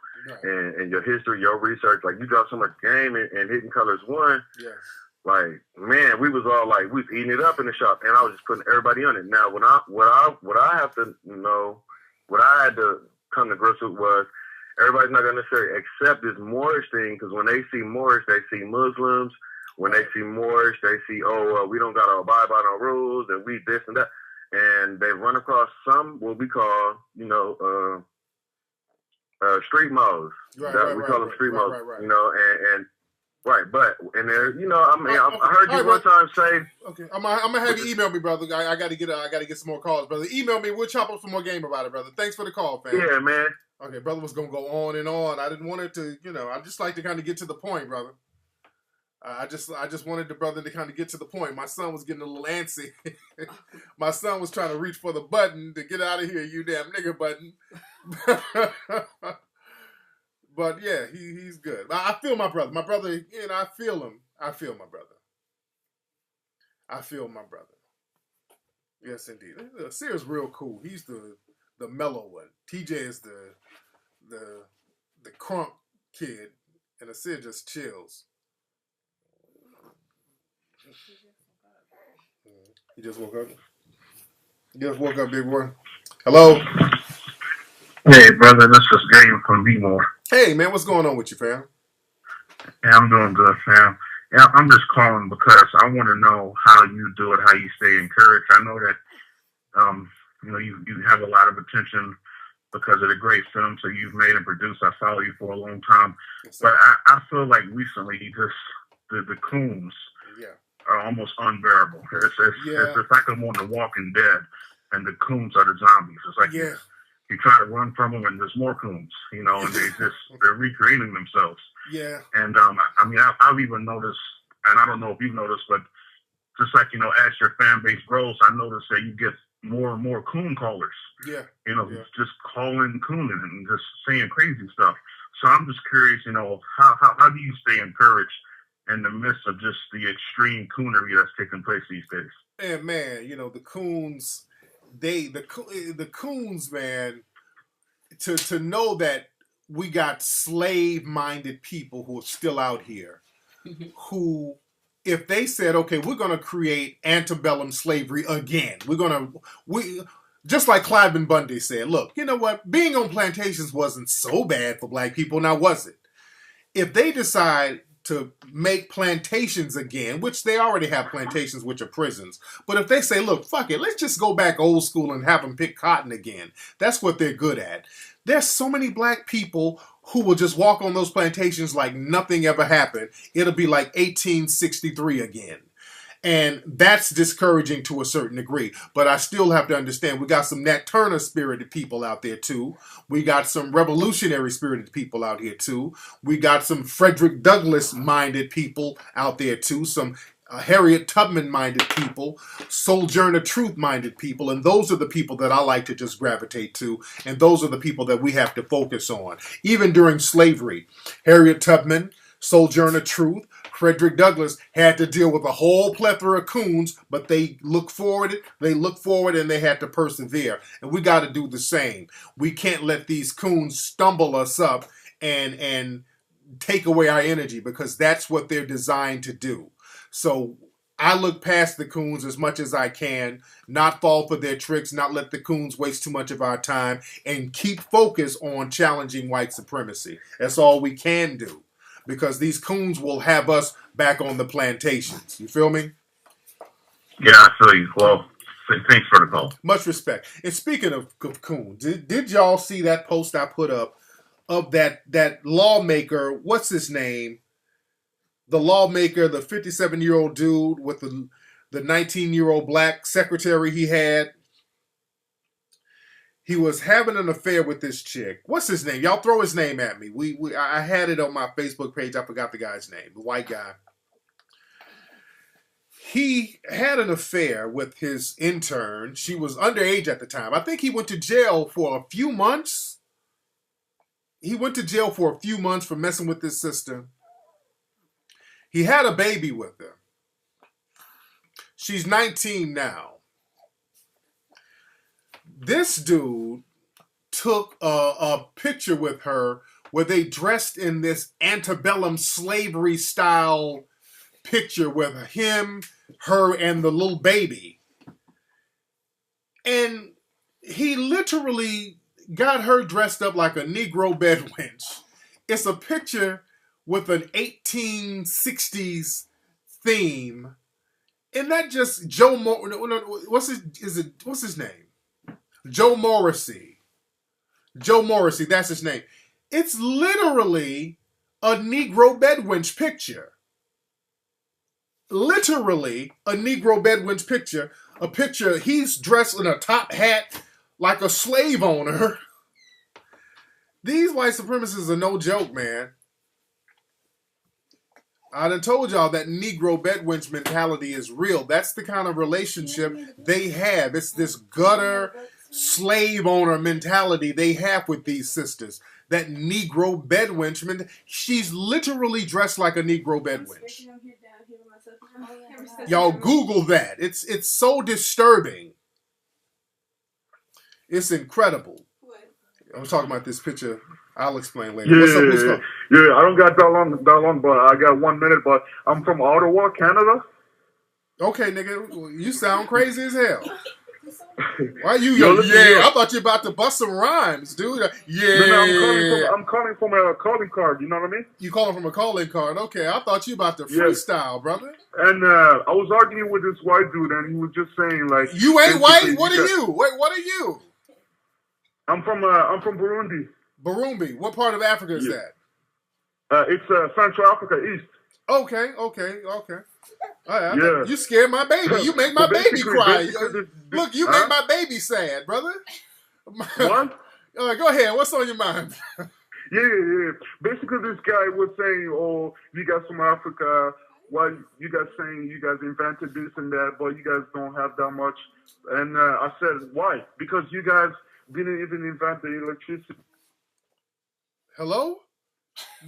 and your history, your research. Like you dropped so much game and Hidden Colors 1. Yes. Like, man, we was all like, we was eating it up in the shop, and I was just putting everybody on it. Now, what I have to know, what I had to come to grips with was everybody's not going to necessarily accept this Moorish thing, because when they see Moorish, they see Muslims. When they see Moorish, they see, we don't got to abide by no rules, and we this and that. And they run across some, what we call, street modes. We call them street modes, and there, I heard you one time say. Okay, I'm gonna have you email me, brother. I gotta get some more calls, brother. Email me. We'll chop up some more game about it, brother. Thanks for the call, fam. Yeah, man. Okay, brother was gonna go on and on. I didn't want it to, I just like to kind of get to the point, brother. I just wanted the brother to kind of get to the point. My son was getting a little antsy. My son was trying to reach for the button to get out of here, you damn nigga button. But yeah, he's good. I feel my brother. My brother, I feel him. I feel my brother. I feel my brother. Yes, indeed. Sear's real cool. He's the mellow one. TJ is the crunk kid, and Asir just chills. He just woke up. You just woke up, big boy. Hello. Hey, brother. This is Game from B-More. Hey, man. What's going on with you, fam? Yeah, I'm doing good, fam. Yeah, I'm just calling because I want to know how you do it, how you stay encouraged. I know that, you have a lot of attention because of the great films that you've made and produced. I follow you for a long time. But I feel like recently the coons are almost unbearable. It's like I'm on The Walking Dead, and the coons are the zombies. It's like you try to run from them, and there's more coons, and they're recreating themselves. Yeah. And I've even noticed, and I don't know if you've noticed, but just like as your fan base grows, I noticed that you get more and more coon callers. Yeah. Just calling coon and just saying crazy stuff. So I'm just curious, how do you stay encouraged in the midst of just the extreme coonery that's taking place these days? And man, the coons, the coons, man, to know that we got slave-minded people who are still out here, who, if they said, okay, we're going to create antebellum slavery again, just like Cliven Bundy said, look, you know what? Being on plantations wasn't so bad for black people, now was it? If they decide to make plantations again, which they already have plantations, which are prisons. But if they say, look, fuck it, let's just go back old school and have them pick cotton again. That's what they're good at. There's so many black people who will just walk on those plantations like nothing ever happened. It'll be like 1863 again. And that's discouraging to a certain degree. But I still have to understand we got some Nat Turner spirited people out there too. We got some revolutionary spirited people out here too. We got some Frederick Douglass minded people out there too. Some Harriet Tubman minded people, Sojourner Truth minded people. And those are the people that I like to just gravitate to. And those are the people that we have to focus on. Even during slavery, Harriet Tubman, Sojourner Truth, Frederick Douglass had to deal with a whole plethora of coons, but they look forward and they had to persevere. And we got to do the same. We can't let these coons stumble us up and take away our energy, because that's what they're designed to do. So I look past the coons as much as I can, not fall for their tricks, not let the coons waste too much of our time, and keep focus on challenging white supremacy. That's all we can do. Because these coons will have us back on the plantations. You feel me? Yeah, I feel you. Well, thanks for the call. Much respect. And speaking of coons, did y'all see that post I put up of that lawmaker? What's his name? The lawmaker, the 57-year-old dude with the 19-year-old black secretary he had. He was having an affair with this chick. What's his name? Y'all throw his name at me. I had it on my Facebook page. I forgot the guy's name. The white guy. He had an affair with his intern. She was underage at the time. I think he went to jail for a few months. He went to jail for a few months for messing with his sister. He had a baby with her. She's 19 now. This dude took a picture with her where they dressed in this antebellum slavery style picture with him, her, and the little baby. And he literally got her dressed up like a Negro bed wench. It's a picture with an 1860s theme. And that just Joe what's his name? Joe Morrissey. Joe Morrissey, that's his name. It's literally a Negro bedwench picture. Literally a Negro bedwench picture. A picture, he's dressed in a top hat like a slave owner. These white supremacists are no joke, man. I done told y'all that Negro bedwench mentality is real. That's the kind of relationship they have. It's this gutter slave owner mentality they have with these sisters. That Negro bedwench mentality. She's literally dressed like a Negro bedwench. Y'all Google that. It's so disturbing. It's incredible. I'm talking about this picture. I'll explain later. Yeah, What's up? Who's calling? yeah. I don't got that long, but I got 1 minute. But I'm from Ottawa, Canada. Okay, nigga, you sound crazy as hell. Why you Yo, go? listen, Yeah, I thought you about to bust some rhymes, dude. Yeah. No, I'm calling from a calling card. You know what I mean? You calling from a calling card? Okay, I thought you about to freestyle, brother. And I was arguing with this white dude, and he was just saying like, "You ain't white. What are you? Wait, what are you?" I'm from Burundi. Burundi. What part of Africa is that? It's Central Africa, East. Okay. Right, yeah. You scared my baby. You make my baby cry. Look, you make my baby sad, brother. What? Go ahead. What's on your mind? Yeah. Basically, this guy was saying, "Oh, you guys from Africa. Why you guys saying you guys invented this and that, but you guys don't have that much?" And I said, "Why? Because you guys didn't even invent the electricity." Hello?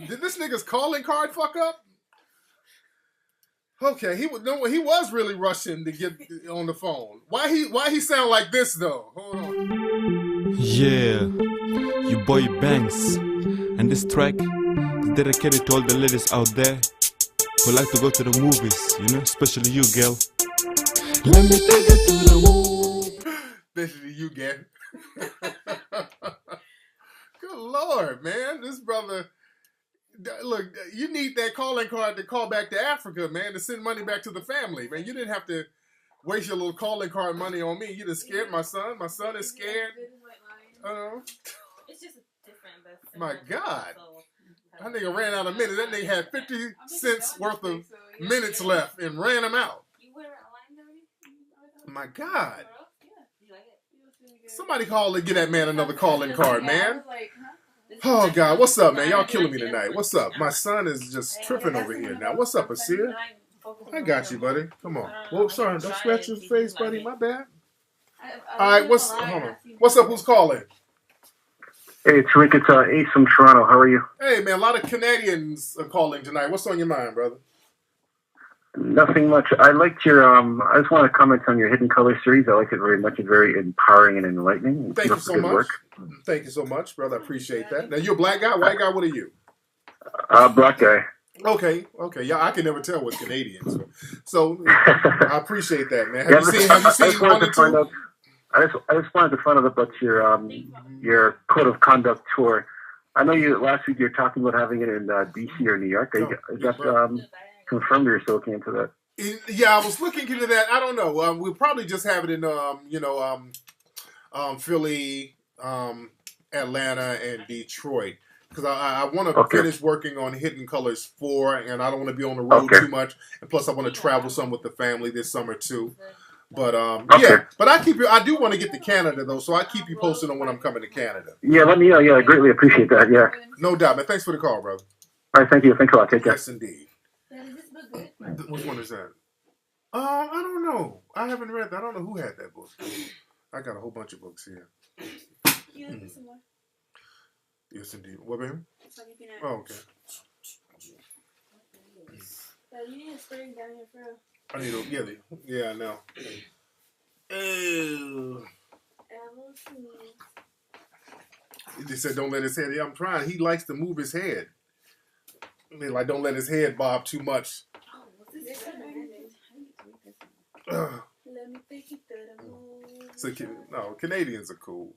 Did this nigga's calling card fuck up? Okay, he was really rushing to get on the phone. Why he sound like this though? Hold on. Yeah, your boy Banks, and this track is dedicated to all the ladies out there who like to go to the movies, you know, especially you, girl. Let me take you to the movies. Especially you, girl. Good Lord, man, this brother. Look, you need that calling card to call back to Africa, man, to send money back to the family, man. You didn't have to waste your little calling card money on me. You just scared my son. My son is scared. It's just different. My God. That nigga ran out of minutes. That nigga had 50 cents worth of minutes left and ran them out. My God. Somebody call and get that man another calling card, man. Oh, God. What's up, man? Y'all killing me tonight. What's up? My son is just tripping over here now. What's up, Asir? I got you, buddy. Come on. Well, sorry. Don't scratch your face, buddy. My bad. All right. Hold on. What's up? Who's calling? Hey, Tariq. It's Ace from Toronto. How are you? Hey, man. A lot of Canadians are calling tonight. What's on your mind, brother? Nothing much. I liked your, I just want to comment on your Hidden Color series. I like it very much. It's very empowering and enlightening. Thank you so much. Work. Thank you so much, brother. I appreciate that. Now, you're a black guy, white guy? What are you? Black guy. Okay. Yeah, I can never tell with Canadians. So I appreciate that, man. Have you seen one or two? I just wanted to find out about your code of conduct tour. I know last week you were talking about having it in D.C. or New York. Is that confirmed or you're still looking into that? Yeah, I was looking into that. I don't know. We'll probably just have it in, Philly, Atlanta, and Detroit. Because I want to finish working on Hidden Colors 4, and I don't want to be on the road too much. And plus, I want to travel some with the family this summer too. But yeah. But I do want to get to Canada though, so I keep you posted on when I'm coming to Canada. Yeah, let me know. Yeah, I greatly appreciate that. Yeah. No doubt, man. Thanks for the call, brother. All right, thank you. Thanks a lot. Take care. Yes, indeed. Which one is that? I don't know. I haven't read that. I don't know who had that book. I got a whole bunch of books here. Yes, indeed. What, baby? Oh, okay. You need to spray down your fro. I need to, yeah, I know. Ew. He just said, don't let his head. Yeah, I'm trying. He likes to move his head. I mean, like, don't let his head bob too much. Let me take you to the moon. So, no, Canadians are cool.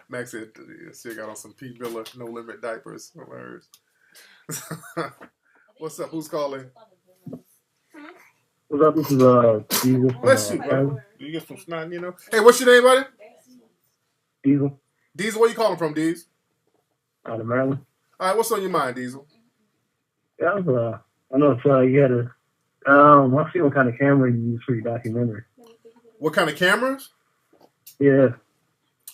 Max said she got on some P. Miller No Limit diapers. Hilarious. What's up? Who's calling? What's up? This is Diesel. Bless you, bro. You get some snot, you know. Hey, what's your name, buddy? Diesel. Diesel, where you calling from, Diesel? Out of Maryland. All right, what's on your mind, Diesel? Yeah, I know it's you had a. I see what kind of camera you use for your documentary. What kind of cameras? Yeah.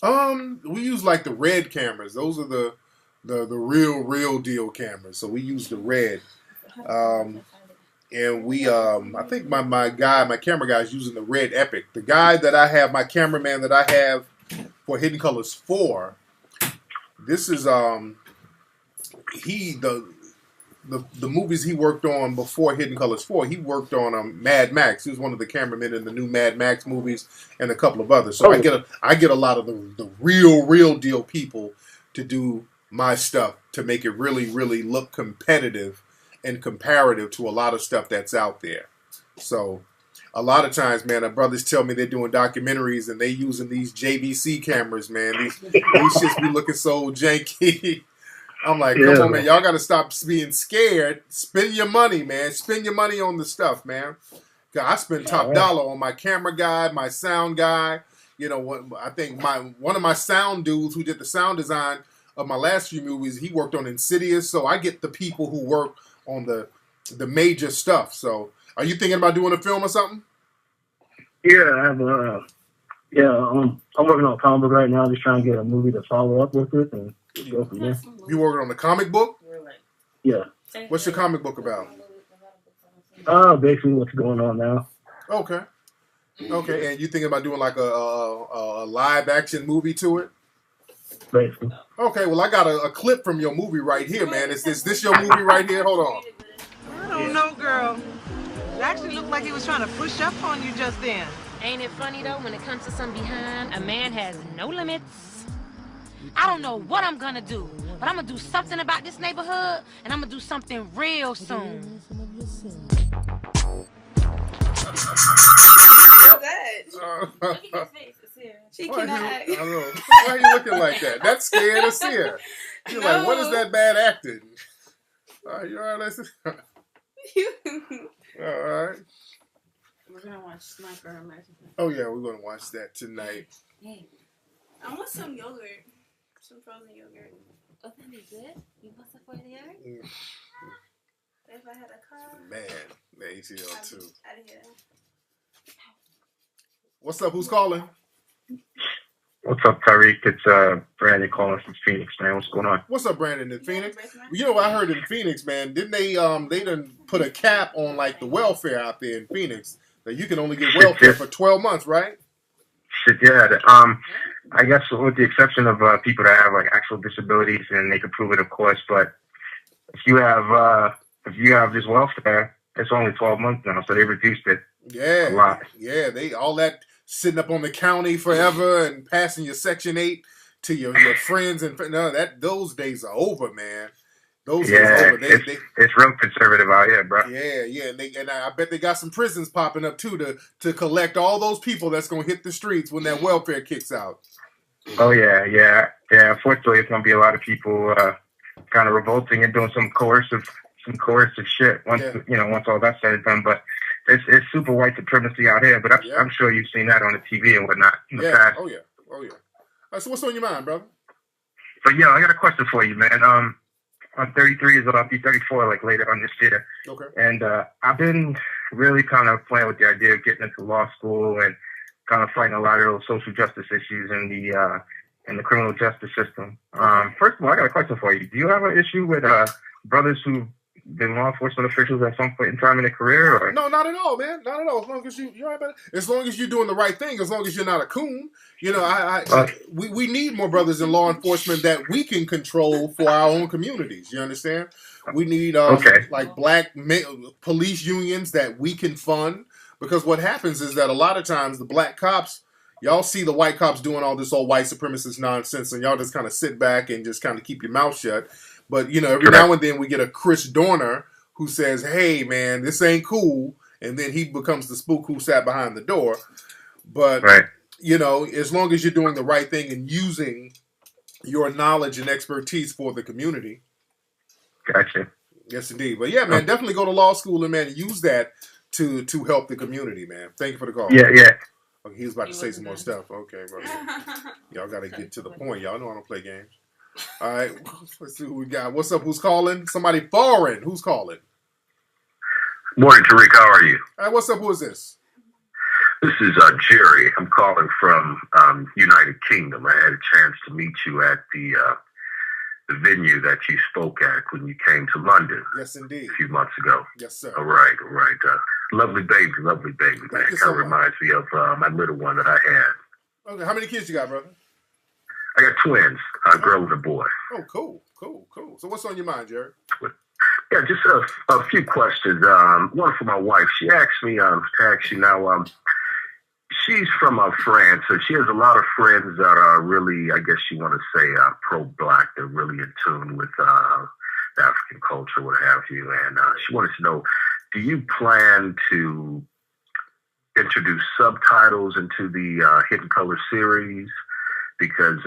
We use like the red cameras. Those are the real deal cameras. So we use the red. And we I think my camera guy is using the red Epic. The guy that I have, my cameraman that I have for Hidden Colors 4, this is the movies he worked on before Hidden Colors 4, he worked on Mad Max. He was one of the cameramen in the new Mad Max movies and a couple of others. So I get a lot of the real deal people to do my stuff to make it really look competitive and comparative to a lot of stuff that's out there. So a lot of times, man, our brothers tell me they're doing documentaries and they using these JVC cameras, man. These shits be looking so janky. I'm like, come on, man. Y'all got to stop being scared. Spend your money, man. Spend your money on the stuff, man. I spend top dollar on my camera guy, my sound guy. You know, I think one of my sound dudes who did the sound design of my last few movies, he worked on Insidious. So I get the people who work on the major stuff. So are you thinking about doing a film or something? Yeah, I have I'm working on a comic book right now. Just trying to get a movie to follow up with it and go from there. You working on the comic book? Yeah. What's your comic book about? Basically what's going on now. Okay. Okay, and you thinking about doing like a live action movie to it? Basically. Okay, well I got a clip from your movie right here, man. Is this your movie right here? Hold on. I don't know, girl. It actually looked like he was trying to push up on you just then. Ain't it funny, though, when it comes to some behind, a man has no limits? I don't know what I'm gonna do, but I'm gonna do something about this neighborhood, and I'm gonna do something real soon. What's that? Look at his face. It's here. She cannot act. I know. Why are you looking like that? That's scared to see her. You're like, what is that bad acting? You all right? All right. We're gonna watch Sniper American. Oh yeah, we're gonna watch that tonight. Hey, I want some yogurt, some frozen yogurt. Oh, that'd be good. You want some for the yogurt? If I had a car. Man, the ATL too. Out of here. What's up? Who's calling? What's up, Tariq? It's Brandon calling from Phoenix, man. What's going on? What's up, Brandon in Phoenix? You know what I heard in Phoenix, man? Didn't they done put a cap on like the welfare out there in Phoenix that you can only get welfare for 12 months, right? Shit, yeah. I guess with the exception of people that have like actual disabilities and they can prove it, of course. But if you have this welfare, it's only 12 months now, so they reduced it. Yeah, a lot. Yeah, they all that sitting up on the county forever and passing your Section 8 to your friends and those days are over, man. Those days are over. It's real conservative out here, bro. Yeah, and I bet they got some prisons popping up too to collect all those people that's gonna hit the streets when that welfare kicks out. Oh yeah. Unfortunately, it's gonna be a lot of people kind of revolting and doing some coercive shit once all that's said and done. But it's super white supremacy out here. But I'm sure you've seen that on the TV and whatnot in the past. Oh yeah. All right, so what's on your mind, brother? So yeah, I got a question for you, man. I'm 33 years old. I'll be 34 like later on this year. Okay. And I've been really kind of playing with the idea of getting into law school and kind of fighting a lot of those social justice issues in the criminal justice system. First of all, I got a question for you. Do you have an issue with brothers who've been law enforcement officials at some point in time in their career? Or? No, not at all, man. Not at all. As long as as long as you're doing the right thing, as long as you're not a coon. You know, we need more brothers in law enforcement that we can control for our own communities. You understand? We need like black police unions that we can fund, because what happens is that a lot of times the black cops, y'all see the white cops doing all this old white supremacist nonsense, and y'all just kind of sit back and just kind of keep your mouth shut. But, you know, every now and then we get a Chris Dorner who says, hey, man, this ain't cool. And then he becomes the spook who sat behind the door. But as long as you're doing the right thing and using your knowledge and expertise for the community. Gotcha. Yes, indeed. But yeah, man, definitely go to law school and, man, use that to help the community, man. Thank you for the call. Yeah. Okay, he was about to say some more stuff. Okay, bro. Y'all got to get to the point. Y'all know I don't play games. All right, let's see who we got. What's up? Who's calling? Somebody foreign. Who's calling? Morning, Tariq. How are you? All right, what's up? Who is this? This is Jerry. I'm calling from United Kingdom. I had a chance to meet you at the venue that you spoke at when you came to London. Yes, indeed. A few months ago. Yes, sir. All right. Lovely baby, man. Kind of reminds me of my little one that I had. Okay, how many kids you got, brother? I got twins, a girl and a boy. Oh, cool. So what's on your mind, Jerry? Yeah, just a few questions. One for my wife. She asked me to ask you now. She's from France, so she has a lot of friends that are really, I guess you want to say, pro-black. They're really in tune with the African culture, what have you. And she wanted to know, do you plan to introduce subtitles into the Hidden Color series? Because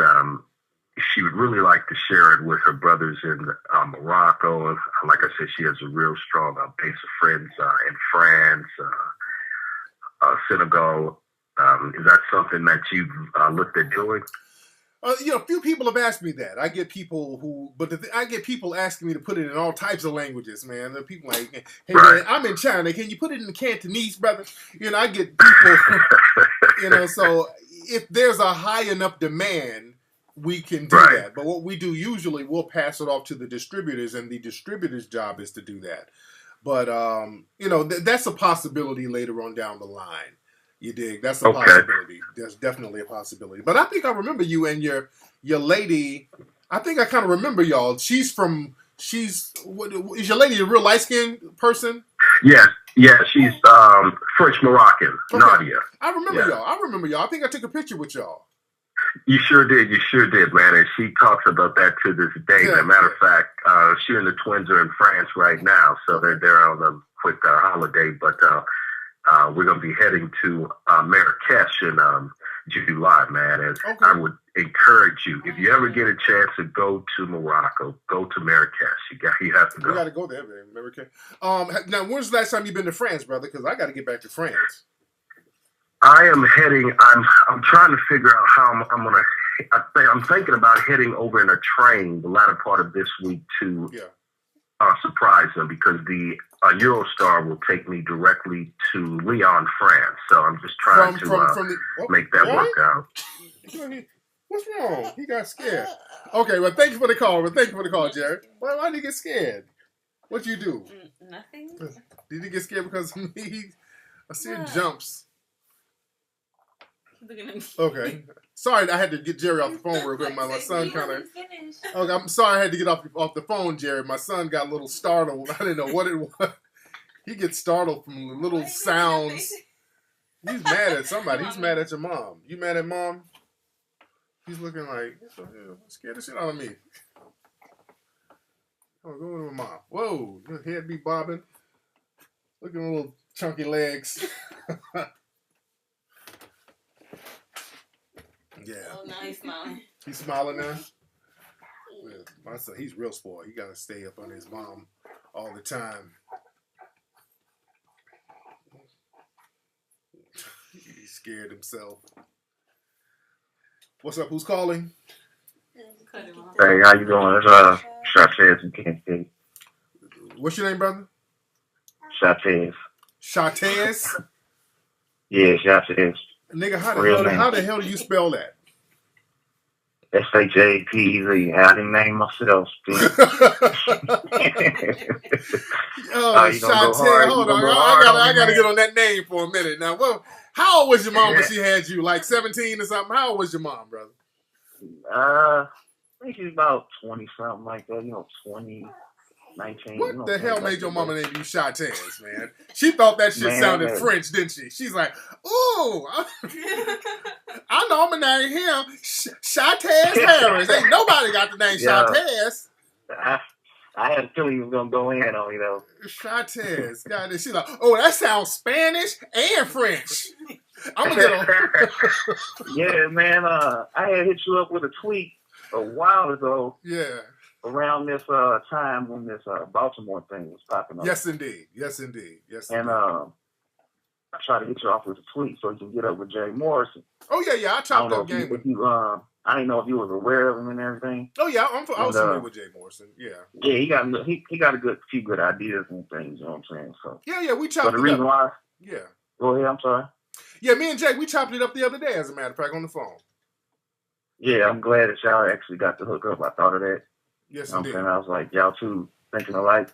she would really like to share it with her brothers in Morocco. Like I said, she has a real strong base of friends in France, Senegal. Is that something that you've looked at doing? A few people have asked me that. I get people I get people asking me to put it in all types of languages, man. The people like, hey, man, I'm in China. Can you put it in Cantonese, brother? I get people, so if there's a high enough demand, we can do that. But what we do usually, we'll pass it off to the distributors, and the distributor's job is to do that. But, that's a possibility later on down the line. You dig? That's a possibility. There's definitely a possibility. But I think I remember you and your lady. I think I kind of remember y'all. Is your lady a real light-skinned person? Yeah, she's French Moroccan, Nadia. I remember y'all. I think I took a picture with y'all. You sure did, man. And she talks about that to this day. As a matter of fact, she and the twins are in France right now, so they're on a quick holiday. But we're going to be heading to Marrakesh in July, man. And I would encourage you, if you ever get a chance to go to Morocco, go to Marrakesh. You have to go. You got to go there, man. Marrakesh. Now, when's the last time you've been to France, brother? Because I got to get back to France. I am heading. I'm trying to figure out how I'm going to. I'm thinking about heading over in a train the latter part of this week to surprise them, because the Eurostar will take me directly to Lyon, France. So I'm just trying to make that work out. What's wrong? He got scared. Okay, well, thank you for the call, Jerry. Why did he get scared? What'd you do? Nothing. Did he get scared because of me? I see it jumps. Okay. Sorry, I had to get Jerry off the phone real quick. My son kind of. Okay, I'm sorry I had to get off the phone, Jerry. My son got a little startled. I didn't know what it was. He gets startled from little sounds. He's mad at somebody. He's mad at your mom. You mad at mom? He's looking like, scared the shit out of me. Oh, go with my mom. Whoa, your head be bobbing. Look at the little chunky legs. Yeah. Oh, now he's smiling. He's smiling now? Yeah, my son, he's real spoiled. He got to stay up on his mom all the time. He scared himself. What's up? Who's calling? Hey, how you doing? It's Shatez from Kansas City. What's your name, brother? Shatez. Shatez? Yeah, Shatez. Nigga, how the hell do you spell that? SHATEZ. I didn't name myself. Shatez. Hold on. I gotta get on that name for a minute. Now, well, how old was your mom when she had you? Like 17 or something? How old was your mom, brother? I think she's about 20 something like that. 20, 19. What the hell made your mama name you Shatez, man? She thought that shit sounded French, didn't she? She's like, ooh, I know I'm gonna name him Shatez Harris. Ain't nobody got the name Shatez. I I had a feeling he was gonna go in on me though. Shatez, God, she's like, oh, that sounds Spanish and French. I'm gonna get on. Yeah, man. I had hit you up with a tweet a while ago. Yeah. Around this time when this Baltimore thing was popping up. Yes, indeed. Yes, indeed. Yes, and I tried to hit you off with a tweet so you can get up with Jay Morrison. Oh yeah. I chopped up game with you. I didn't know if you was aware of him and everything. Oh yeah, I was familiar with Jay Morrison. Yeah. Yeah, he got a few good ideas and things. You know what I'm saying? So yeah, we chopped. So the reason why. Yeah. Go ahead. I'm sorry. Yeah, me and Jay, we chopped it up the other day. As a matter of fact, on the phone. Yeah, I'm glad that y'all actually got to hook up. I thought of that. Yes, indeed. I was like, y'all two thinking alike.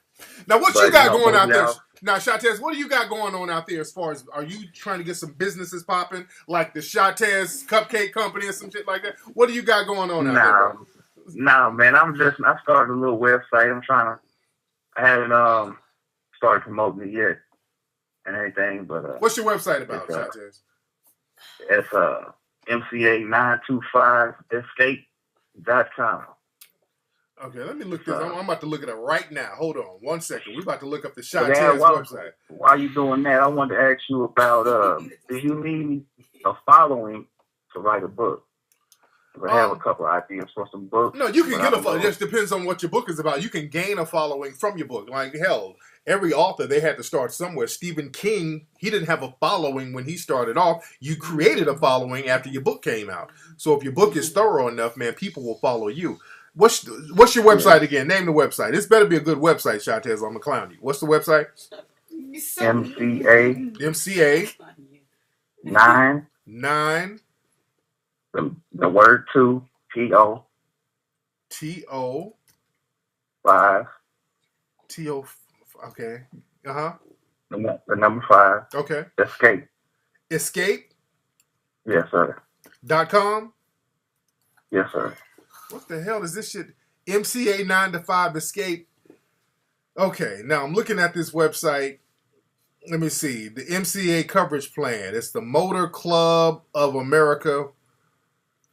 Now, what you got going out there? Now, Shatez, what do you got going on out there as far as, are you trying to get some businesses popping, like the Shatez Cupcake Company or some shit like that? What do you got going on out there, bro? Nah, man, I started a little website. I haven't started promoting it yet and everything, but... What's your website about, Shatez? It's MCA925escape.com. Okay, let me look this. I'm about to look it up right now. Hold on 1 second. We're about to look up the Shatez website. While you doing that, I wanted to ask you about, do you need a following to write a book? I have a couple ideas for some books. No, you can get a following. It just depends on what your book is about. You can gain a following from your book. Like, hell, every author, they had to start somewhere. Stephen King, he didn't have a following when he started off. You created a following after your book came out. So if your book is thorough enough, man, people will follow you. What's your website again? Name the website. This better be a good website, Shatez, or I'm going to clown you. What's the website? MCA 9 the word 2 TO 5 TO. Okay. The number 5. Okay. Escape. Yes, sir. .com. Yes, sir. What the hell is this shit? MCA 9 to 5 escape. Okay, now I'm looking at this website. Let me see. The MCA coverage plan. It's the Motor Club of America.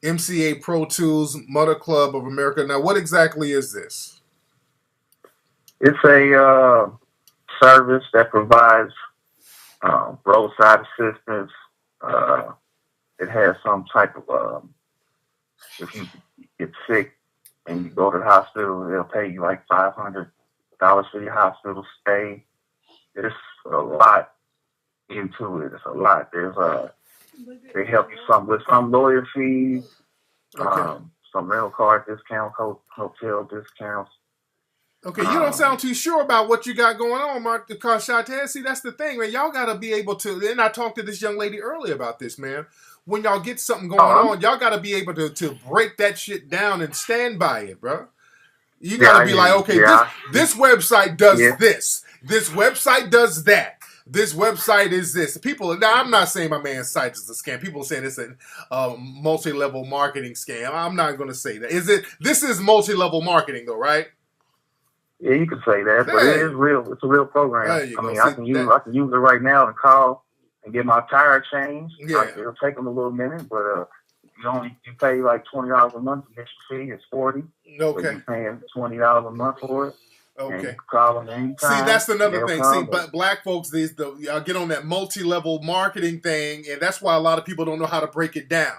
MCA Pro Tools Motor Club of America. Now, what exactly is this? It's a service that provides roadside assistance. It has some type of, if you get sick and you go to the hospital, they'll pay you like $500 for your hospital stay. There's a lot into it. It's a lot. They help you with some lawyer fees, some rental car discounts, hotel discounts. Okay, you don't sound too sure about what you got going on, Mark, because Shatez, see, that's the thing, man. Y'all got to be able to, and I talked to this young lady earlier about this, man. When y'all get something going on, y'all got to be able to break that shit down and stand by it, bro. You got to be like, okay, this website does this. This website does that. This website is this. People, now I'm not saying my man's site is a scam. People are saying it's a multi-level marketing scam. I'm not going to say that. This is multi-level marketing though, right? Yeah, you can say that, but it is real. It's a real program. I mean, I can use it right now and call and get my tire changed. Yeah. It'll take them a little minute, but you pay like $20 a month. The fee is $40. Okay. So you're paying $20 a month for it. Okay. And you can call them anytime. See, that's another thing. See, but black folks, y'all get on that multi-level marketing thing, and that's why a lot of people don't know how to break it down.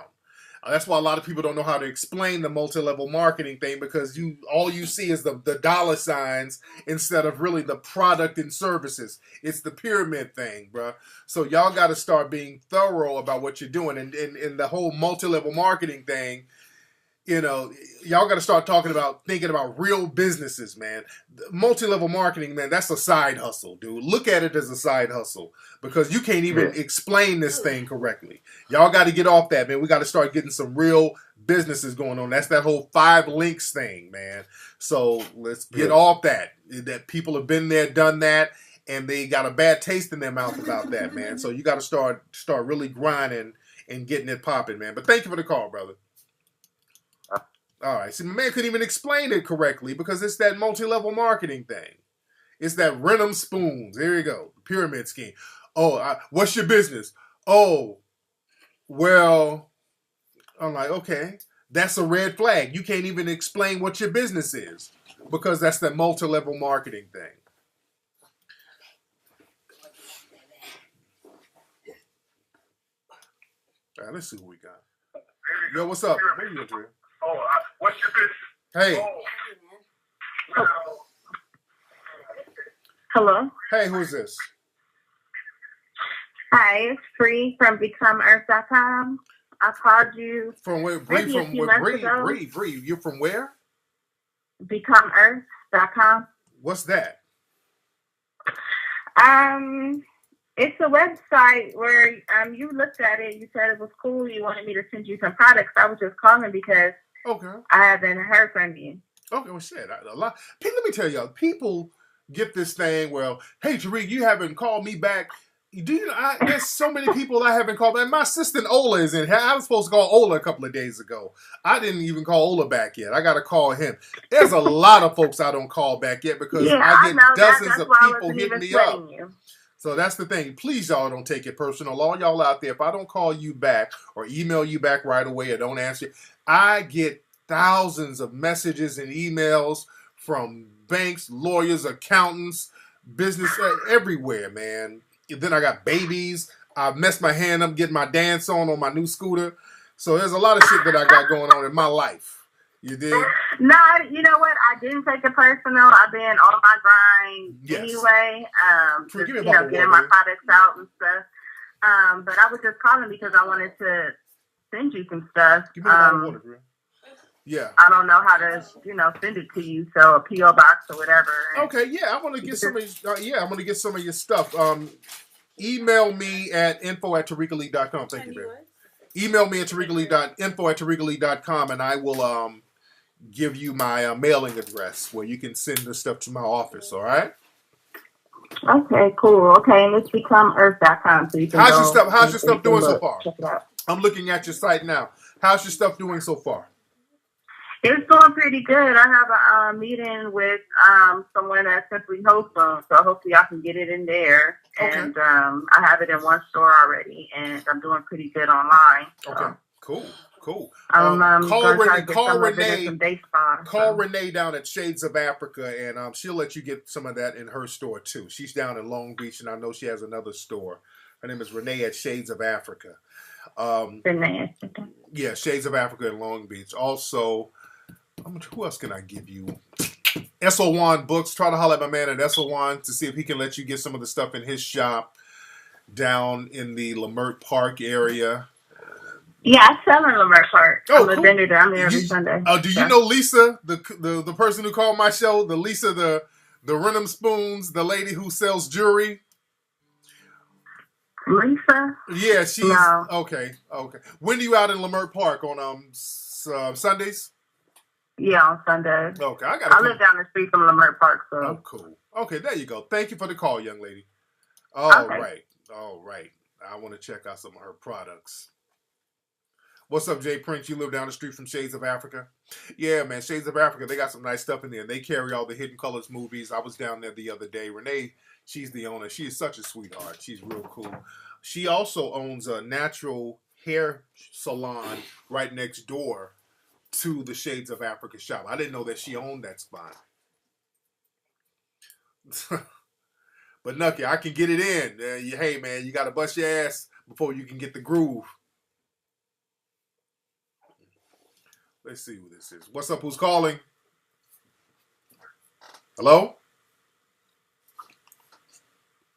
That's why a lot of people don't know how to explain the multi-level marketing thing, because all you see is the dollar signs instead of really the product and services. It's the pyramid thing, bro. So y'all got to start being thorough about what you're doing. And the whole multi-level marketing thing, y'all got to start thinking about real businesses, man. Multi-level marketing, man, that's a side hustle, dude. Look at it as a side hustle, because you can't even explain this thing correctly. Y'all got to get off that, man. We got to start getting some real businesses going on. That's that whole 5 links thing, man. So let's get off that. That people have been there, done that, and they got a bad taste in their mouth about that, man. So you got to start really grinding and getting it popping, man. But thank you for the call, brother. All right. See, my man couldn't even explain it correctly because it's that multi-level marketing thing. It's that rent 'em spoons. There you go. Pyramid scheme. Oh, what's your business? Oh, well, I'm like, okay, that's a red flag. You can't even explain what your business is. because that's the multi-level marketing thing. All right, let's see what we got. Yo, what's up? What are you doing? What's your business? Hey. Hello. Hey, who's this? Hi, it's Free from BecomeEarth.com. I called you From where? maybe a few months ago. Bree. You're from where? BecomeEarth.com. What's that? It's a website where you looked at it. You said it was cool. You wanted me to send you some products. I was just calling because I haven't heard from you. Okay, well, shit. Let me tell y'all. People get this thing. Well, hey, Tariq, you haven't called me back. Do you know? There's so many people I haven't called back. My assistant Ola is in here. I was supposed to call Ola a couple of days ago. I didn't even call Ola back yet. I got to call him. There's a lot of folks I don't call back yet because I get dozens of people hitting me up. So that's the thing. Please, y'all, don't take it personal. All y'all out there, if I don't call you back or email you back right away or don't answer, I get thousands of messages and emails from banks, lawyers, accountants, business, everywhere, man. Then I got babies. I messed my hand up getting my dance on my new scooter. So there's a lot of shit that I got going on in my life. You dig? No, you know what? I didn't take it personal. I've been on my grind anyway. Just, getting my products out and stuff. But I was just calling because I wanted to send you some stuff. Give me a bottle of water, girl. Yeah. I don't know how to, send it to you. So a PO box or whatever. Okay, yeah, I want to get some of I'm going to get some of your stuff. Email me at info@tariqelite.com. Thank you, baby. Email me at info@tariqelite.com and I will give you my mailing address where you can send the stuff to my office, all right? Okay, cool. Okay, and it's becomeearth.com. So you can How's your stuff doing so far? Check it out. I'm looking at your site now. How's your stuff doing so far? It's going pretty good. I have a meeting with someone at Simply Wholesome, so hopefully I can get it in there. Okay. And I have it in one store already, and I'm doing pretty good online. So. Okay, cool. Call Renee down at Shades of Africa, and she'll let you get some of that in her store too. She's down in Long Beach, and I know she has another store. Her name is Renee at Shades of Africa. Renee. Yeah, Shades of Africa in Long Beach. Also, who else can I give you? SO1 Books. Try to holler at my man at SO1 to see if he can let you get some of the stuff in his shop down in the Lamert Park area. Yeah, I sell in Lamert Park. I'm a vendor there. I'm there every Sunday. Do you know Lisa, the person who called my show? The Lisa, the Renham Spoons, the lady who sells jewelry? Lisa? Yeah, she's... No. Okay. When are you out in Lamert Park? On Sundays? Yeah, on Sundays. Okay, I live down the street from Lamert Park, so... Oh, cool. Okay, there you go. Thank you for the call, young lady. All right. I want to check out some of her products. What's up, Jay Prince? You live down the street from Shades of Africa? Yeah, man, Shades of Africa, they got some nice stuff in there. They carry all the Hidden Colors movies. I was down there the other day. Renee, she's the owner. She is such a sweetheart. She's real cool. She also owns a natural hair salon right next door to the Shades of Africa shop. I didn't know that she owned that spot. But Nucky, I can get it in. Hey, man, you got to bust your ass before you can get the groove. Let's see who this is. What's up? Who's calling? Hello?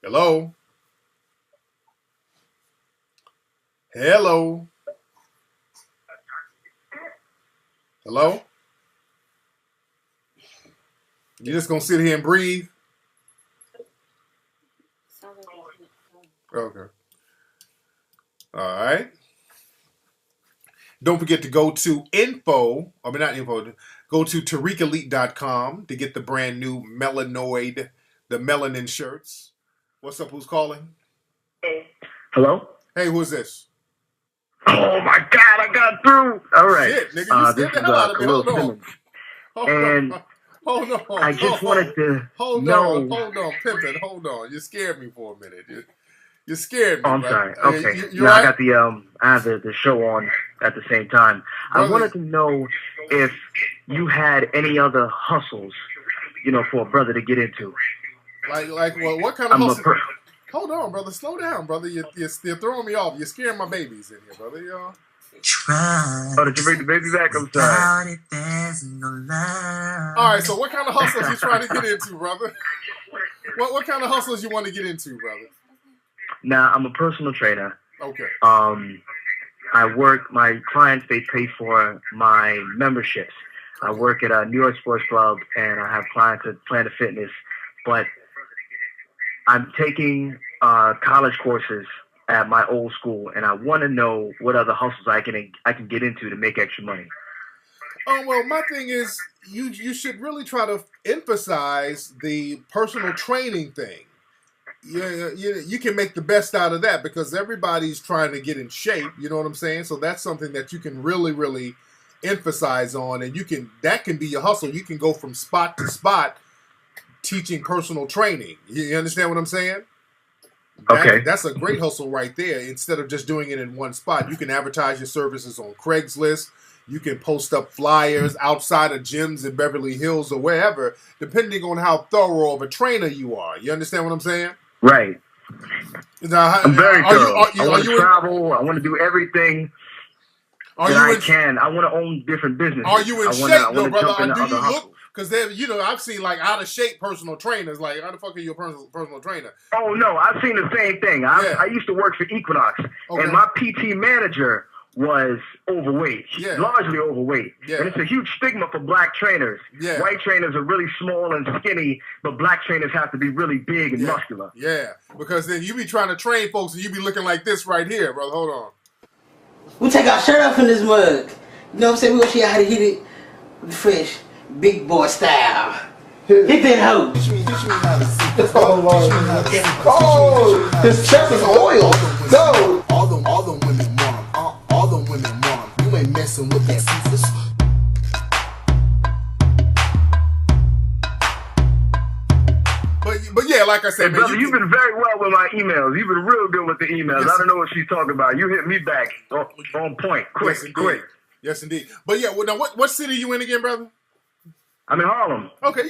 Hello? Hello? Hello? You just gonna sit here and breathe? Okay. All right. Don't forget to go to go to TariqElite.com to get the brand new Melanoid, the melanin shirts. What's up? Who's calling? Hello? Hey, who's this? Oh my God, I got through. All right. Shit, nigga, you this the hell out of me. Hold on. Hold on. I just wanted to Hold on, Pimpin', hold on. You scared me for a minute. You scared me. Oh, I'm sorry. Okay. I got I have the show on at the same time. I wanted to know if you had any other hustles for a brother to get into. Like what kind of hustle? Hold on, brother. Slow down, brother. You're throwing me off. You're scaring my babies in here, brother. Y'all. Oh, did you bring the baby back? I'm sorry. All right, so what kind of hustles you trying to get into, brother? What kind of hustles you want to get into, brother? Now, I'm a personal trainer. Okay. I work, my clients, they pay for my memberships. I work at a New York Sports Club, and I have clients at Planet Fitness. But I'm taking college courses at my old school, and I want to know what other hustles I can get into to make extra money. Well, my thing is, you should really try to emphasize the personal training thing. You can make the best out of that because everybody's trying to get in shape. You know what I'm saying? So that's something that you can really, really emphasize on, and that can be your hustle. You can go from spot to spot teaching personal training. You understand what I'm saying? Okay. That's a great hustle right there. Instead of just doing it in one spot, you can advertise your services on Craigslist. You can post up flyers outside of gyms in Beverly Hills or wherever, depending on how thorough of a trainer you are. You understand what I'm saying? Right. Now, I'm very thorough. I are want to you travel. I want to do everything I can. I want to own different businesses. Are you in shape, though, brother? Or do you look? Because I've seen like out of shape personal trainers. Like, how the fuck are you a personal trainer? Oh no, I've seen the same thing. I used to work for Equinox, and my PT manager was overweight, largely overweight. And it's a huge stigma for black trainers. White trainers are really small and skinny, but black trainers have to be really big and muscular. Yeah, because then you be trying to train folks and you be looking like this right here, brother. Hold on. We take our shirt off in this mug. You know what I'm saying? We gonna show you how to hit it fresh, big boy style. Hit that hoe. Oh, his chest is oil. Go. All them women want him. All them women want him. You ain't messing with that Caesars. But yeah, like I said, man, brother, you've been very well with my emails. You've been real good with the emails. I don't know what she's talking about. You hit me back on point, quick. Yes, indeed. But yeah, now what city you in again, brother? I'm in Harlem. Okay,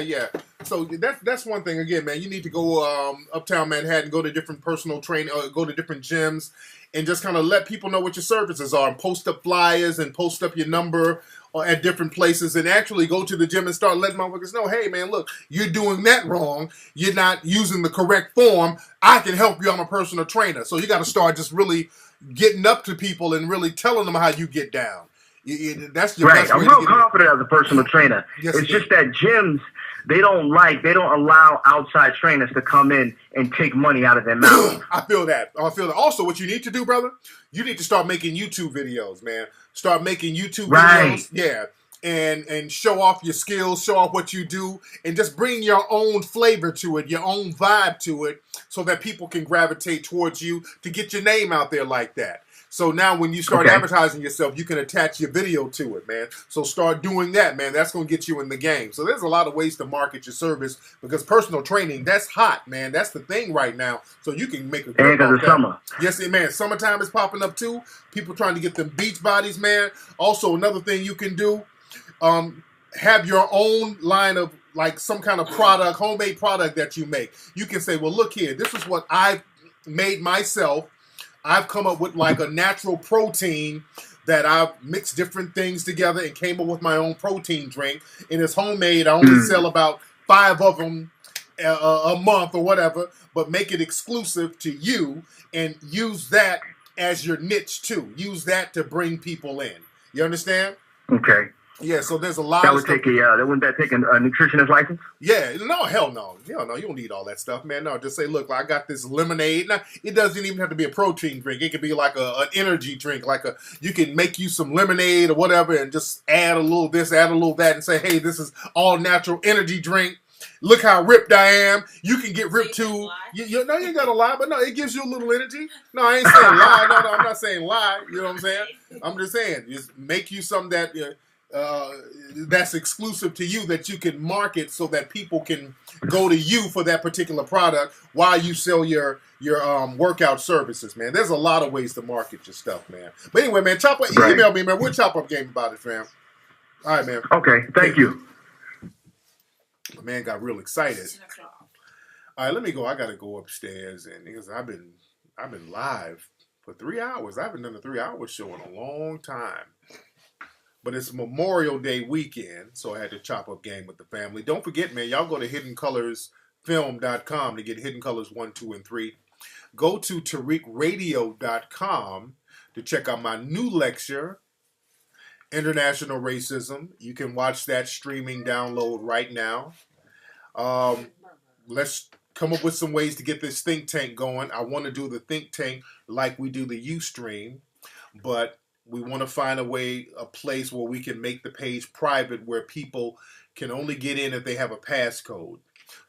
yeah. So that's one thing. Again, man, you need to go uptown Manhattan, go to different personal training, go to different gyms, and just kind of let people know what your services are, and post up flyers and post up your number at different places, and actually go to the gym and start letting motherfuckers know, hey, man, look, you're doing that wrong. You're not using the correct form. I can help you. I'm a personal trainer. So you got to start just really getting up to people and really telling them how you get down. That's your right. I'm real confident as a personal trainer. Yes, it's just that gyms, they don't allow outside trainers to come in and take money out of their mouth. I feel that. Also, what you need to do, brother, you need to start making YouTube videos, man. Start making YouTube videos. Yeah. And show off your skills, show off what you do, and just bring your own flavor to it, your own vibe to it, so that people can gravitate towards you to get your name out there like that. So now when you start advertising yourself, you can attach your video to it, man. So start doing that, man. That's going to get you in the game. So there's a lot of ways to market your service because personal training, that's hot, man. That's the thing right now. So you can make a grip on that. Summer. Yes, man. Summertime is popping up too. People trying to get them beach bodies, man. Also, another thing you can do, have your own line of like some kind of product, homemade product that you make. You can say, well, look here. This is what I've made myself. I've come up with like a natural protein that I've mixed different things together and came up with my own protein drink. And it's homemade. I only sell about 5 of them a month or whatever, but make it exclusive to you and use that as your niche too. Use that to bring people in. You understand? Okay. Yeah, so there's a lot that of would stuff. Wouldn't that take a nutritionist license? Yeah, no, hell no. Hell no, you don't need all that stuff, man. No, just say, look, I got this lemonade. Now, it doesn't even have to be a protein drink. It could be like an energy drink. You can make you some lemonade or whatever and just add a little this, add a little that, and say, hey, this is all natural energy drink. Look how ripped I am. You can get ripped too. You ain't got to lie, but no, it gives you a little energy. No, I ain't saying lie. No, I'm not saying lie. You know what I'm saying? I'm just saying, just make you something that... that's exclusive to you that you can market so that people can go to you for that particular product while you sell your workout services, man. There's a lot of ways to market your stuff, man. But anyway, man, email me, man. We'll chop up game about it, fam. All right, man. Okay, thank you. Man got real excited. All right, let me go. I gotta go upstairs, and because I've been live for 3 hours. I haven't done a 3-hour show in a long time. But it's Memorial Day weekend, so I had to chop up game with the family. Don't forget, man, y'all go to hiddencolorsfilm.com to get Hidden Colors 1, 2, and 3. Go to tariqradio.com to check out my new lecture, International Racism. You can watch that streaming download right now. Let's come up with some ways to get this think tank going. I want to do the think tank like we do the Ustream, but we want to find a place where we can make the page private where people can only get in if they have a passcode.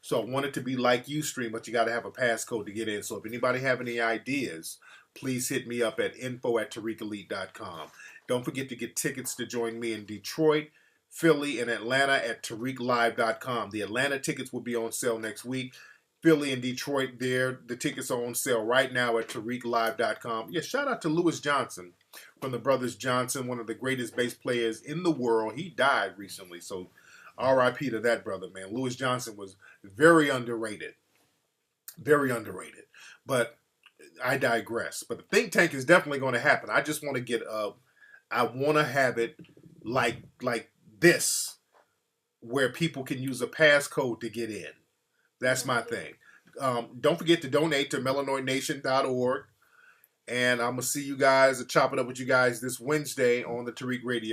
So I want it to be like Ustream, but you got to have a passcode to get in. So if anybody have any ideas, please hit me up at info@tariqelite.com. Don't forget to get tickets to join me in Detroit, Philly, and Atlanta at tariqlive.com. The Atlanta tickets will be on sale next week. Philly and Detroit there. The tickets are on sale right now at tariqlive.com. Yeah, shout out to Louis Johnson from the Brothers Johnson, one of the greatest bass players in the world. He died recently, so R.I.P. to that brother, man. Louis Johnson was very underrated. Very underrated. But I digress. But the think tank is definitely going to happen. I just want to get up. I want to have it like this, where people can use a passcode to get in. That's my thing. Don't forget to donate to melanoidnation.org. And I'm going to see you guys, chop it up with you guys this Wednesday on the Tariq Radio